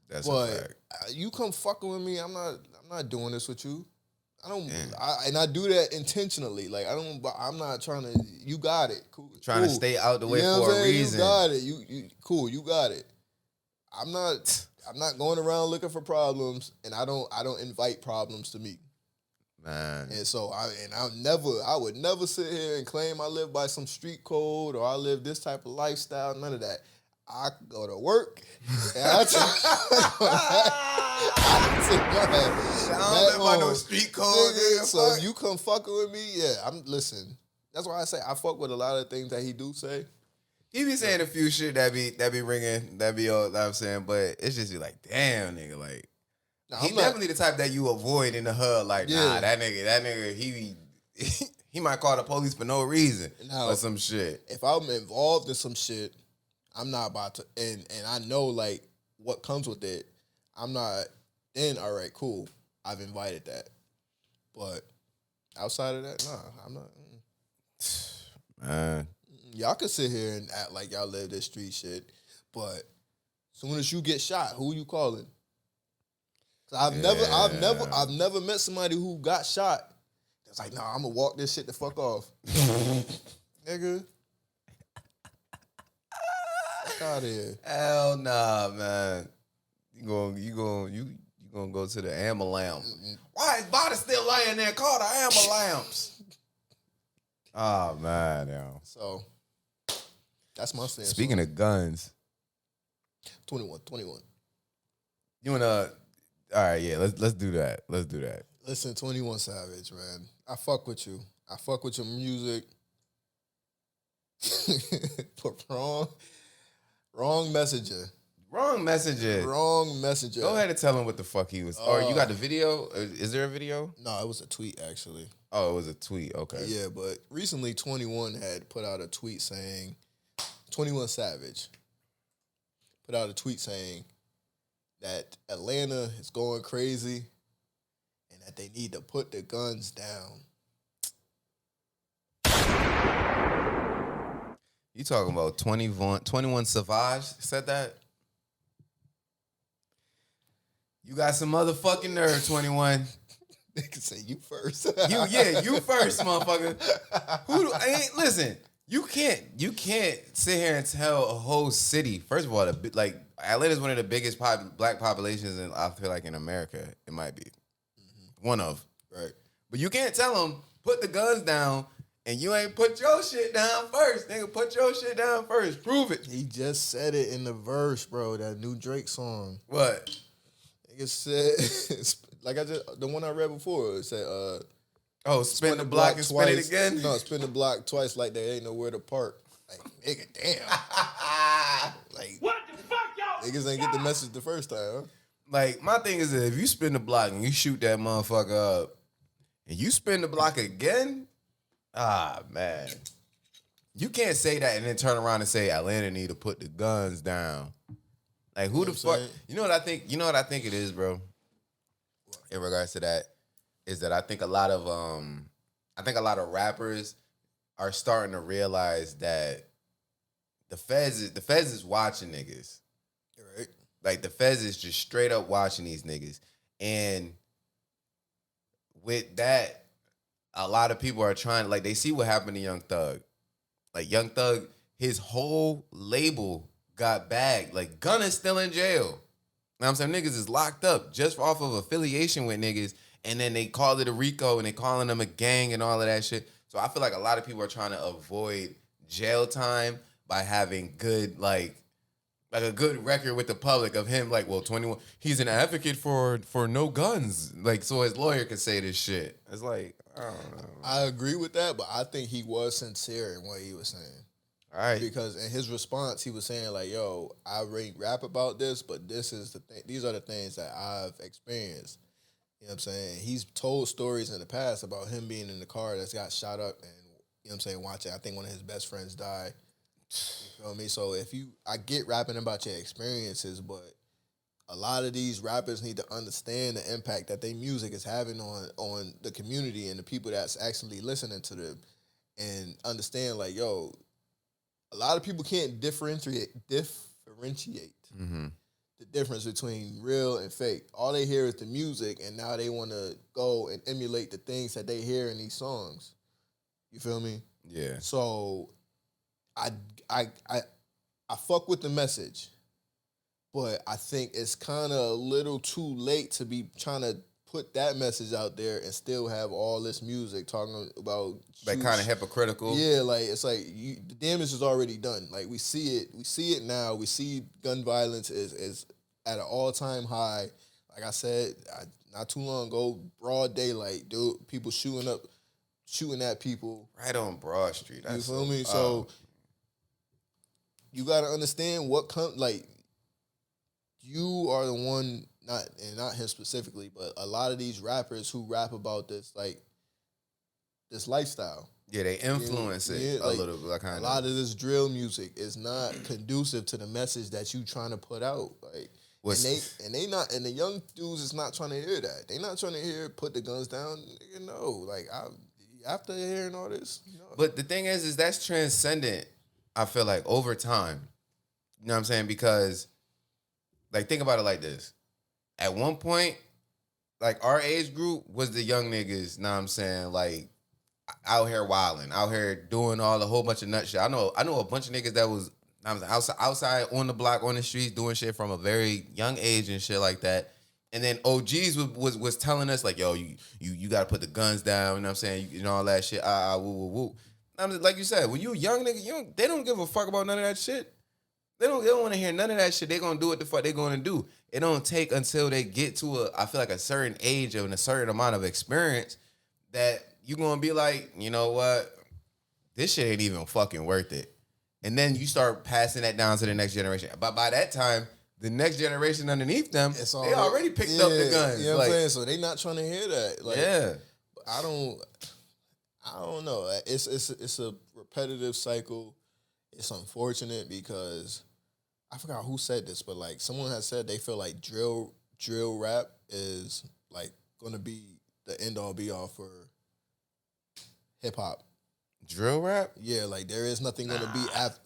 That's a But fact. you come fucking with me, I'm not doing this with you. I don't, and I do that intentionally. Like, I'm not trying to, you got it. Cool. Trying to stay out the way You know what for I'm a saying? reason. You got it. You cool, you got it. I'm not going around looking for problems, and I don't invite problems to me. Man. And so I would never sit here and claim I live by some street code or I live this type of lifestyle. None of that. I go to work and I don't live by no street code, nigga. So Fuck. if you come fucking with me, yeah, listen. That's why I say I fuck with a lot of things that he do say. He be saying a few shit that be ringing, that be all that I'm saying, but it's just be like, damn, nigga, like Now, he I'm not- definitely the type that you avoid in the hood. Like, Yeah. nah, that nigga, he might call the police for no reason Now- or some shit. if I'm involved in some shit, I'm not about to, and I know like what comes with it. I'm not. Then all right, cool. I've invited that, but outside of that, nah, I'm not. Man, Y'all can sit here and act like y'all live this street shit, but soon as you get shot, who you calling? 'Cause I've never met somebody who got shot. It's like, nah, I'm gonna walk this shit the fuck off, nigga. Fuck out of here. hell nah, man. You gonna go to the ambulance? Why is body still laying there? Call the ambulance. Oh man, yo. So that's my stance. Speaking of guns, 21. you wanna? All right, yeah. Let's do that. Let's do that. Listen, 21 Savage, man. I fuck with you. I fuck with your music. But wrong messenger. Wrong messenger. Wrong messenger. Go ahead and tell him what the fuck he was. Or you got the video? Is there a video? No, it was a tweet actually. Oh, it was a tweet. Okay. Yeah, but recently 21 had put out a tweet saying 21 Savage put out a tweet saying that Atlanta is going crazy and that they need to put the guns down. You talking about 21 Savage said that? You got some motherfucking nerve, 21. They can say you first. You first, motherfucker. Listen, you can't sit here and tell a whole city. First of all, Atlanta's one of the biggest black populations in, I feel like, in America. It might be one of. Right. But you can't tell them put the guns down And you ain't put your shit down first. Nigga, put your shit down first. Prove it. He just said it in the verse, bro. That new Drake song. What? Nigga said, like the one I read before. It said, spin the block and spin it again? No, spin the block twice like there ain't nowhere to park. Like, nigga, damn. Like, What the fuck, y'all? niggas ain't get the message the first time, huh? Like, my thing is that if you spin the block and you shoot that motherfucker up and you spin the block again, man. You can't say that and then turn around and say Atlanta need to put the guns down. Like, who the fuck? saying? You know what I think? You know what I think it is, bro? In regards to that, is that I think a lot of rappers are starting to realize that the feds is watching niggas. Right. Like, the feds is just straight up watching these niggas. And with that, a lot of people are trying, like, they see what happened to Young Thug. Like, Young Thug, his whole label got bagged. Like, Gunna's still in jail. You know what I'm saying? Niggas is locked up just off of affiliation with niggas. And then they call it a RICO and they calling them a gang and all of that shit. So I feel like a lot of people are trying to avoid jail time by having good, like a good record with the public of him, like, well, 21, he's an advocate for no guns. Like, so his lawyer could say this shit. It's like, I don't know. I agree with that, but I think he was sincere in what he was saying. All right. Because in his response, he was saying, like, yo, I rap about this, but this is the thing. These are the things that I've experienced. You know what I'm saying? He's told stories in the past about him being in the car that's got shot up and, you know what I'm saying, watching. I think one of his best friends died. You feel me? So I get rapping about your experiences, but a lot of these rappers need to understand the impact that their music is having on the community and the people that's actually listening to them, and understand, like, yo, a lot of people can't differentiate the difference between real and fake. All they hear is the music, and now they want to go and emulate the things that they hear in these songs. You feel me? Yeah. So I fuck with the message, but I think it's kind of a little too late to be trying to put that message out there and still have all this music talking about Like, kind of hypocritical. Yeah, like, it's like the damage is already done. Like, we see it now. We see gun violence is at an all-time high. Like I said, not too long ago, broad daylight, dude, people shooting at people. Right on Broad Street. You feel me? So you got to understand what comes, like, you are the one, not him specifically, but a lot of these rappers who rap about this, like, this lifestyle. Yeah, they influence it a like, little bit. A lot of this drill music is not conducive to the message that you trying to put out. Like, and the young dudes is not trying to hear that. They not trying to hear put the guns down. You know, like, after hearing all this. You know. But the thing is that's transcendent, I feel like, over time. You know what I'm saying? Because, like, think about it like this. At one point, like, our age group was the young niggas, know what I'm saying, like, out here wilding, out here doing a whole bunch of nut shit. I know a bunch of niggas that was outside on the block, on the streets, doing shit from a very young age and shit like that. And then OGs was telling us, like, yo, you got to put the guns down, you know what I'm saying, you know, all that shit, woo, woo, woo. Like you said, when you a young nigga, they don't give a fuck about none of that shit. They don't want to hear none of that shit. They gonna do what the fuck they gonna do. It don't take until they get to I feel like a certain age and a certain amount of experience that you gonna be like, you know what, this shit ain't even fucking worth it. And then you start passing that down to the next generation. But by that time, the next generation underneath them, they already picked up the guns. You know what I'm saying? So they not trying to hear that. Like, yeah. I don't know. It's a repetitive cycle. It's unfortunate because I forgot who said this, but, like, someone has said they feel like drill rap is, like, going to be the end all be all for hip hop. Drill rap? Yeah, like, there is nothing going to be after.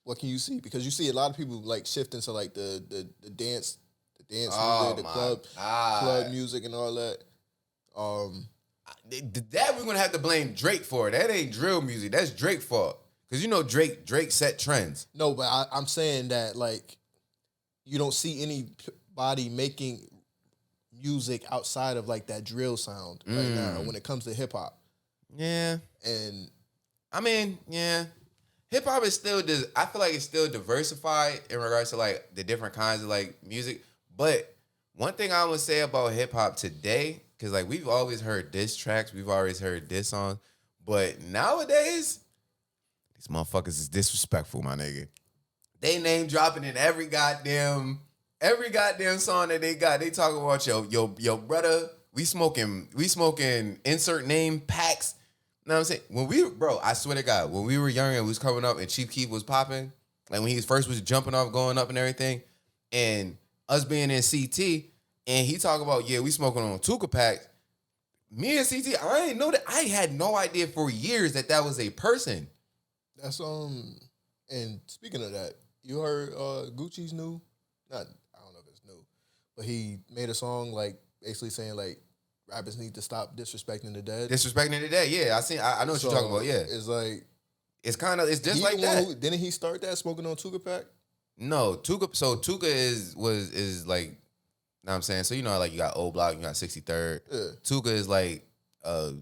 What can you see? Because you see a lot of people, like, shifting to, like, the dance music, the club music and all that. That we're gonna have to blame Drake for. That ain't drill music. That's Drake's fault. Cause you know Drake set trends. No, but I'm saying that, like, you don't see anybody making music outside of, like, that drill sound right now when it comes to hip hop. Yeah. And I mean, yeah. Hip hop is still I feel like it's still diversified in regards to like the different kinds of like music. But one thing I would say about hip hop today, because like we've always heard diss tracks, we've always heard diss songs, but nowadays, these motherfuckers is disrespectful, my nigga. They name dropping in every goddamn song that they got. They talking about yo brother, we smoking insert name packs. You know what I'm saying? I swear to God, when we were younger and we was coming up and Chief Keef was popping, like when he first was jumping off, going up and everything, and us being in CT, and he talking about, yeah, we smoking on Tuka packs. Me and CT, I ain't know that. I had no idea for years that was a person. that's and speaking of that, you heard Gucci's new? I don't know if it's new, but he made a song like basically saying like rappers need to stop disrespecting the dead. Disrespecting the dead, yeah. I know what you're talking about, yeah. It's like it's just like that. Didn't he start that smoking on Tuka pack? No, Tuka. So Tuka is like, you know what I'm saying? So you know, like you got Old Block, you got 63rd. Yeah. Tuka is like, I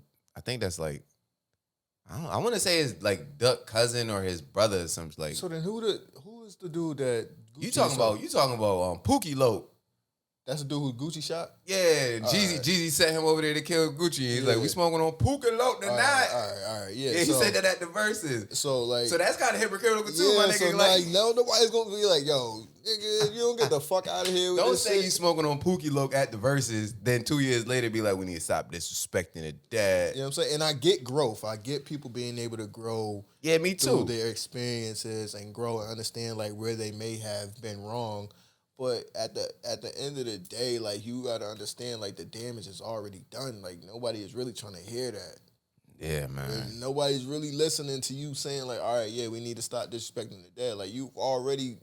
think that's like, I want to say it's like Duck cousin or his brother or something like. So then who is the dude that Gucci You talking about Pookie Lope? That's the dude who Gucci shot? Yeah, Jeezy sent him over there to kill Gucci. He's like, we smoking on Pookie Lope tonight. All right, yeah. Yeah, he said that at the verses. So that's kind of hypocritical too, my nigga. So like, no, nobody's gonna be like, yo, nigga, if you don't get the fuck out of here with don't this say shit. you smoking on Pookie Lope at the verses, then 2 years later be like, we need to stop disrespecting the dad. You know what I'm saying? And I get growth. I get people being able to grow. Yeah, me too. Through their experiences and grow and understand like where they may have been wrong. But at the end of the day, like you gotta understand like the damage is already done. Like nobody is really trying to hear that. Yeah, man. And nobody's really listening to you saying like, all right, yeah, we need to stop disrespecting the dead. Like you've already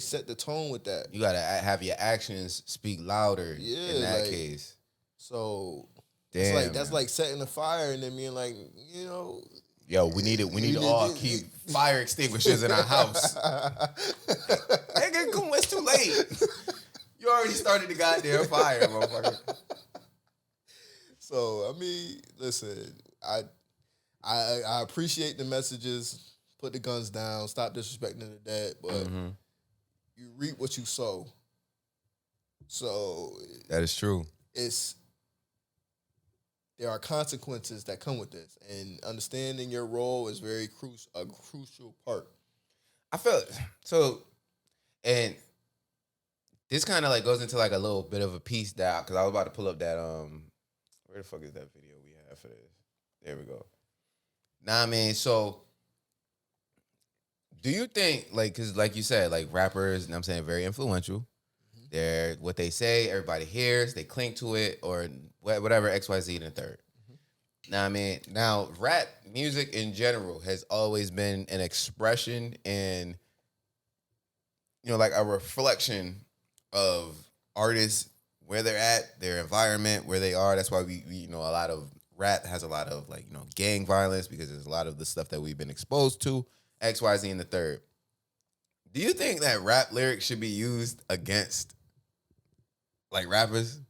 set the tone with that. You gotta have your actions speak louder in that case. So damn, that's like setting a fire and then being like, you know, yo, we need to all keep fire extinguishers in our house. Nigga, come, it's too late. You already started the goddamn fire, motherfucker. So I mean, listen, I appreciate the messages. Put the guns down. Stop disrespecting the dead. But you reap what you sow. So that is true. There are consequences that come with this, and understanding your role is a crucial part. I feel so, and this kind of like goes into like a little bit of a piece that, because I was about to pull up that where the fuck is that video we have for this? There we go. Nah, I mean, so do you think like, because like you said, like rappers, and I'm saying very influential. They're what they say, everybody hears, they cling to it, or whatever, XYZ and the third. Now, I mean, rap music in general has always been an expression and, you know, like a reflection of artists, where they're at, their environment, where they are. That's why we you know, a lot of rap has a lot of like, you know, gang violence, because there's a lot of the stuff that we've been exposed to, XYZ and the third. Do you think that rap lyrics should be used against like rappers?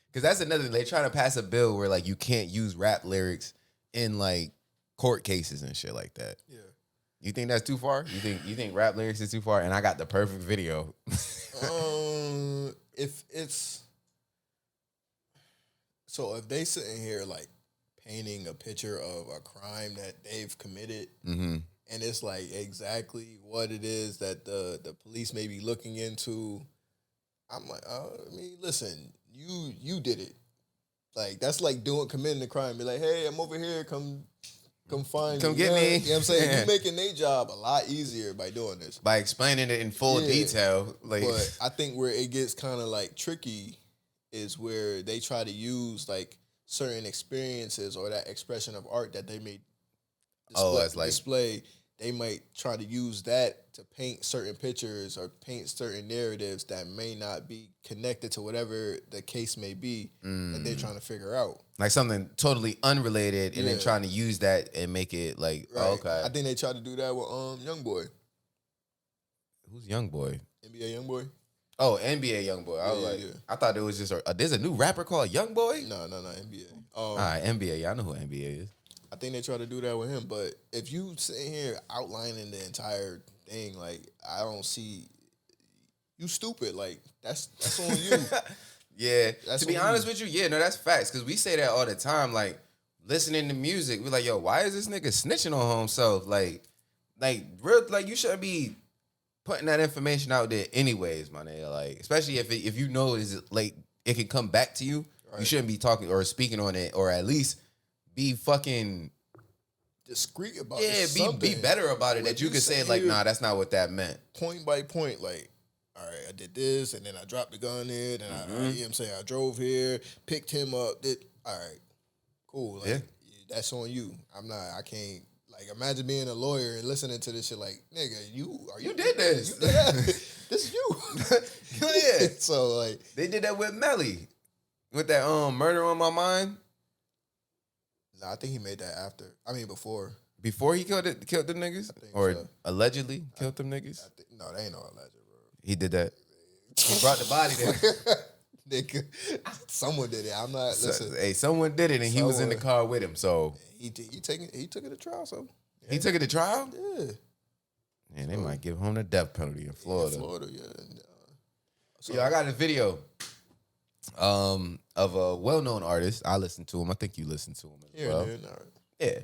Because that's another thing. They trying to pass a bill where like you can't use rap lyrics in like court cases and shit like that. Yeah. You think that's too far? You think rap lyrics is too far? And I got the perfect video. If they sitting here like painting a picture of a crime that they've committed, and it's like exactly what it is that the police may be looking into, I'm like, I mean, listen, you did it. Like that's like committing a crime. Be like, hey, I'm over here. Come find me. Come get me. You know what I'm saying? You're making their job a lot easier by doing this. By explaining it in full detail. Like, but I think where it gets kind of like tricky is where they try to use like certain experiences or that expression of art that they may display. They might try to use that to paint certain pictures or paint certain narratives that may not be connected to whatever the case may be that they're trying to figure out. Like something totally unrelated, and then trying to use that and make it like, right. Oh, okay. I think they tried to do that with YoungBoy. Who's YoungBoy? NBA YoungBoy. Oh, NBA YoungBoy. I was I thought it was just there's a new rapper called YoungBoy. No, NBA. All right, NBA. Yeah, I know who NBA is. I think they try to do that with him. But if you sit here outlining the entire thing, like, I don't see you stupid. Like, that's on you. Yeah. That's to be on honest you. with you, yeah, no, that's facts. Because we say that all the time. Like, listening to music, we're like, yo, why is this nigga snitching on himself? Like real, like, you shouldn't be putting that information out there anyways, my nigga. Like, especially if you know is like it can come back to you, right. You shouldn't be talking or speaking on it, or at least be fucking discreet about it. Yeah, be better about it. Like, that you can say like, nah, that's not what that meant. Point by point, like, all right, I did this, and then I dropped the gun there, then I, you know what I'm saying, I drove here, picked him up, all right, cool. Like, that's on you. I can't. Like, imagine being a lawyer and listening to this shit like, nigga, you did this. You did that. This is you. Yeah. So, like. They did that with Melly. With that Murder on My Mind. Nah, I think he made that after. I mean, before. Before he killed them niggas? Or so. Allegedly killed them niggas? No, they ain't no alleged, bro. He did that. He brought the body there. Nigga, someone did it. I'm not. Listen, hey, someone did it, and he was in the car with him. So he took it to trial. So he took it to trial. Yeah. And they might give him the death penalty in Florida. So, yo, I got a video of a well-known artist. I listen to him. I think you listen to him as well. Yeah.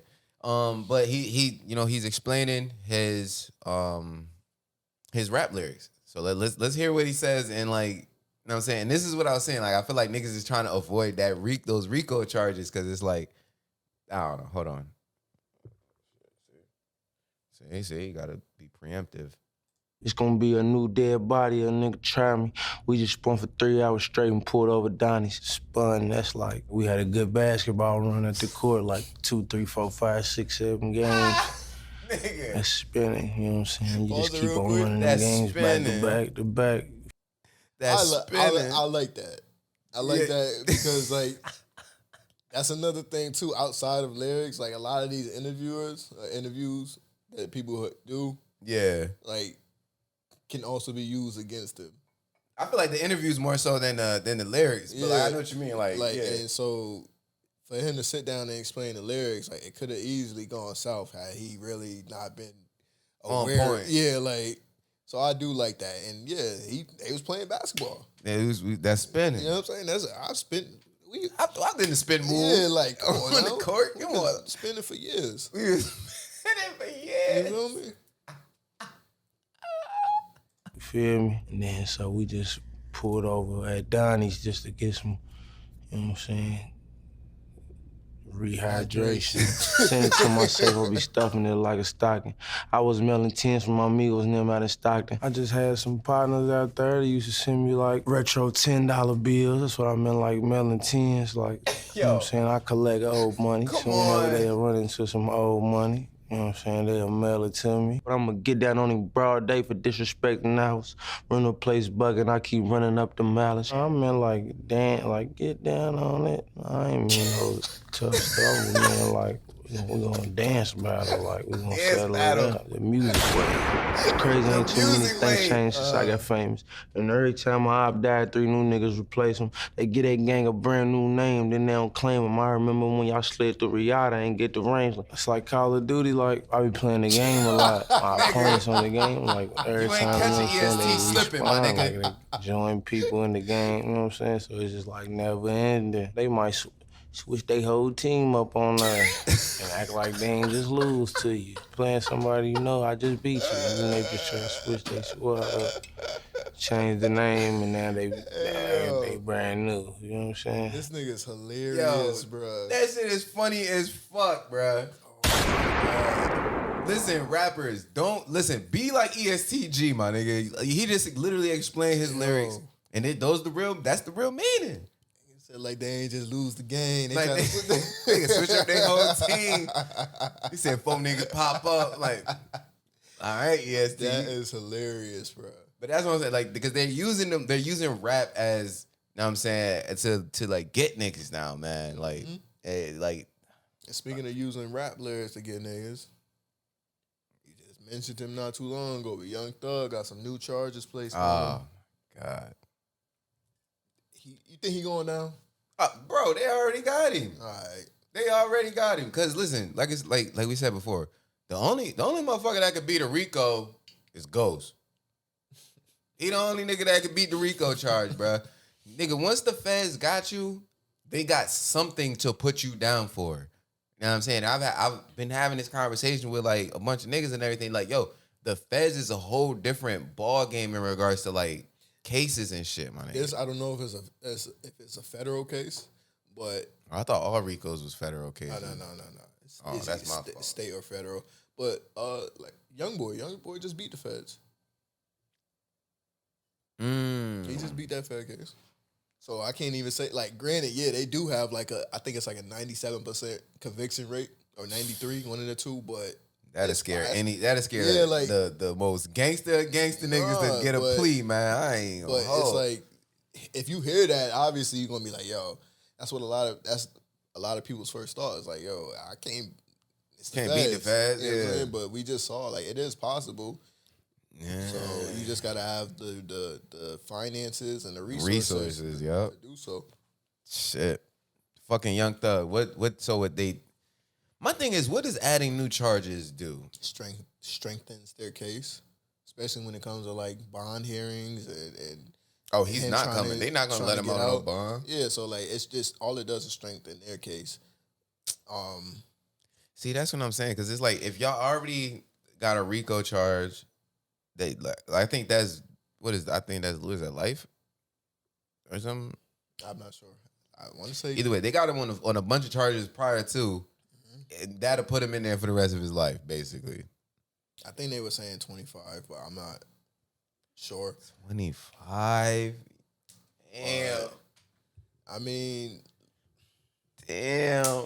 But he he's explaining his rap lyrics. So let's hear what he says and like. You know what I'm saying? And this is what I was saying. Like, I feel like niggas is trying to avoid those RICO charges because it's like, I don't know. Hold on. See, you gotta be preemptive. It's gonna be a new dead body. A nigga try me. We just spun for 3 hours straight and pulled over Donnie's. Spun. That's like we had a good basketball run at the court, like 2, 3, 4, 5, 6, 7 games. Nigga. That's spinning. You know what I'm saying? You just keep on quick. running the That's games spinning. back to back. That's spinning. I like that. I like that because like that's another thing too. Outside of lyrics, like a lot of these interviews that people do, like can also be used against them. I feel like the interviews more so than the lyrics, but like, I know what you mean. Like and so for him to sit down and explain the lyrics, like it could have easily gone south had he really not been aware. On point. Yeah, like. So I do like that, and yeah, he was playing basketball. Yeah, that's spinning. You know what I'm saying? I didn't spin move. Yeah, like come on the court. Come on, spinning for years. We was spinning for years. You feel me? You feel me? And then so we just pulled over at Donnie's just to get some, you know what I'm saying, rehydration. Send it to myself, I'll be stuffing it like a stocking. I was mailing tins for my amigos and them out in Stockton. I just had some partners out there that used to send me like retro $10 bills. That's what I meant, like mailing tins. Like, you know what I'm saying? I collect old money. Come on. They'll run into some old money. You know what I'm saying? They'll mail it to me. But I'm gonna get down on him broad day for disrespecting the house. Run the place bugging, I keep running up the malice. I mean like get down on it. I ain't mean no tough stuff. I mean like we're gonna dance battle, like we're gonna settle it out. The music way. It's crazy, ain't too many things changed since I got famous. And every time my op died, 3 new niggas replace them. They get that gang a brand new name, then they don't claim them. I remember when y'all slid through Riyadh and get the range. It's like Call of Duty, like I be playing the game a lot. My opponents on the game, like every You ain't time catching you know what I'm saying, EST they slipping, my respond, nigga. like they join people in the game, you know what I'm saying? So it's just like never ending. They might switch their whole team up on there and act like they ain't just lose to you. Playing somebody you know, I just beat you. And then they just try to switch their squad up, change the name, and now they brand new. You know what I'm saying? This nigga's hilarious, bro. That shit is funny as fuck, bro. Listen, rappers, be like EST Gee, my nigga. He just literally explained his lyrics. And that's the real meaning. Like they ain't just lose the game. They like try they can switch up their whole team. He said 4 niggas pop up. Like, all right, EST. That is hilarious, bro. But that's what I'm saying. Like, because they're using rap as, you know what I'm saying, to like get niggas now, man. Like, like. Speaking of using rap lyrics to get niggas, you just mentioned him not too long ago. But Young Thug got some new charges placed on him. God. You think he going down? Bro, they already got him. All right. They already got him. Cause listen, like we said before, the only motherfucker that could beat a RICO is Ghost. He the only nigga that could beat the RICO charge, bruh. Nigga, once the feds got you, they got something to put you down for. You know what I'm saying? I've been having this conversation with like a bunch of niggas and everything. Like, yo, the feds is a whole different ball game in regards to like cases and shit, my nigga. I don't know if it's a federal case, but I thought all RICOs was federal cases. No. That's my fault. State or federal. But like young boy just beat the feds. He just beat that fed case. So I can't even say, like, granted, yeah, they do have like I think it's like a 97% conviction rate or 93, one of the two, but that'll scare yeah, like, the most gangster niggas to get a plea, man. I ain't gonna hold. It's like, if you hear that, obviously you're gonna be like, yo, that's what a lot of people's first thought is like, yo, I can't beat the feds. You know what I'm Yeah. saying? But we just saw like it is possible. Yeah. So you just gotta have the finances and the resources yup. to do so. Shit. Fucking Young Thug. What they my thing is, what does adding new charges do? Strengthens their case, especially when it comes to like bond hearings and oh, he's not coming. They're not gonna let him out on no bond. Yeah, so like it's just all it does is strengthen their case. See, that's what I'm saying, because it's like if y'all already got a RICO charge, I think that's what is that life or something? I'm not sure. I want to say either way, they got him on a bunch of charges prior to, and that'll put him in there for the rest of his life, basically. I think they were saying 25, but I'm not sure. 25. Damn. I mean, damn.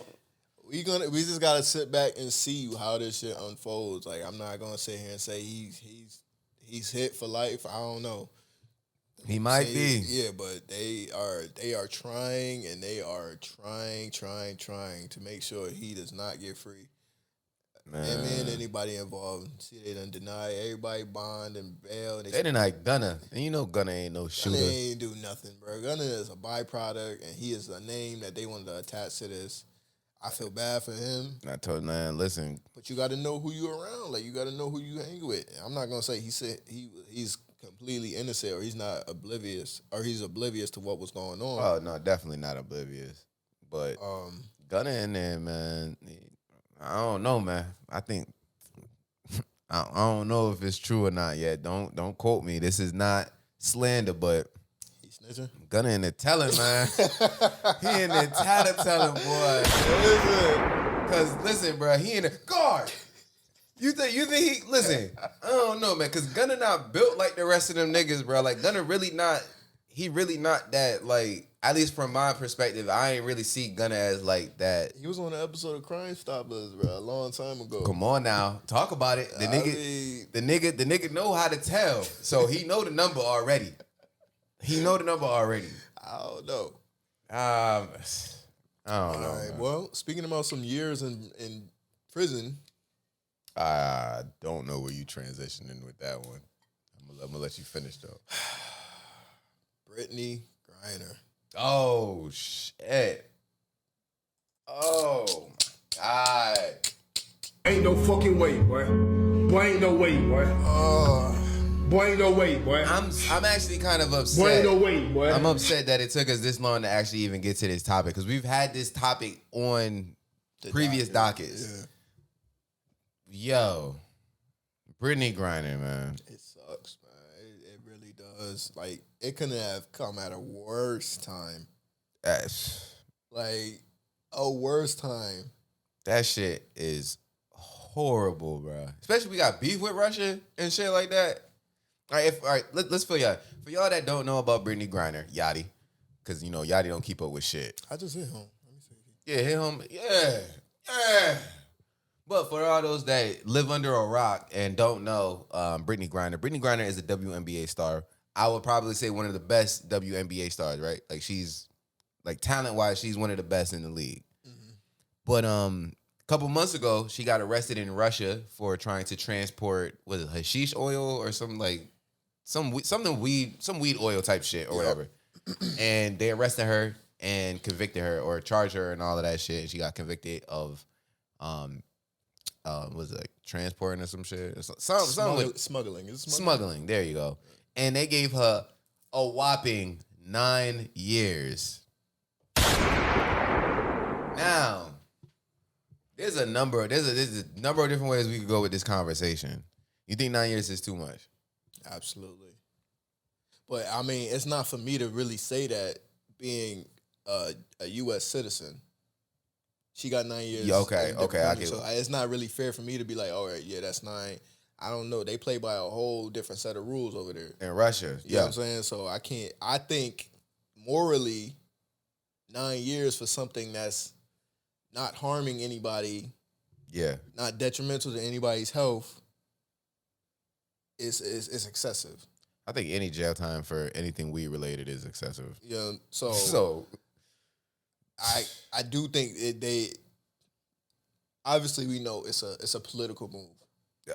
We just gotta sit back and see how this shit unfolds. Like, I'm not gonna sit here and say he's hit for life. I don't know. He might be. Yeah, but they are trying, and they are trying to make sure he does not get free. Man, anybody involved. See, they done deny everybody bond and bail. They denied Gunna. And you know Gunna ain't no shooter. Gunna ain't do nothing, bro. Gunna is a byproduct, and he is a name that they wanted to attach to this. I feel bad for him. I told man, listen. But you got to know who you around. Like, you got to know who you hang with. I'm not gonna say he's completely innocent or he's not oblivious or he's oblivious to what was going on. Oh no, definitely not oblivious. But Gunna in there, man. I don't know, man. I think I don't know if it's true or not yet. Don't quote me. This is not slander, but he's snitching. Gunna in there telling, man. He in there telling, boy. Cause listen, bro, he in there guard. You think he listen? I don't know, man. Cause Gunna not built like the rest of them niggas, bro. Like Gunna really not. He really not that. Like, at least from my perspective, I ain't really see Gunna as like that. He was on an episode of Crime Stoppers, bro, a long time ago. Come on now, talk about it. The nigga know how to tell, so he know the number already. I don't know. I don't know. All right. Well, speaking about some years in prison, I don't know where you transitioning with that one. I'm gonna let you finish though. Britney Griner. Oh shit. Oh my God. Ain't no fucking way, boy. Boy, ain't no way, boy. Boy, ain't no way, boy. I'm actually kind of upset. Boy, ain't no way, boy. I'm upset that it took us this long to actually even get to this topic, because we've had this topic on the previous dockets. Yeah. Yo, Britney Griner, man. It sucks, man. It really does. Like, it couldn't have come at a worse time. Like, a worse time. That shit is horrible, bro. Especially we got beef with Russia and shit like that. All right, let's fill y'all. For y'all that don't know about Britney Griner, Yadie, because you know Yadie don't keep up with shit. I just hit home. Let me see. Yeah, hit home. Yeah. But for all those that live under a rock and don't know Britney Griner is a WNBA star. I would probably say one of the best WNBA stars, right? Like, she's, like, talent-wise, she's one of the best in the league. Mm-hmm. But a couple months ago, she got arrested in Russia for trying to transport, was it hashish oil or something, like, some weed oil type shit or whatever. And they arrested her. and convicted her or charged her and all of that shit. And she got convicted of, was it like transporting or some shit? Smuggling. Smuggling. There you go. And they gave her a whopping 9 years. Now, there's a number of different ways we could go with this conversation. You think 9 years is too much? Absolutely. But I mean, it's not for me to really say that being a U.S. citizen. She got 9 years. Yeah, okay. I get so it's not really fair for me to be like, all right, yeah, that's 9. I don't know. They play by a whole different set of rules over there. In Russia, You know what I'm saying? So I think morally, 9 years for something that's not harming anybody, not detrimental to anybody's health, is excessive. I think any jail time for anything weed related is excessive. Yeah. So I do think they obviously we know it's a political move.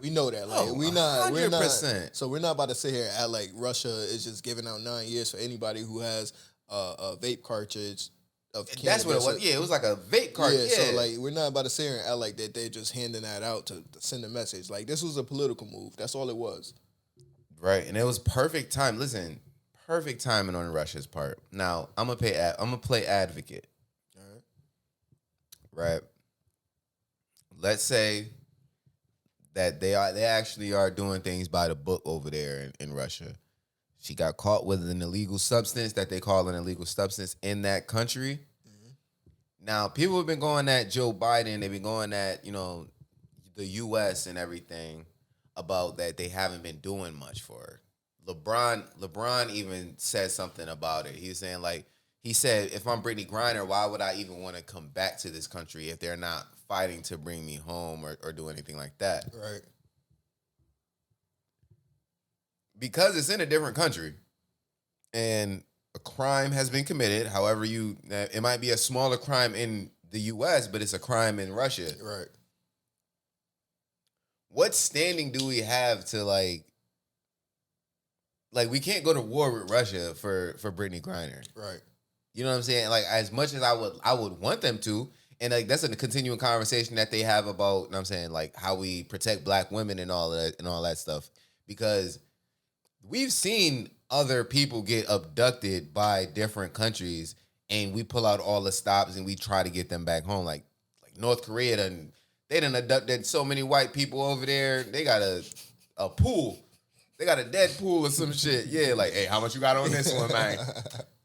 We know that. Like we're not 100%. So we're not about to sit here and act like Russia is just giving out 9 years for anybody who has a vape cartridge of cannabis. That's what it was. Yeah, it was like a vape cartridge. Yeah, so like we're not about to sit here and act like that they're just handing that out to send a message. Like this was a political move. That's all it was. Right, and it was perfect time. Listen, perfect timing on Russia's part. Now I'm gonna play advocate. All right. Right. Let's say that they actually are doing things by the book over there in Russia. She got caught with an illegal substance that they call an illegal substance in that country. Mm-hmm. Now people have been going at Joe Biden. They've been going at the U.S. and everything about that they haven't been doing much for her. LeBron even said something about it. He was saying he said, if I'm Britney Griner, why would I even want to come back to this country if they're not fighting to bring me home or do anything like that? Right. Because it's in a different country and a crime has been committed. However, it might be a smaller crime in the U.S., but it's a crime in Russia. Right. What standing do we have to like we can't go to war with Russia for Britney Griner. Right. You know what I'm saying? Like as much as I would want them to, and like that's a continuing conversation that they have about, you know what I'm saying, like how we protect black women and all that stuff. Because we've seen other people get abducted by different countries and we pull out all the stops and we try to get them back home. Like North Korea they done abducted so many white people over there. They got a pool. They got a dead pool or some shit. Yeah, like, hey, how much you got on this one, man?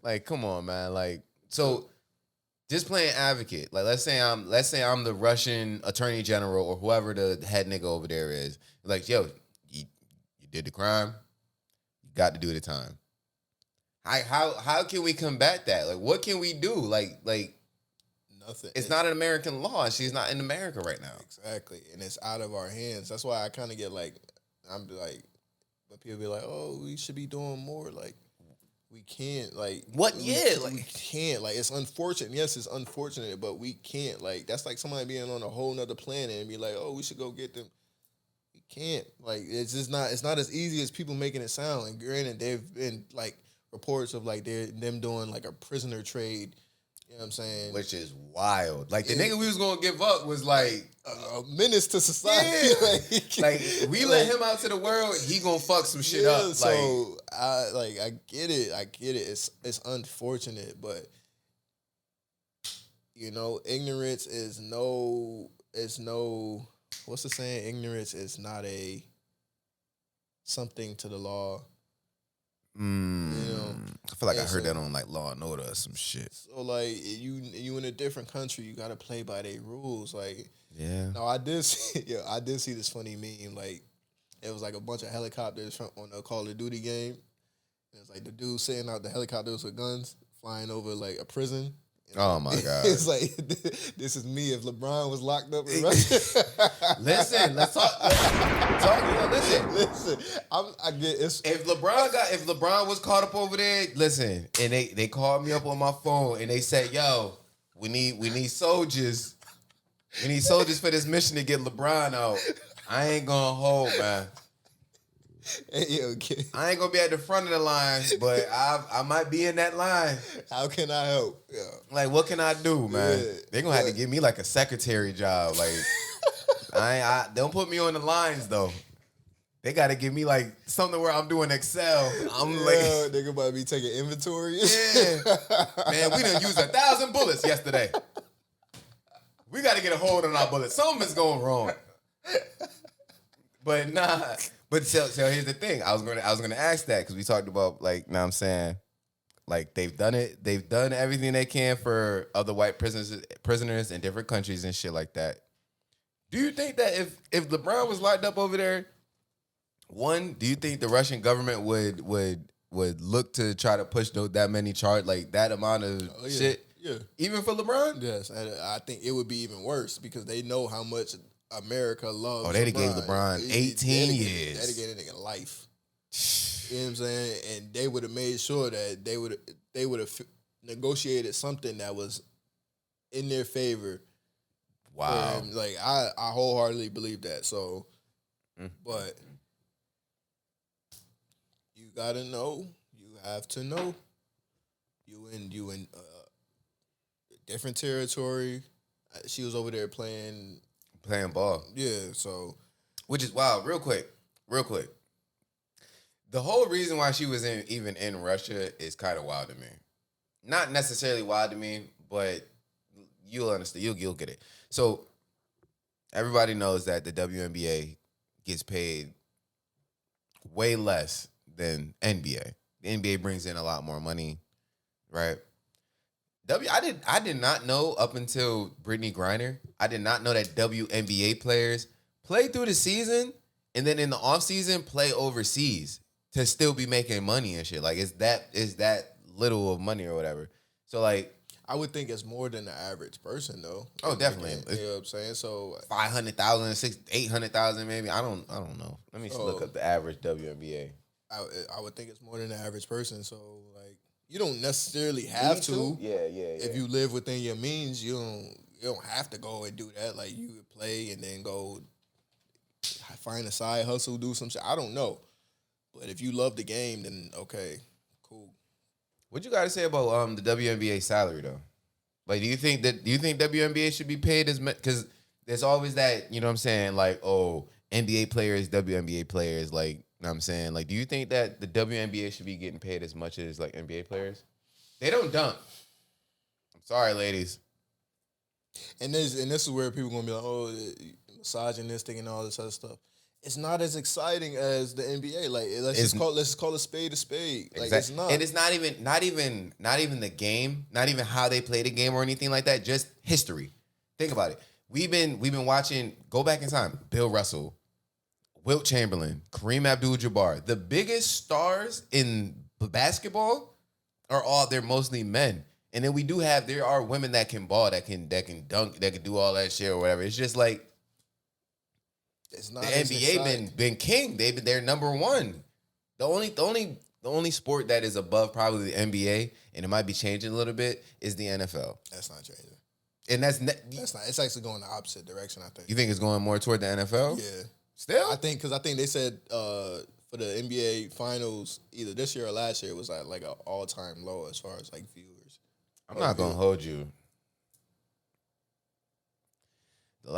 Like, come on, man. Like, so just playing advocate. Like, let's say I'm the Russian attorney general or whoever the head nigga over there is. Like, yo, you did the crime. You got to do the time. How can we combat that? Like, what can we do? Like nothing. It's not an American law. She's not in America right now. Exactly, and it's out of our hands. That's why I kind of get but people be like, oh, we should be doing more. Like, we can't. Like, what? Yeah, we can't. Like, it's unfortunate. Yes, it's unfortunate, but we can't. Like, that's like somebody being on a whole nother planet and be like, oh, we should go get them. We can't. Like, it's just not. It's not as easy as people making it sound. And granted, they've been like reports of like them doing like a prisoner trade. You know what I'm saying? Which is wild. Like, the nigga we was going to give up was like a menace to society. Yeah. like we let him out to the world, he going to fuck some shit up. So, I get it. It's unfortunate, but, ignorance is no, what's the saying? Ignorance is not something to the law. I feel like I heard that on like Law and Order or some shit. So like you in a different country, you gotta play by their rules. Like No, I did see this funny meme. Like it was like a bunch of helicopters on a Call of Duty game. And it's like the dude sitting out the helicopters with guns flying over like a prison. Oh my God! It's like this is me if LeBron was locked up in Russia. Listen, let's talk. Listen. I get it. If LeBron was caught up over there, listen, and they called me up on my phone and they said, "Yo, we need soldiers. We need soldiers for this mission to get LeBron out." I ain't gonna hold, man. Hey, okay. I ain't gonna be at the front of the line, but I might be in that line. How can I help? Yeah. Like, what can I do, man? Yeah, They gonna have to give me like a secretary job. Like, I don't put me on the lines though. They gotta give me like something where I'm doing Excel. I'm like, nigga might be taking inventory. yeah, man, we done used 1,000 bullets yesterday. We gotta get a hold on our bullets. Something's going wrong. But nah. But so here's the thing. I was gonna ask that because we talked about like, know what I'm saying, like they've done it. They've done everything they can for other white prisoners in different countries and shit like that. Do you think that if LeBron was locked up over there, one, do you think the Russian government would look to try to push that many charges, like that amount of shit? Yeah. Even for LeBron? Yes. And I think it would be even worse because they know how much America loves. Oh, they'd have gave LeBron 18 years. They'd have gave that nigga life. You know what I'm saying? And they would have made sure that they would have negotiated something that was in their favor. Wow. Like I wholeheartedly believe that. So, but you gotta know. You have to know. You in different territory. She was over there playing ball. Yeah, so which is wild. Real quick. The whole reason why she was even in Russia is kind of wild to me. Not necessarily wild to me, but you'll understand. You'll get it. So everybody knows that the WNBA gets paid way less than NBA. The NBA brings in a lot more money, right? I did not know up until Britney Griner. I did not know that WNBA players play through the season and then in the off season play overseas to still be making money and shit. Like is that little of money or whatever. So like I would think it's more than the average person though. Oh, definitely. You know what I'm saying? So 500,000, 800,000 maybe. I don't know. Let me look up the average WNBA. I would think it's more than the average person. So like you don't necessarily have to. Yeah. If you live within your means, you don't have to go and do that. Like you would play and then go find a side hustle, do some shit. I don't know. But if you love the game, then okay, cool. What you got to say about the WNBA salary though? Like, do you think WNBA should be paid as much? Because there's always that, you know what I'm saying? Like, oh, NBA players, WNBA players. Like, you know what I'm saying? Like, do you think that the WNBA should be getting paid as much as like NBA players? They don't dunk. I'm sorry, ladies. And this is where people gonna be like, oh, misogynistic and all this other stuff. It's not as exciting as the NBA. Like let's just call a spade a spade. Like exactly. It's not. And it's not even the game, not even how they play the game or anything like that. Just history. Think about it. We've been watching. Go back in time. Bill Russell, Wilt Chamberlain, Kareem Abdul-Jabbar. The biggest stars in basketball they're mostly men. And then there are women that can ball, that can dunk, that can do all that shit or whatever. It's just like it's not the NBA been king. They're number one. The only sport that is above probably the NBA, and it might be changing a little bit, is the NFL. That's not changing. And that's not. It's actually going the opposite direction. I think. You think it's going more toward the NFL? Yeah. Still, I think they said for the NBA finals either this year or last year it was like an all-time low as far as like viewers. I'm not gonna hold you. The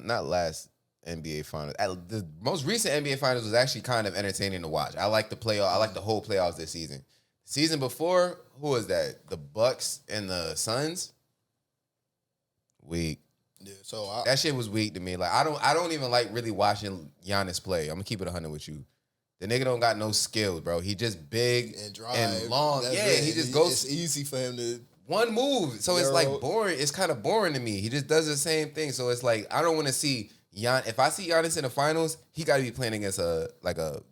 not last NBA finals. The most recent NBA finals was actually kind of entertaining to watch. I like the playoff. I like the whole playoffs this season. Season before, who was that? The Bucks and the Suns. Weak. Yeah, so that shit was weak to me. Like I don't even like really watching Giannis play. I'm gonna keep it 100 with you. The nigga don't got no skills, bro. He just big and drive and long. That's yeah, it. he just goes. It's easy for him to one move. So it's like boring. It's kind of boring to me. He just does the same thing. So it's like I don't want to see if I see Giannis in the finals, he got to be playing against a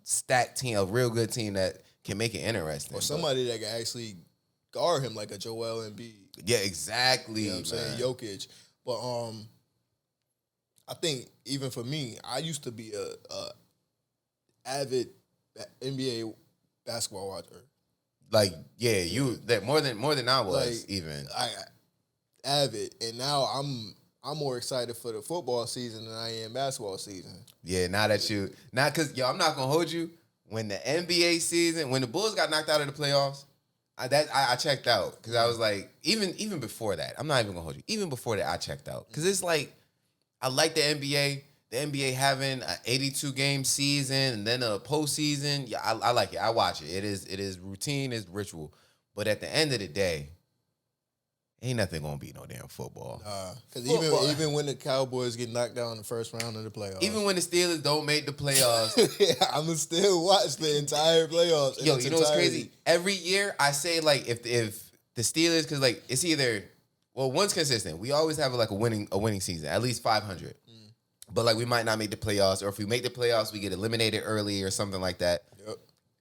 stacked team, a real good team that can make it interesting. Or somebody that can actually guard him like a Joel Embiid. Yeah, exactly. You know what I'm saying? Jokic. But I think even for me, I used to be a avid NBA basketball watcher. Like, yeah, more than I was like, even. I avid, and now I'm more excited for the football season than I am basketball season. Yeah, because I'm not gonna hold you. When the NBA season, when the Bulls got knocked out of the playoffs, I checked out because I was like, even before that, I'm not even gonna hold you. Even before that, I checked out because it's like I like the NBA. The NBA having an 82 game season and then a postseason. Yeah, I like it. I watch it. It is routine. It's ritual. But at the end of the day, ain't nothing gonna be no damn football. Because even when the Cowboys get knocked out in the first round of the playoffs, even when the Steelers don't make the playoffs, I'ma still watch the entire playoffs. Yo, you know what's crazy? Every year I say like if the Steelers, because like it's either one's consistent. We always have like a winning season, at least 500. But like we might not make the playoffs, or if we make the playoffs, we get eliminated early or something like that. Yep.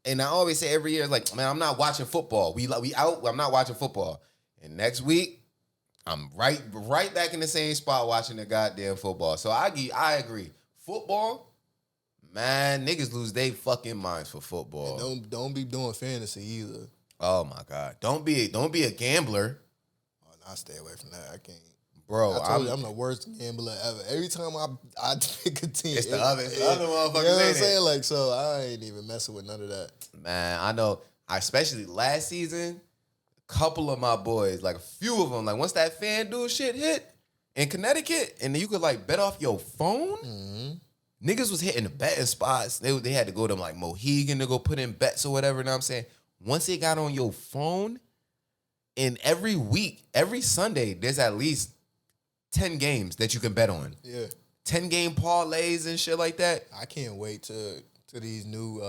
And I always say every year, like, man, I'm not watching football. We out. I'm not watching football. And next week, I'm right back in the same spot watching the goddamn football. So I agree. Football, man, niggas lose their fucking minds for football. And don't be doing fantasy either. Oh my God, don't be a gambler. Oh, no, I stay away from that. I can't. Bro, I told you I'm the worst gambler ever. Every time I pick a team, it's the other motherfuckers. You know what I'm saying? Like, so I ain't even messing with none of that. Man, I know. Especially last season, a couple of my boys, like a few of them, like once that FanDuel shit hit in Connecticut, and then you could like bet off your phone. Niggas was hitting the betting spots. They had to go to like Mohegan to go put in bets or whatever. You know what I'm saying? Once it got on your phone, and every week, every Sunday, there's at least 10 games that you can bet on. Yeah. 10 game parlays and shit like that. I can't wait to these new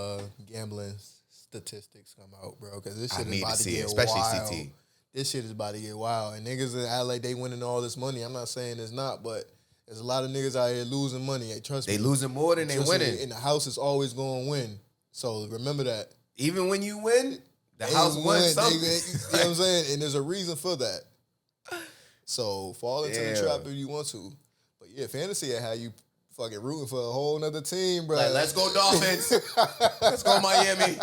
gambling statistics come out, bro, because this shit is about to get especially wild. CT. This shit is about to get wild. And niggas that act like they winning all this money. I'm not saying it's not, but there's a lot of niggas out here losing money. Hey, trust me. They losing more than they winning. And the house is always going to win. So remember that. Even when you win, the house wins something. You know what I'm saying? And there's a reason for that. So fall into the trap if you want to. But yeah, fantasy at how you fucking rooting for a whole nother team, bro. Like, let's go Dolphins. Let's go Miami.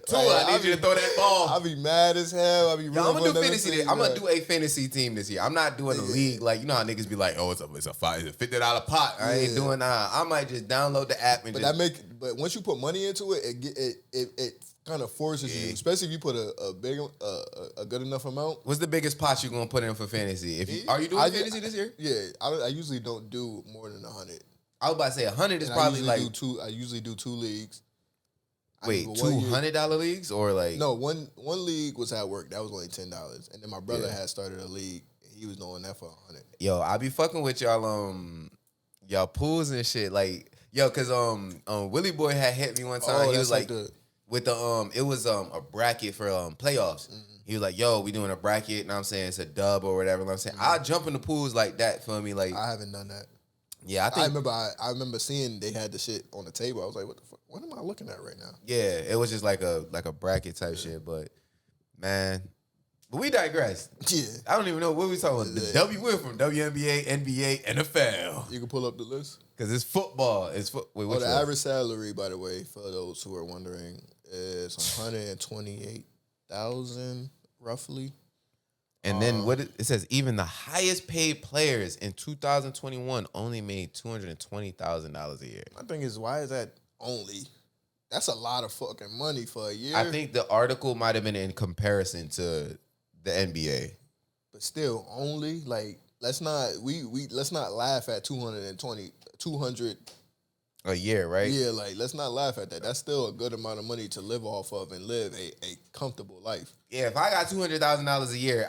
Tua, I need you to throw that ball. I'll be mad as hell. I'll be rooting I'm for gonna do another fantasy. team, I'm bro. gonna do a fantasy team this year. I'm not doing a league like, you know how niggas be like, oh, it's a $50 pot. I ain't doing that. I might just download the app and But once you put money into it, it kind of forces you, especially if you put a good enough amount. What's the biggest pot you gonna put in for fantasy? Are you doing fantasy this year? Yeah, I usually don't do more than 100. I was about to say 100 is probably like I usually do 2 leagues. Wait, $200 leagues or like no one league was at work. That was only $10, and then my brother had started a league. He was doing that for 100. Yo, I be fucking with y'all pools and shit. Like, yo, cause Willie Boy had hit me one time. He was like with the it was a bracket for playoffs. Mm-hmm. He was like, yo, we doing a bracket, and I'm saying it's a dub or whatever. And I'm saying I'll jump in the pools like that for me. Like, I haven't done that. Yeah, I remember seeing they had the shit on the table. I was like, what the fuck? What am I looking at right now? Yeah, it was just like a bracket type shit, but man. But we digress. Yeah. I don't even know what we talking about. We're from WNBA, NBA, NFL. You can pull up the list. Because it's football. Wait, the average salary, by the way, for those who are wondering, is $128,000 roughly. And then it says even the highest paid players in 2021 only made $220,000 a year. My thing is, why is that only? That's a lot of fucking money for a year. I think the article might have been in comparison to the NBA. But still, only like let's not laugh at 200 a year, right? Yeah, like let's not laugh at that. That's still a good amount of money to live off of and live a comfortable life. Yeah, if I got $200,000 a year,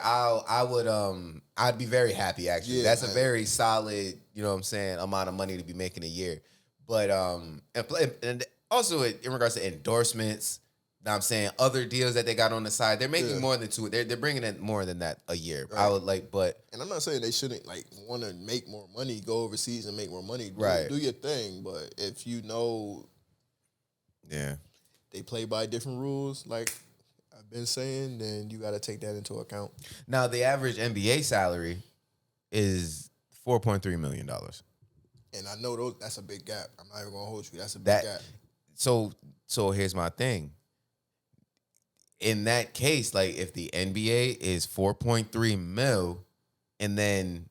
I'd be very happy actually. Yeah, that's a very solid, you know what I'm saying, amount of money to be making a year. But and also in regards to endorsements, you know what I'm saying, other deals that they got on the side, they're making more than they're bringing in more than that a year. Right. I would and I'm not saying they shouldn't want to make more money, go overseas and make more money. Do your thing, but if you know, they play by different rules, like I've been saying, then you got to take that into account. Now the average NBA salary is $4.3 million. And I know that's a big gap. I'm not even gonna hold you. That's a big gap. So here's my thing. In that case, like if the NBA is 4.3 mil, and then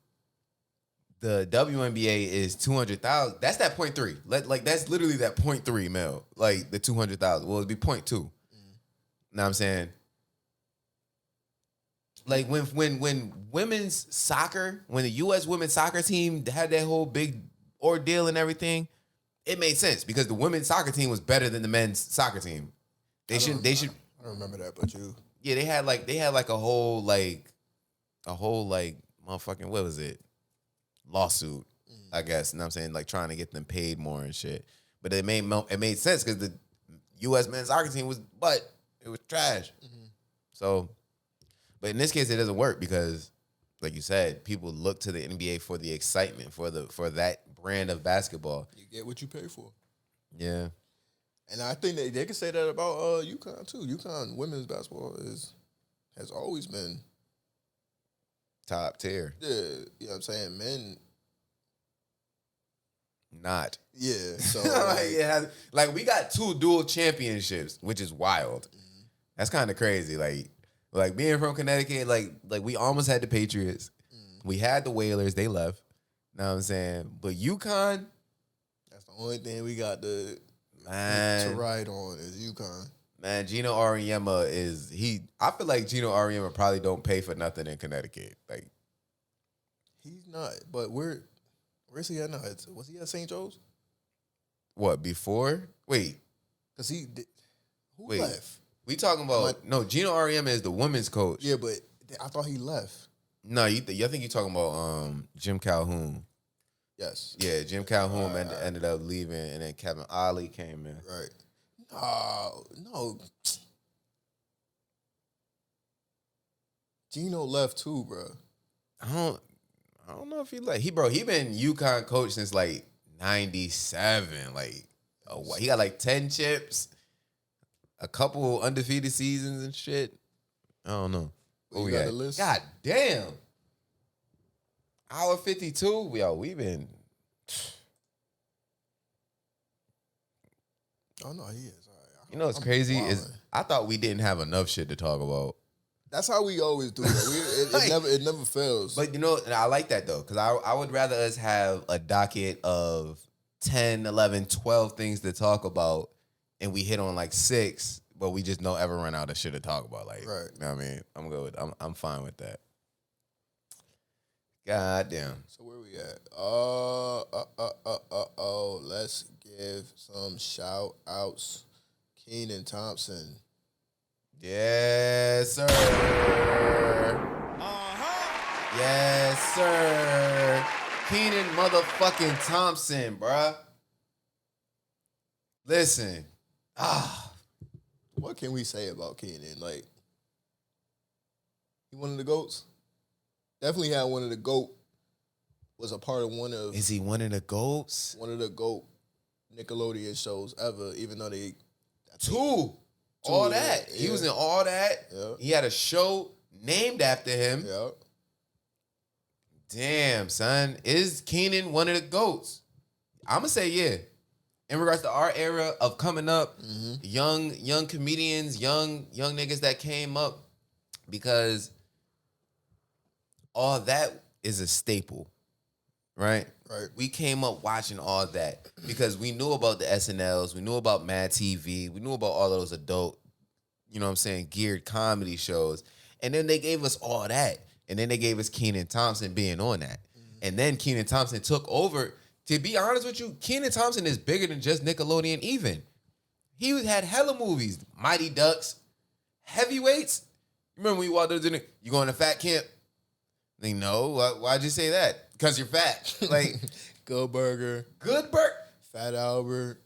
the WNBA is 200,000. That's that 0.3. Like that's literally that 0.3 mil. Like the 200,000. Well, it'd be 0.2. Know what I'm saying? Like when women's soccer, when the U.S. women's soccer team had that whole big ordeal and everything, it made sense because the women's soccer team was better than the men's soccer team. They should. I don't remember that, but you. Yeah, they had like a whole motherfucking, what was it? Lawsuit, I guess. You know what I'm saying? Like trying to get them paid more and shit. But it made sense because the U.S. men's soccer team was trash. So, but in this case, it doesn't work because, like you said, people look to the NBA for the excitement, for that brand of basketball. You get what you pay for. Yeah. And I think they can say that about UConn too. UConn women's basketball has always been top tier. Yeah, you know what I'm saying? Men not. Yeah. So like we got 2 dual championships, which is wild. That's kind of crazy. Like being from Connecticut, like we almost had the Patriots. We had the Whalers, they left. Know what I'm saying? But UConn, that's the only thing we got to ride on is UConn. Man, Gino Auriemma I feel like Gino Auriemma probably don't pay for nothing in Connecticut. Like he's not, but where's he at now? Was he at St. Joe's? What, before? Wait. Because who left? We talking about, no, Gino Auriemma is the women's coach. Yeah, but I thought he left. No, I think you're talking about Jim Calhoun. Yes. Yeah, Jim Calhoun ended up leaving, and then Kevin Ollie came in. Right. No. Gino left too, bro. I don't know if he left. He been UConn coach since like 97. Like, he got like 10 chips, a couple undefeated seasons and shit. I don't know. Oh, you got the list? God damn. Hour 52. We been. Oh no, he is. All right. You know what's crazy is I thought we didn't have enough shit to talk about. That's how we always do it. It never fails. But you know, and I like that though, because I would rather us have a docket of 10, 11, 12 things to talk about, and we hit on like 6, but we just don't ever run out of shit to talk about. Like, right. You know what I mean? I'm good. I'm fine with that. God damn. So where we at? Let's give some shout outs. Kenan Thompson. Yes, sir. Yes, sir. Kenan motherfucking Thompson, bruh. Listen. What can we say about Kenan? Like, he one of the GOATs? Definitely had one of the GOAT. Was a part of one of... Is he one of the GOATs? One of the GOAT Nickelodeon shows ever, even though they... Two. All that. Yeah. He was in all that. Yeah. He had a show named after him. Yeah. Damn, son. Is Kenan one of the GOATs? I'm going to say yeah. In regards to our era of coming up, young comedians, young niggas that came up, because all that is a staple, right? Right. We came up watching all that because we knew about the SNLs, we knew about Mad TV, we knew about all those adult, you know what I'm saying, geared comedy shows. And then they gave us all that. And then they gave us Kenan Thompson being on that. And then Kenan Thompson took over. To be honest with you, Kenan Thompson is bigger than just Nickelodeon even. He had hella movies. Mighty Ducks, Heavyweights. Remember when you walked into you going to fat camp? They know. Why'd you say that? Because you're fat. Like, Good Burger. Good Burger. Fat Albert.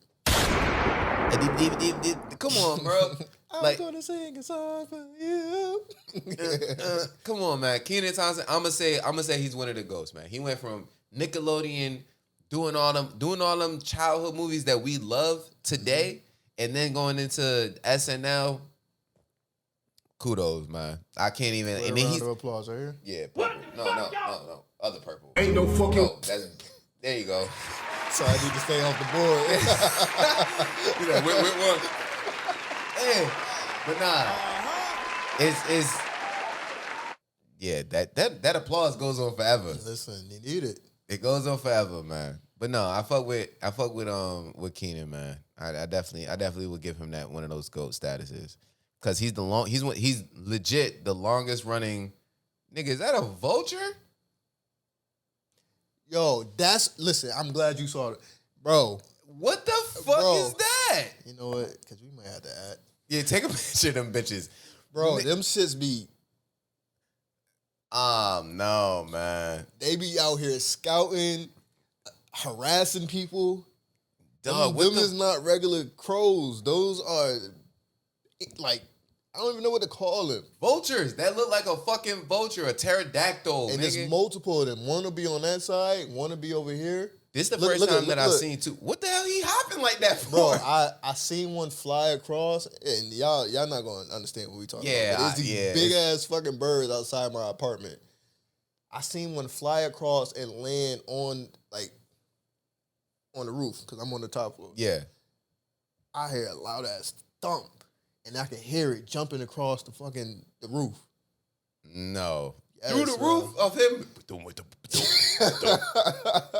Come on, bro. I'm gonna sing a song for you. Come on, man. Kenan Thompson, I'm gonna say he's one of the GOATs, man. He went from Nickelodeon doing all them childhood movies that we love today, and then going into SNL. Kudos, man. I can't even. And then round of applause right here. Yeah, purple. No. Other purple. Ain't no fucking. Oh, there you go. So I need to stay off the board. You know, we're yeah, but nah, it's yeah. That applause goes on forever. Listen, you need it. It goes on forever, man. But no, I fuck with Kenan, man. I definitely would give him that one of those GOAT statuses. Cause he's legit the longest running nigga. Is that a vulture? Yo, listen, I'm glad you saw it. Bro. What the fuck is that? You know what? Because we might have to add. Yeah, take a picture of them bitches. Bro, them shits be... no, man. They be out here scouting, harassing people. Dog, them is not regular crows. Those are, like, I don't even know what to call them. Vultures. That look like a fucking vulture, a pterodactyl. And nigga. there's multiple of them. One will be on that side, one will be over here. This is the first time that I've seen two. What the hell he hopping like that for? Bro, I seen one fly across, and y'all not gonna understand what we talking about. It's these big ass fucking birds outside my apartment. I seen one fly across and land on the roof because I'm on the top floor. Yeah, I hear a loud ass thump, and I can hear it jumping across the roof. No. Yes, through the roof of him.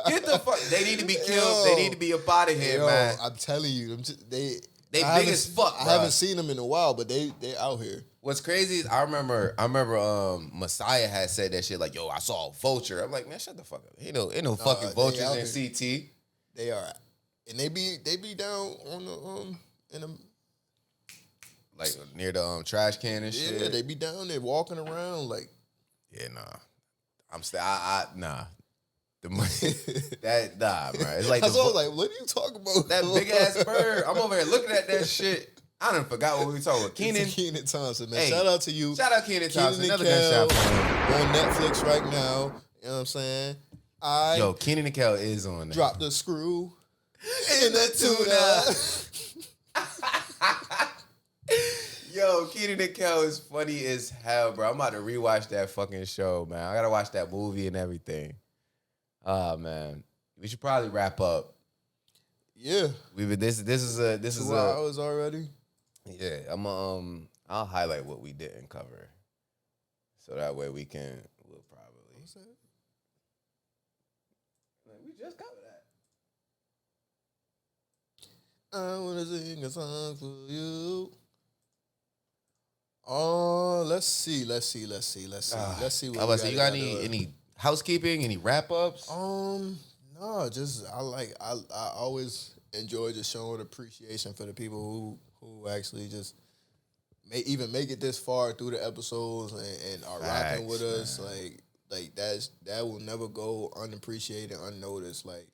Get the fuck. They need to be killed. Yo, they need to be up out of here, man. I'm telling you, they big as fuck. I haven't seen them in a while, but they out here. What's crazy is I remember Messiah had said that shit like, yo, I saw a vulture. I'm like, man, shut the fuck up. Ain't no fucking vultures in CT. They are, and they be down on the in the like near the trash can and shit. Yeah, they be down there walking around like. Yeah, nah. I'm still, nah. The money, nah, bro. It's like I was like, what are you talking about? That big ass bird. I'm over here looking at that shit. I done forgot what we were talking about. Kenan Thompson, man. Hey, shout out to you. Shout out Kenan Thompson. Another Kel, gunshot on Netflix right now. You know what I'm saying? Yo, Kenan and Kel is on there. Drop the screw in the tuna. Yo, Kenan and Kel is funny as hell, bro. I'm about to rewatch that fucking show, man. I gotta watch that movie and everything. Man, we should probably wrap up. Yeah, This is 2 hours already. Yeah, I'll highlight what we didn't cover, so that way we'll probably. What's that? We just covered that. I wanna sing a song for you. Oh, let's see. Let's see what I was say, you got any housekeeping, any wrap ups? No, just I always enjoy just showing appreciation for the people who actually just even make it this far through the episodes and are rocking with us. Man. Like that will never go unappreciated, unnoticed. Like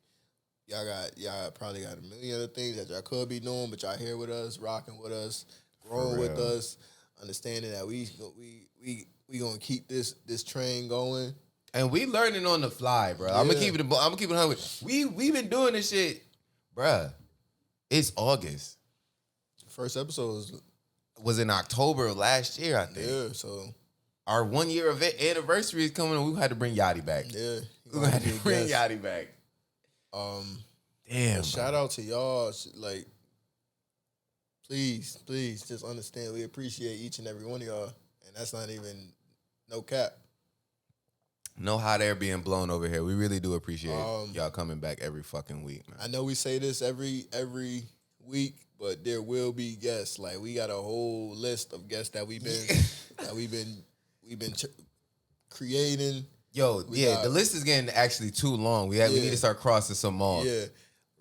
y'all probably got a million other things that y'all could be doing, but y'all here with us, rocking with us, growing with us. Understanding that we gonna keep this train going, and we learning on the fly, bro. Yeah. I'm gonna keep it 100. We been doing this shit, bruh. It's August. First episode was in October of last year, I think. Yeah, so our 1 year anniversary is coming, and we had to bring Yadie back. Yeah, we had to bring Yadie back. Damn. Shout out to y'all, like. Please, just understand we appreciate each and every one of y'all, and that's not even no cap. No hot air being blown over here. We really do appreciate y'all coming back every fucking week, man. I know we say this every week, but there will be guests. Like we got a whole list of guests that we've been creating. Yo, the list is getting actually too long. We need to start crossing some off. Yeah,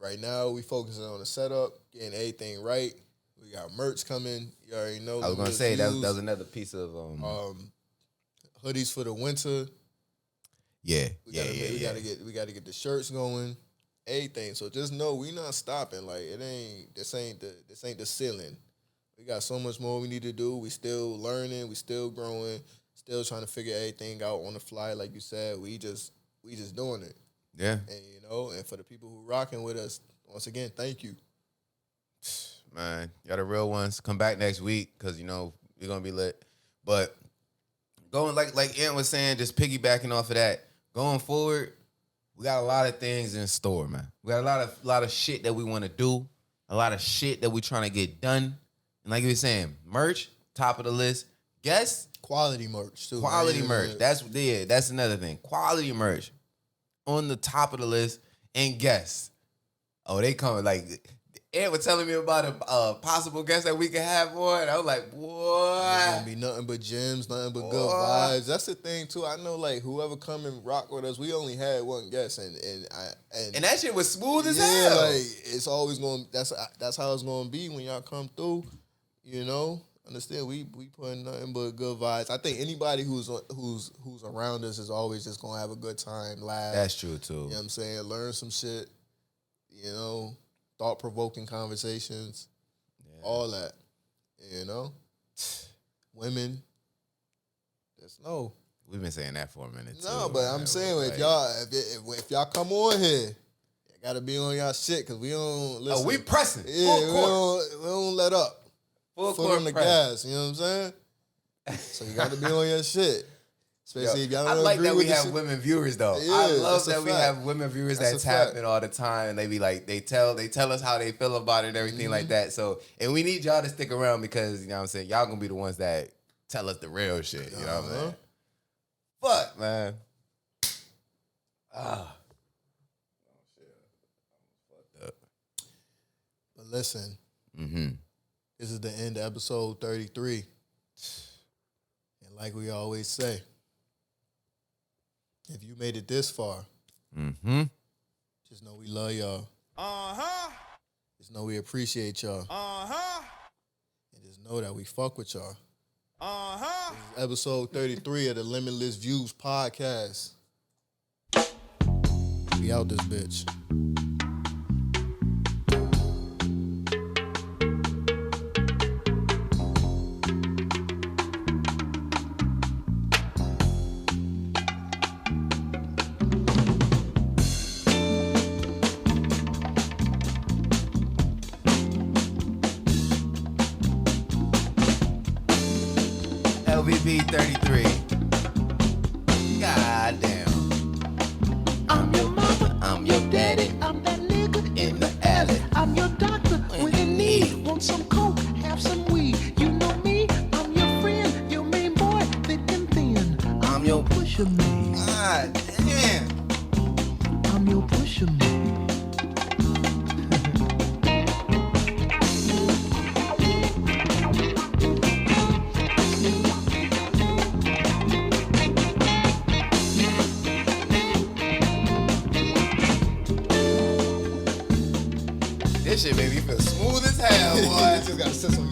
right now we focusing on the setup, getting everything right. We got merch coming. You already know. I was gonna say that was another piece of hoodies for the winter. Yeah, we gotta get the shirts going. Everything. So just know we not stopping. Like this ain't the ceiling. We got so much more we need to do. We still learning. We still growing. Still trying to figure everything out on the fly. Like you said, we just doing it. Yeah. And and for the people who rocking with us, once again, thank you. Man, y'all the real ones. Come back next week because we're gonna be lit. But going like Ant was saying, just piggybacking off of that, going forward, we got a lot of things in store, man. We got a lot of shit that we want to do, a lot of shit that we trying to get done. And like you were saying, merch, top of the list. Guests, quality merch too. Quality merch. That's another thing. Quality merch on the top of the list, and guests. Oh, they coming like. Ed was telling me about a possible guest that we could have on. I was like, what? It's gonna be nothing but gems, nothing but good vibes. That's the thing too. I know like whoever come and rock with us, we only had one guest, and that shit was smooth as hell. Like it's always going. That's how it's gonna be when y'all come through. You know, understand? We putting nothing but good vibes. I think anybody who's around us is always just gonna have a good time, laugh. That's true too. You know what I'm saying? Learn some shit. You know. Thought-provoking conversations, all that, you know. Women, just know. We've been saying that for a minute. No, too, but I'm saying if y'all come on here, you gotta be on y'all shit because we don't listen. Oh, we pressing. Yeah, we don't let up. Full Foot court on the press. gas. You know what I'm saying? So you got to be on your shit. Especially if y'all don't I like agree that with we the have shit. women viewers though. Yeah, I love that's a that we fact. have women viewers That's that a tap fact. in all the time. And they be like, they tell us how they feel about it and everything like that. So, and we need y'all to stick around because, you know what I'm saying, y'all gonna be the ones that tell us the real shit. You know what I'm saying? Fuck, man. But listen, this is the end of episode 33. And like we always say, if you made it this far, just know we love y'all. Just know we appreciate y'all. And just know that we fuck with y'all. This is episode 33 of the Limitless Views Podcast. We out this bitch. LVP 33. God damn. I'm your mama, I'm your daddy, I'm that nigga In the alley. I'm your doctor when you need. Want some coke, have some weed. You know me, I'm your friend, your main boy, thick and thin. I'm your pusher man, God damn. I'm your pusher man. This shit made me feel smooth as hell, boy. Just gotta set some